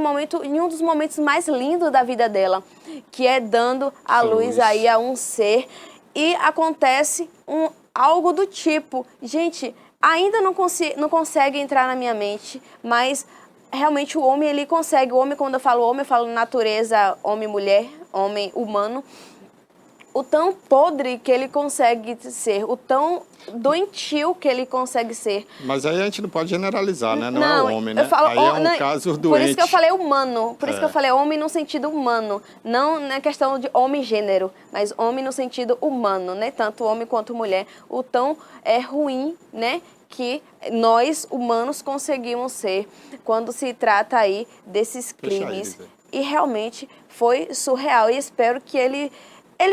um dos momentos mais lindos da vida dela, que é dando a luz aí a um ser, e acontece algo do tipo, gente, ainda não consegue entrar na minha mente, mas realmente o homem, ele consegue, o homem, quando eu falo natureza, homem, mulher, homem, humano, o tão podre que ele consegue ser, o tão doentio que ele consegue ser. Mas aí a gente não pode generalizar, né? Não é o homem, né? Eu falo, aí é um caso doente. Por isso que eu falei humano, por isso que eu falei homem no sentido humano, não na questão de homem-gênero, mas homem no sentido humano, né? Tanto homem quanto mulher. O tão ruim, né? Que nós, humanos, conseguimos ser quando se trata aí desses crimes. E realmente foi surreal. E espero que ele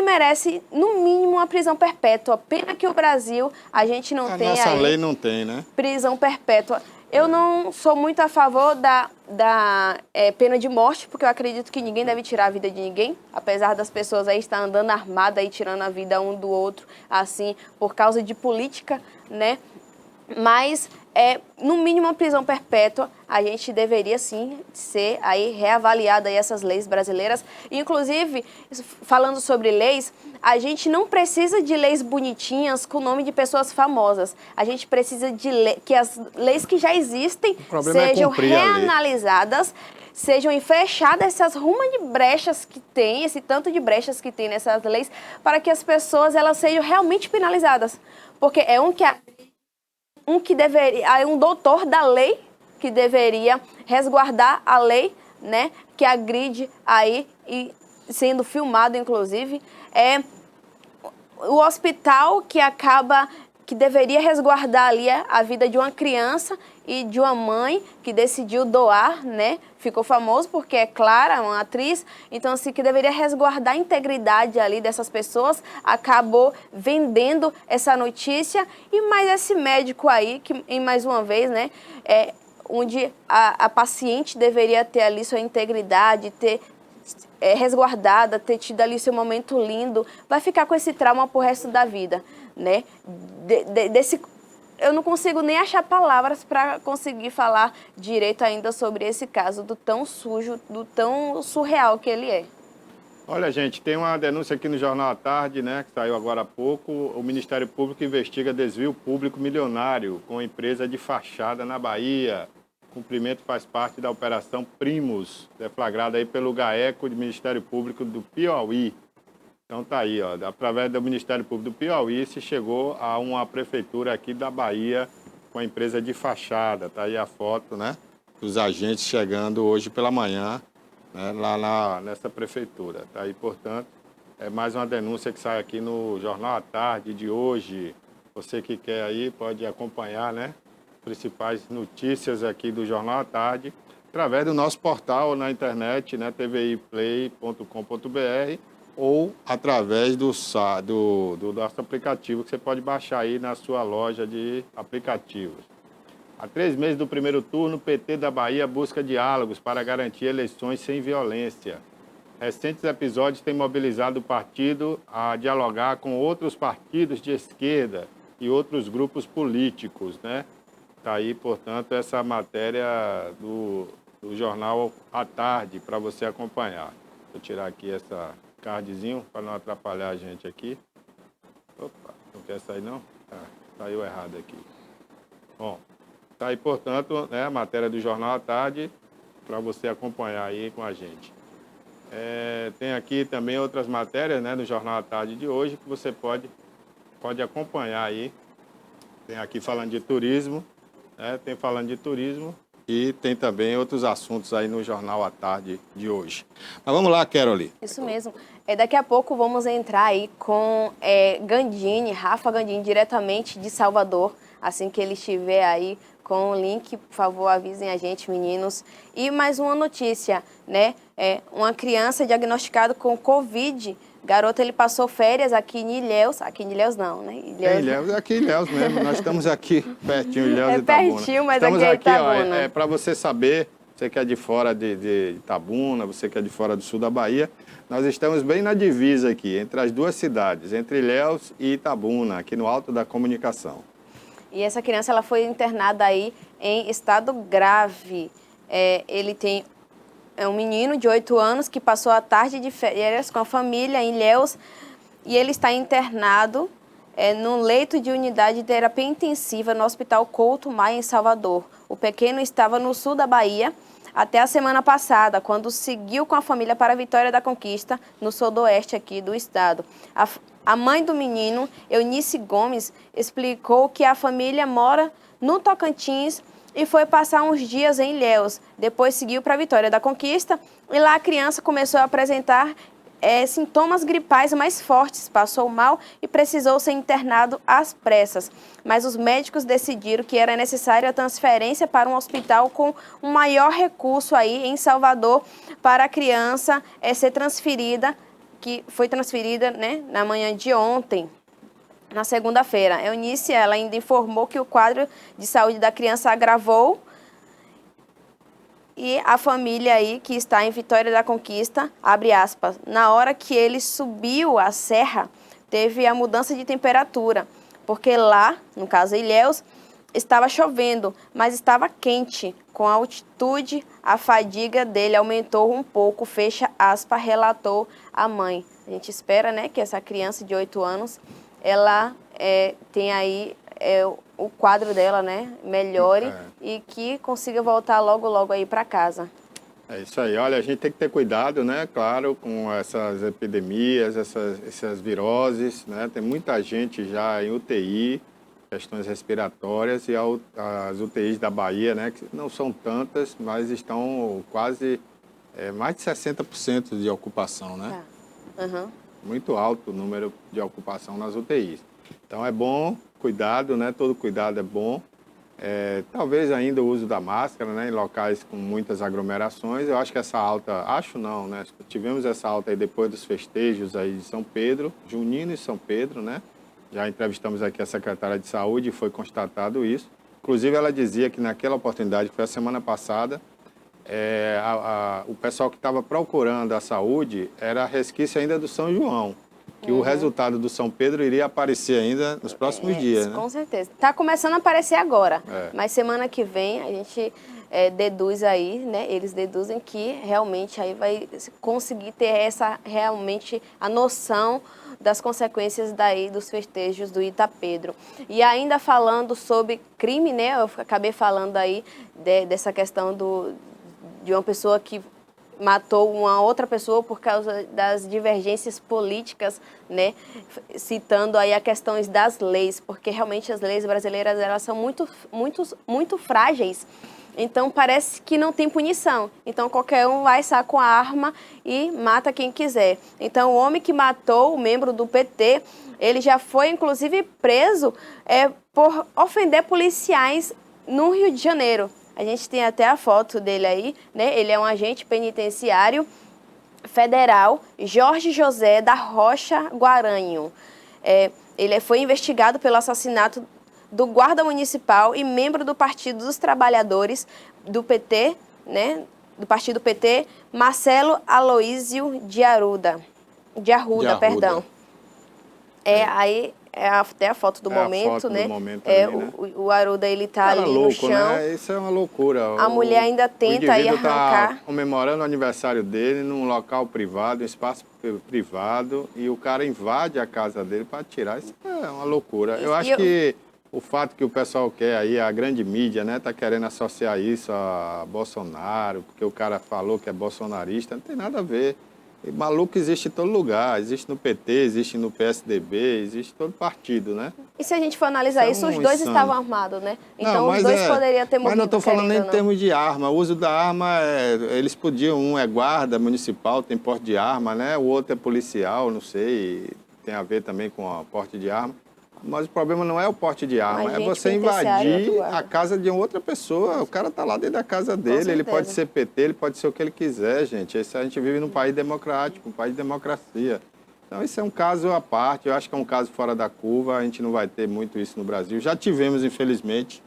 merece, no mínimo, uma prisão perpétua. Pena que o Brasil, a gente não tem nossa aí lei não tem, né? Prisão perpétua. Eu não sou muito a favor da pena de morte, porque eu acredito que ninguém deve tirar a vida de ninguém, apesar das pessoas aí estar andando armadas e tirando a vida um do outro, assim, por causa de política, né? Mas, no mínimo, uma prisão perpétua, a gente deveria, sim, ser aí reavaliada aí essas leis brasileiras. Inclusive, falando sobre leis, a gente não precisa de leis bonitinhas com o nome de pessoas famosas. A gente precisa de que as leis que já existem sejam reanalisadas, sejam fechadas essas rumas de brechas que tem, esse tanto de brechas que tem nessas leis, para que as pessoas elas sejam realmente penalizadas. Porque é um doutor da lei que deveria resguardar a lei, né, que agride aí, e sendo filmado, inclusive, o hospital que deveria resguardar ali a vida de uma criança e de uma mãe que decidiu doar, né? Ficou famoso porque é Clara, uma atriz, então assim, que deveria resguardar a integridade ali dessas pessoas, acabou vendendo essa notícia, e mais esse médico aí, que mais uma vez, né, onde a paciente deveria ter ali sua integridade, ter resguardada, ter tido ali seu momento lindo, vai ficar com esse trauma pro resto da vida, né? Eu não consigo nem achar palavras para conseguir falar direito ainda sobre esse caso, do tão sujo, do tão surreal que ele é. Olha, gente, tem uma denúncia aqui no Jornal à Tarde, né, que saiu agora há pouco. O Ministério Público investiga desvio público milionário com empresa de fachada na Bahia. O cumprimento faz parte da Operação Primus, deflagrada aí pelo GAECO, do Ministério Público do Piauí. Então tá aí, ó, através do Ministério Público do Piauí se chegou a uma prefeitura aqui da Bahia com a empresa de fachada. Tá aí a foto, né, dos agentes chegando hoje pela manhã, né, lá nessa prefeitura. Tá aí, portanto, é mais uma denúncia que sai aqui no Jornal à Tarde de hoje. Você que quer aí pode acompanhar, né, as principais notícias aqui do Jornal à Tarde através do nosso portal na internet, né, tviplay.com.br, ou através do nosso aplicativo, que você pode baixar aí na sua loja de aplicativos. Há 3 meses do primeiro turno, o PT da Bahia busca diálogos para garantir eleições sem violência. Recentes episódios têm mobilizado o partido a dialogar com outros partidos de esquerda e outros grupos políticos, né? Está aí, portanto, essa matéria do Jornal à Tarde para você acompanhar. Vou tirar aqui essa cardzinho para não atrapalhar a gente aqui. Opa, não quer sair não? Saiu errado aqui. Bom, tá aí, portanto, né, a matéria do Jornal à Tarde para você acompanhar aí com a gente. Tem aqui também outras matérias, né, no Jornal à Tarde de hoje que você pode acompanhar aí. Tem aqui falando de turismo, né, tem falando de turismo. E tem também outros assuntos aí no Jornal à Tarde de hoje. Mas vamos lá, Caroli. Isso mesmo. Daqui a pouco vamos entrar aí com Gandini, Rafa Gandini, diretamente de Salvador. Assim que ele estiver aí com o link, por favor, avisem a gente, meninos. E mais uma notícia, né? Uma criança diagnosticada com Covid. Garoto, ele passou férias aqui em Ilhéus. Aqui em Ilhéus não, né? Ilhéus, aqui em Ilhéus mesmo. Nós estamos aqui pertinho, Ilhéus e Itabuna. Pertinho, mas estamos aqui é Itabuna. Para você saber, você que é de fora de Itabuna, você que é de fora do sul da Bahia, nós estamos bem na divisa aqui, entre as duas cidades, entre Ilhéus e Itabuna, aqui no Alto da Comunicação. E essa criança ela foi internada aí em estado grave. Ele tem um menino de 8 anos que passou a tarde de férias com a família em Ilhéus e ele está internado num leito de unidade de terapia intensiva no Hospital Couto Maia, em Salvador. O pequeno estava no sul da Bahia até a semana passada, quando seguiu com a família para a Vitória da Conquista, no sudoeste aqui do estado. A mãe do menino, Eunice Gomes, explicou que a família mora no Tocantins e foi passar uns dias em Ilhéus. Depois seguiu para a Vitória da Conquista e lá a criança começou a apresentar sintomas gripais mais fortes, passou mal e precisou ser internado às pressas. Mas os médicos decidiram que era necessária a transferência para um hospital com um maior recurso aí em Salvador para a criança ser transferida, que foi transferida, né, na manhã de ontem, na segunda-feira. Eunice, ela ainda informou que o quadro de saúde da criança agravou e a família aí que está em Vitória da Conquista, abre aspas, na hora que ele subiu a serra, teve a mudança de temperatura, porque lá, no caso Ilhéus, estava chovendo, mas estava quente. Com a altitude, a fadiga dele aumentou um pouco, fecha aspas, relatou a mãe. A gente espera, né, que essa criança de 8 anos, ela tenha aí o quadro dela, né, melhore e que consiga voltar logo aí para casa. É isso aí. Olha, a gente tem que ter cuidado, né, claro, com essas epidemias, essas viroses, né? Tem muita gente já em UTI, questões respiratórias, e as UTIs da Bahia, né, que não são tantas, mas estão quase mais de 60% de ocupação, né? Muito alto o número de ocupação nas UTIs. Então é bom, cuidado, né? Todo cuidado é bom. Talvez ainda o uso da máscara, né, em locais com muitas aglomerações. Eu acho que essa alta, né? Tivemos essa alta aí depois dos festejos aí de São Pedro, junino e São Pedro, né? Já entrevistamos aqui a secretária de Saúde e foi constatado isso. Inclusive, ela dizia que naquela oportunidade, que foi a semana passada, o pessoal que estava procurando a saúde era resquício ainda do São João, que o resultado do São Pedro iria aparecer ainda nos próximos dias, né? Com certeza. Está começando a aparecer agora, mas semana que vem a gente deduz aí, né? Eles deduzem que realmente aí vai conseguir ter realmente a noção das consequências daí dos festejos do Itapedro. E ainda falando sobre crime, né? Eu acabei falando aí dessa questão de uma pessoa que matou uma outra pessoa por causa das divergências políticas, né? Citando aí as questões das leis, porque realmente as leis brasileiras elas são muito frágeis. Então parece que não tem punição. Então qualquer um vai sair com a arma e mata quem quiser. Então o homem que matou o membro do PT, ele já foi inclusive preso por ofender policiais no Rio de Janeiro. A gente tem até a foto dele aí, né? Ele é um agente penitenciário federal, Jorge José da Rocha Guaranho. Ele foi investigado pelo assassinato do guarda municipal e membro do Partido dos Trabalhadores do PT, né? Do Partido PT, Marcelo Aloísio de Arruda, perdão. Aí até a foto do momento, né? O Arruda, ele tá ali no chão. Né? Isso é uma loucura. A mulher ainda tenta aí arrancar. Tá comemorando o aniversário dele num local privado, um espaço privado, e o cara invade a casa dele para tirar. Isso é uma loucura. Eu acho que o fato que o pessoal quer aí, a grande mídia, né, tá querendo associar isso a Bolsonaro, porque o cara falou que é bolsonarista, não tem nada a ver. E maluco existe em todo lugar, existe no PT, existe no PSDB, existe em todo partido, né? E se a gente for analisar isso, os dois estavam armados, né? Então os dois poderiam ter morrido. Mas não estou falando nem em termos de arma. O uso da arma, eles podiam, um é guarda municipal, tem porte de arma, né? O outro é policial, não sei, tem a ver também com o porte de arma. Mas o problema não é o porte de arma, é você invadir a casa de outra pessoa. O cara está lá dentro da casa dele, ele pode ser PT, ele pode ser o que ele quiser, gente. A gente vive num país democrático, um país de democracia. Então, isso é um caso à parte, eu acho que é um caso fora da curva, a gente não vai ter muito isso no Brasil. Já tivemos, infelizmente,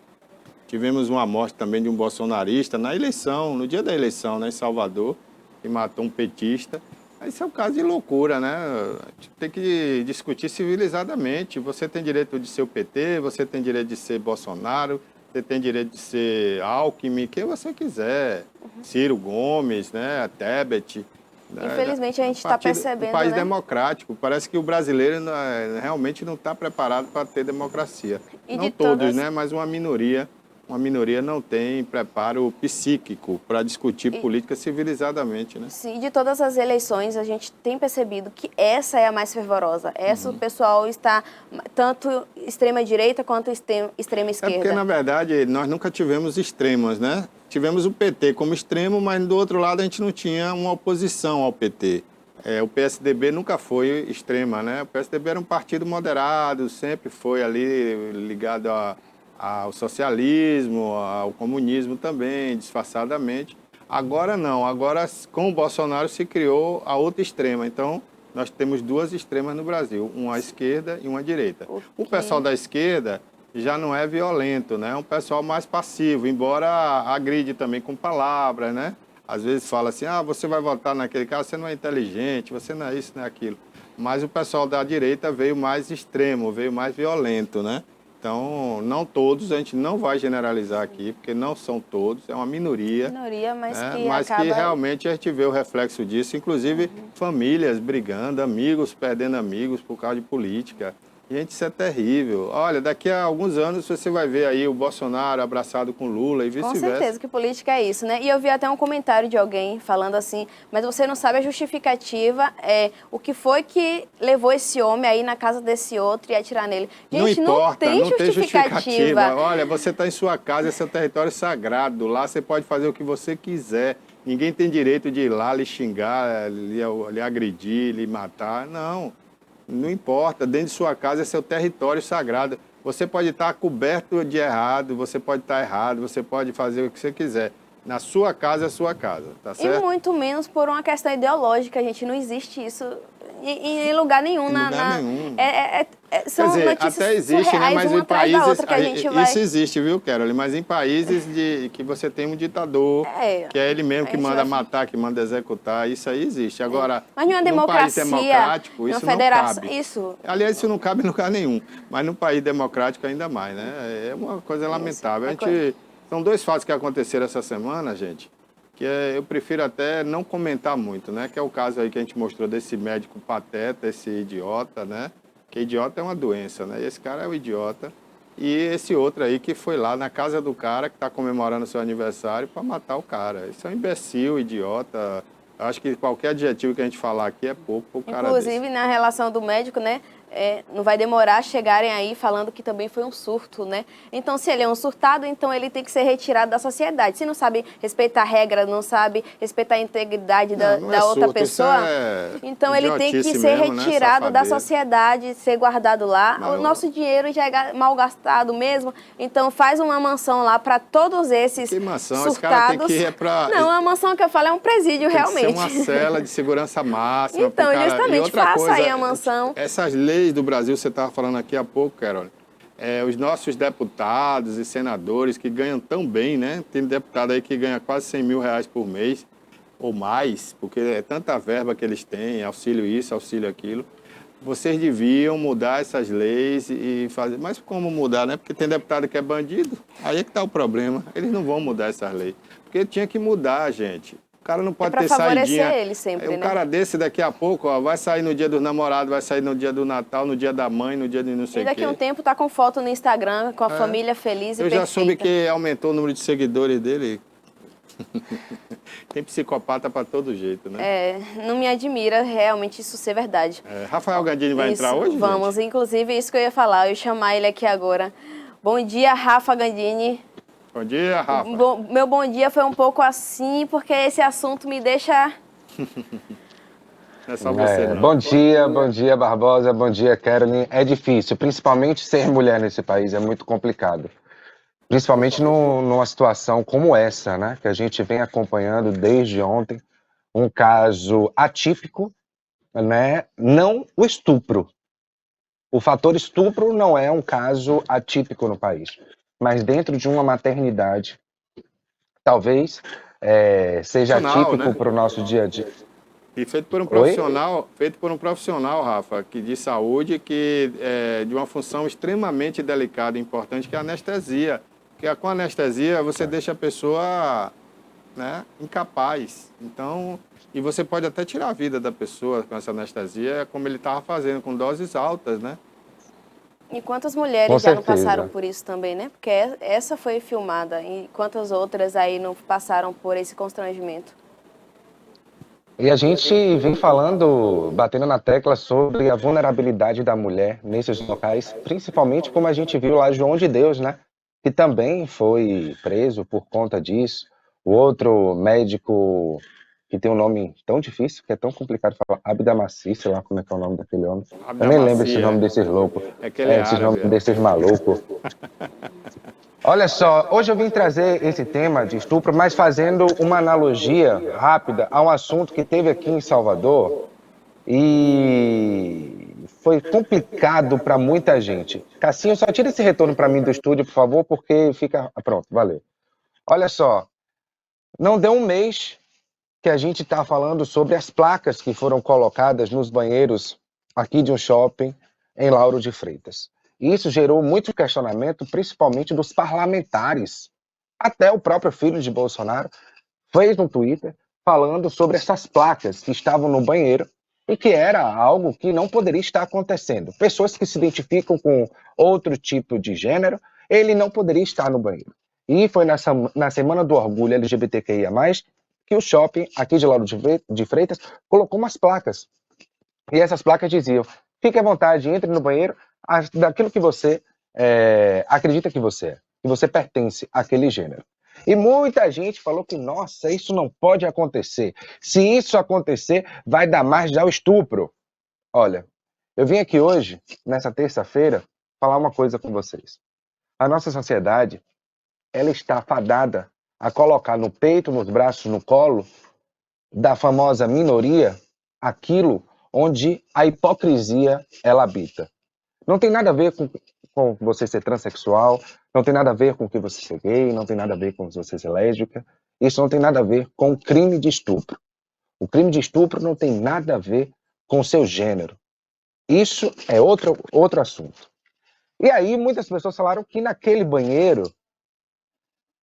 Tivemos uma morte também de um bolsonarista na eleição, no dia da eleição, né, em Salvador, que matou um petista. Esse é um caso de loucura, né? A gente tem que discutir civilizadamente. Você tem direito de ser o PT, você tem direito de ser Bolsonaro, você tem direito de ser Alckmin, quem você quiser. Ciro Gomes, né? Tebet. Infelizmente, a gente está percebendo, um país né? democrático. Parece que o brasileiro realmente não está preparado para ter democracia. E não de todos, todas- né? Mas uma minoria não tem preparo psíquico para discutir política civilizadamente, né? Sim, de todas as eleições, a gente tem percebido que essa é a mais fervorosa. Essa o pessoal está tanto extrema-direita quanto É extrema-esquerda. porque, na verdade, nós nunca tivemos extremos, né? Tivemos o PT como extremo, mas do outro lado a gente não tinha uma oposição ao PT. O PSDB nunca foi extrema, né? O PSDB era um partido moderado, sempre foi ali ligado ao socialismo, ao comunismo também, disfarçadamente. Agora não, agora com o Bolsonaro se criou a outra extrema. Então, nós temos duas extremas no Brasil, uma à esquerda e uma à direita. O pessoal da esquerda já não é violento, né? É um pessoal mais passivo, embora agride também com palavras, né? Às vezes fala assim, você vai votar naquele cara, você não é inteligente, você não é isso, não é aquilo. Mas o pessoal da direita veio mais extremo, veio mais violento, né? Então, não todos, a gente não vai generalizar aqui, porque não são todos, é uma minoria. Minoria, mas né? que Mas acaba... que realmente a gente vê o reflexo disso, inclusive famílias brigando, amigos perdendo amigos por causa de política. Gente, isso é terrível. Olha, daqui a alguns anos você vai ver aí o Bolsonaro abraçado com Lula e Com vice-versa. certeza que política é isso, né? E eu vi até um comentário de alguém falando assim, mas você não sabe a justificativa, o que foi que levou esse homem aí na casa desse outro e atirar nele. Gente, Não importa, não tem justificativa. Olha, você está em sua casa, é seu território sagrado. Lá você pode fazer o que você quiser. Ninguém tem direito de ir lá lhe xingar, lhe agredir, lhe matar. Não importa. Dentro de sua casa é seu território sagrado. Você pode estar coberto de errado, você pode estar errado, você pode fazer o que você quiser. Na sua casa é sua casa, tá certo? E muito menos por uma questão ideológica, gente. Não existe isso em lugar nenhum. Em lugar nenhum. São Quer dizer, notícias até existe, né? surreais, Mas uma em atrás da países. outra que a gente vai... Isso existe, viu, Carol? Mas em países que você tem um ditador, que é ele mesmo que manda matar, que manda executar, isso aí existe. Agora, mas numa num país democracia, democrático, isso numa federação, não cabe. isso. Aliás, isso não cabe em lugar nenhum. Mas num país democrático ainda mais, né? É uma coisa lamentável. São dois fatos que aconteceram essa semana, gente, que eu prefiro até não comentar muito, né? Que é o caso aí que a gente mostrou desse médico pateta, esse idiota, né? Que idiota é uma doença, né? Esse cara é o idiota. E esse outro aí que foi lá na casa do cara que está comemorando o seu aniversário para matar o cara. Isso é um imbecil, idiota. Acho que qualquer adjetivo que a gente falar aqui é pouco para o cara Inclusive, desse. na relação do médico, né? Não vai demorar a chegarem aí falando que também foi um surto, né? Então, se ele é um surtado, então ele tem que ser retirado da sociedade. Se não sabe respeitar a regra, não sabe respeitar a integridade da outra surto, pessoa, isso é então ele tem que idiotice ser mesmo, né? retirado da Safadeza. sociedade, ser guardado lá. Não. O nosso dinheiro já é mal gastado mesmo, então faz uma mansão lá para todos esses Que mansão? surtados. Esse cara tem que ir pra... Não, a mansão que eu falo é um presídio, Tem realmente. que ser uma cela de segurança máxima. Então, pro cara. justamente, E outra faça coisa, aí a mansão. Essas leis do Brasil, você estava falando aqui há pouco, Carol, os nossos deputados e senadores que ganham tão bem, né? Tem deputado aí que ganha quase 100 mil reais por mês, ou mais, porque é tanta verba que eles têm, auxílio isso, auxílio aquilo. Vocês deviam mudar essas leis e fazer... Mas como mudar, né? Porque tem deputado que é bandido, aí é que está o problema. Eles não vão mudar essas leis. Porque tinha que mudar, gente. O cara não pode pra ter favorecer saidinha. ele sempre, Um né? cara desse daqui a pouco, ó, vai sair no dia dos namorados, vai sair no dia do Natal, no dia da mãe, no dia de não sei E o quê. daqui a um tempo tá com foto no Instagram, com a família feliz e Eu já perfeita. soube que aumentou o número de seguidores dele. Tem psicopata para todo jeito, né? Não me admira realmente isso ser verdade. Rafael Gandini vai Isso, entrar hoje, vamos, gente? inclusive isso que eu ia falar, eu ia chamar ele aqui agora. Bom dia, Rafa Gandini. Bom dia, Rafa. Meu bom dia foi um pouco assim, porque esse assunto me deixa... Não é só você, não. Bom dia, Barbosa, bom dia, Caroline. É difícil, principalmente ser mulher nesse país, é muito complicado. Principalmente numa situação como essa, né, que a gente vem acompanhando desde ontem, um caso atípico, né, não o estupro. O fator estupro não é um caso atípico no país, mas dentro de uma maternidade. Talvez seja Profissional, atípico né? para o nosso dia a dia. E Oi? feito por um profissional, Rafa, que de saúde, que é de uma função extremamente delicada e importante, que é a anestesia. Porque com a anestesia você deixa a pessoa, né, incapaz. Então, e você pode até tirar a vida da pessoa com essa anestesia, como ele estava fazendo, com doses altas, né? E quantas Com mulheres já não certeza. passaram por isso também, né? Porque essa foi filmada e quantas outras aí não passaram por esse constrangimento. E a gente vem falando, batendo na tecla sobre a vulnerabilidade da mulher nesses locais, principalmente como a gente viu lá João de Deus, né? Que também foi preso por conta disso. O outro médico que tem um nome tão difícil, que é tão complicado de falar, Abdamaci, sei lá como é que é o nome daquele homem. Eu nem lembro esse nome desses loucos. É que ele é Esses nomes árabe. desses malucos. Olha só, hoje eu vim trazer esse tema de estupro, mas fazendo uma analogia rápida a um assunto que teve aqui em Salvador e foi complicado para muita gente. Cassinho, só tira esse retorno para mim do estúdio, por favor, porque fica... Pronto, valeu. Olha só, não deu um mês que a gente está falando sobre as placas que foram colocadas nos banheiros aqui de um shopping em Lauro de Freitas. E isso gerou muito questionamento, principalmente dos parlamentares. Até o próprio filho de Bolsonaro fez um Twitter falando sobre essas placas que estavam no banheiro e que era algo que não poderia estar acontecendo. Pessoas que se identificam com outro tipo de gênero, ele não poderia estar no banheiro. E foi na Semana do Orgulho LGBTQIA+, que o shopping aqui de Lauro de Freitas colocou umas placas. E essas placas diziam: fique à vontade, entre no banheiro daquilo que você acredita que você pertence àquele gênero. E muita gente falou que, nossa, isso não pode acontecer. Se isso acontecer, vai dar margem ao estupro. Olha, eu vim aqui hoje, nessa terça-feira, falar uma coisa com vocês. A nossa sociedade, ela está fadada a colocar no peito, nos braços, no colo da famosa minoria aquilo onde a hipocrisia ela habita. Não tem nada a ver com você ser transexual, não tem nada a ver com que você ser gay, não tem nada a ver com você ser lésbica. Isso não tem nada a ver com o crime de estupro. O crime de estupro não tem nada a ver com o seu gênero. Isso é outro assunto. E aí muitas pessoas falaram que naquele banheiro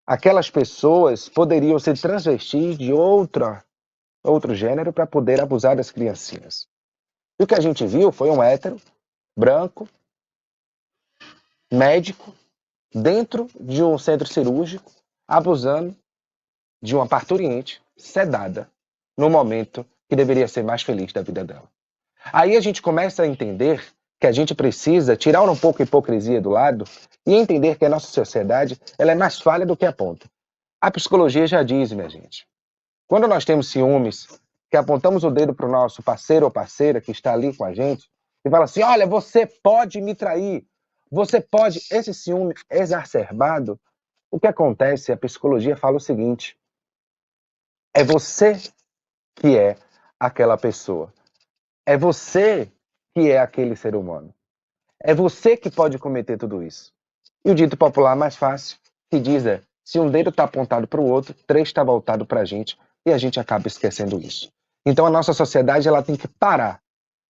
aquelas pessoas poderiam ser transvestis de outro gênero para poder abusar das criancinhas. E o que a gente viu foi um hétero, branco, médico, dentro de um centro cirúrgico, abusando de uma parturiente sedada no momento que deveria ser mais feliz da vida dela. Aí a gente começa a entender que a gente precisa tirar um pouco a hipocrisia do lado e entender que a nossa sociedade ela é mais falha do que aponta. A psicologia já diz, minha gente, quando nós temos ciúmes, que apontamos o dedo para o nosso parceiro ou parceira que está ali com a gente e fala assim: olha, você pode me trair, você pode... Esse ciúme exacerbado, o que acontece? A psicologia fala o seguinte: é você que é aquela pessoa. É você que é aquele ser humano. É você que pode cometer tudo isso. E o dito popular mais fácil, que diz se um dedo está apontado para o outro, 3 está voltado para a gente, e a gente acaba esquecendo isso. Então a nossa sociedade ela tem que parar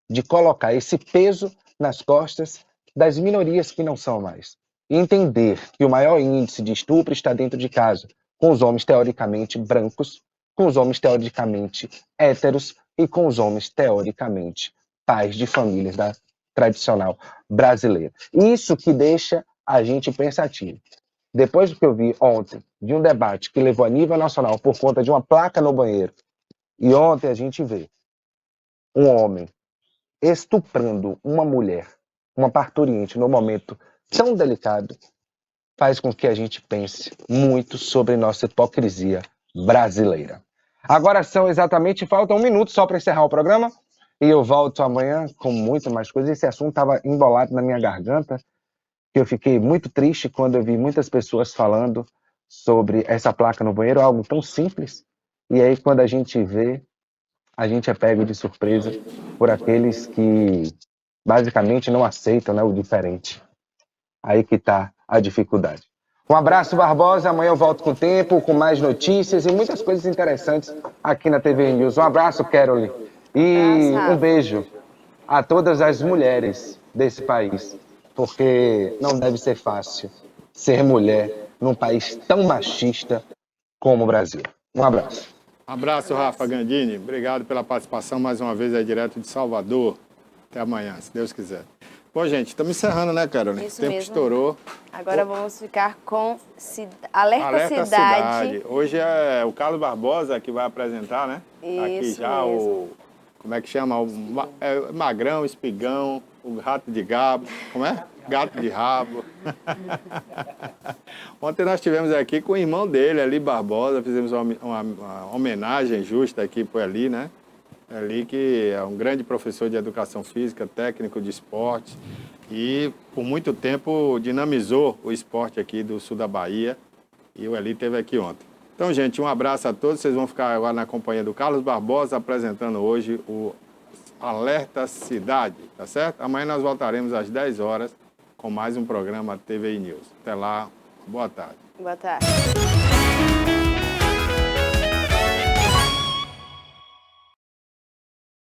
de colocar esse peso nas costas das minorias que não são mais. E entender que o maior índice de estupro está dentro de casa, com os homens teoricamente brancos, com os homens teoricamente héteros e com os homens teoricamente pais de famílias da tradicional brasileira. Isso que deixa a gente pensativo. Depois do que eu vi ontem, de um debate que levou a nível nacional por conta de uma placa no banheiro, e ontem a gente vê um homem estuprando uma mulher, uma parturiente, no momento tão delicado, faz com que a gente pense muito sobre nossa hipocrisia brasileira. Agora falta 1 minuto só para encerrar o programa, e eu volto amanhã com muito mais coisas. Esse assunto estava embolado na minha garganta, que eu fiquei muito triste quando eu vi muitas pessoas falando sobre essa placa no banheiro, algo tão simples, e aí quando a gente vê, a gente é pego de surpresa por aqueles que basicamente não aceitam, né, o diferente. Aí que está a dificuldade. Um abraço, Barbosa. Amanhã eu volto com o tempo, com mais notícias e muitas coisas interessantes aqui na TV News. Um abraço, Caroline. E um beijo a todas as mulheres desse país, porque não deve ser fácil ser mulher num país tão machista como o Brasil. Um abraço. Um abraço, Rafa Gandini. Obrigado pela participação mais uma vez aí direto de Salvador. Até amanhã, se Deus quiser. Bom, gente, estamos encerrando, né, Caroline? Isso o tempo mesmo. estourou. Agora vamos ficar com Alerta Cidade. Hoje é o Carlos Barbosa que vai apresentar, né? Tá aqui Isso já mesmo. o... Como é que chama? O Magrão, o Espigão, o Rato de Gabo. Como é? Gato de Rabo. Ontem nós estivemos aqui com o irmão dele, Eli Barbosa. Fizemos uma homenagem justa aqui para o Eli, né? Eli, que é um grande professor de educação física, técnico de esporte e por muito tempo dinamizou o esporte aqui do sul da Bahia, e o Eli esteve aqui ontem. Então, gente, um abraço a todos. Vocês vão ficar agora na companhia do Carlos Barbosa apresentando hoje o Alerta Cidade, tá certo? Amanhã nós voltaremos às 10 horas com mais um programa TV News. Até lá, boa tarde. Boa tarde.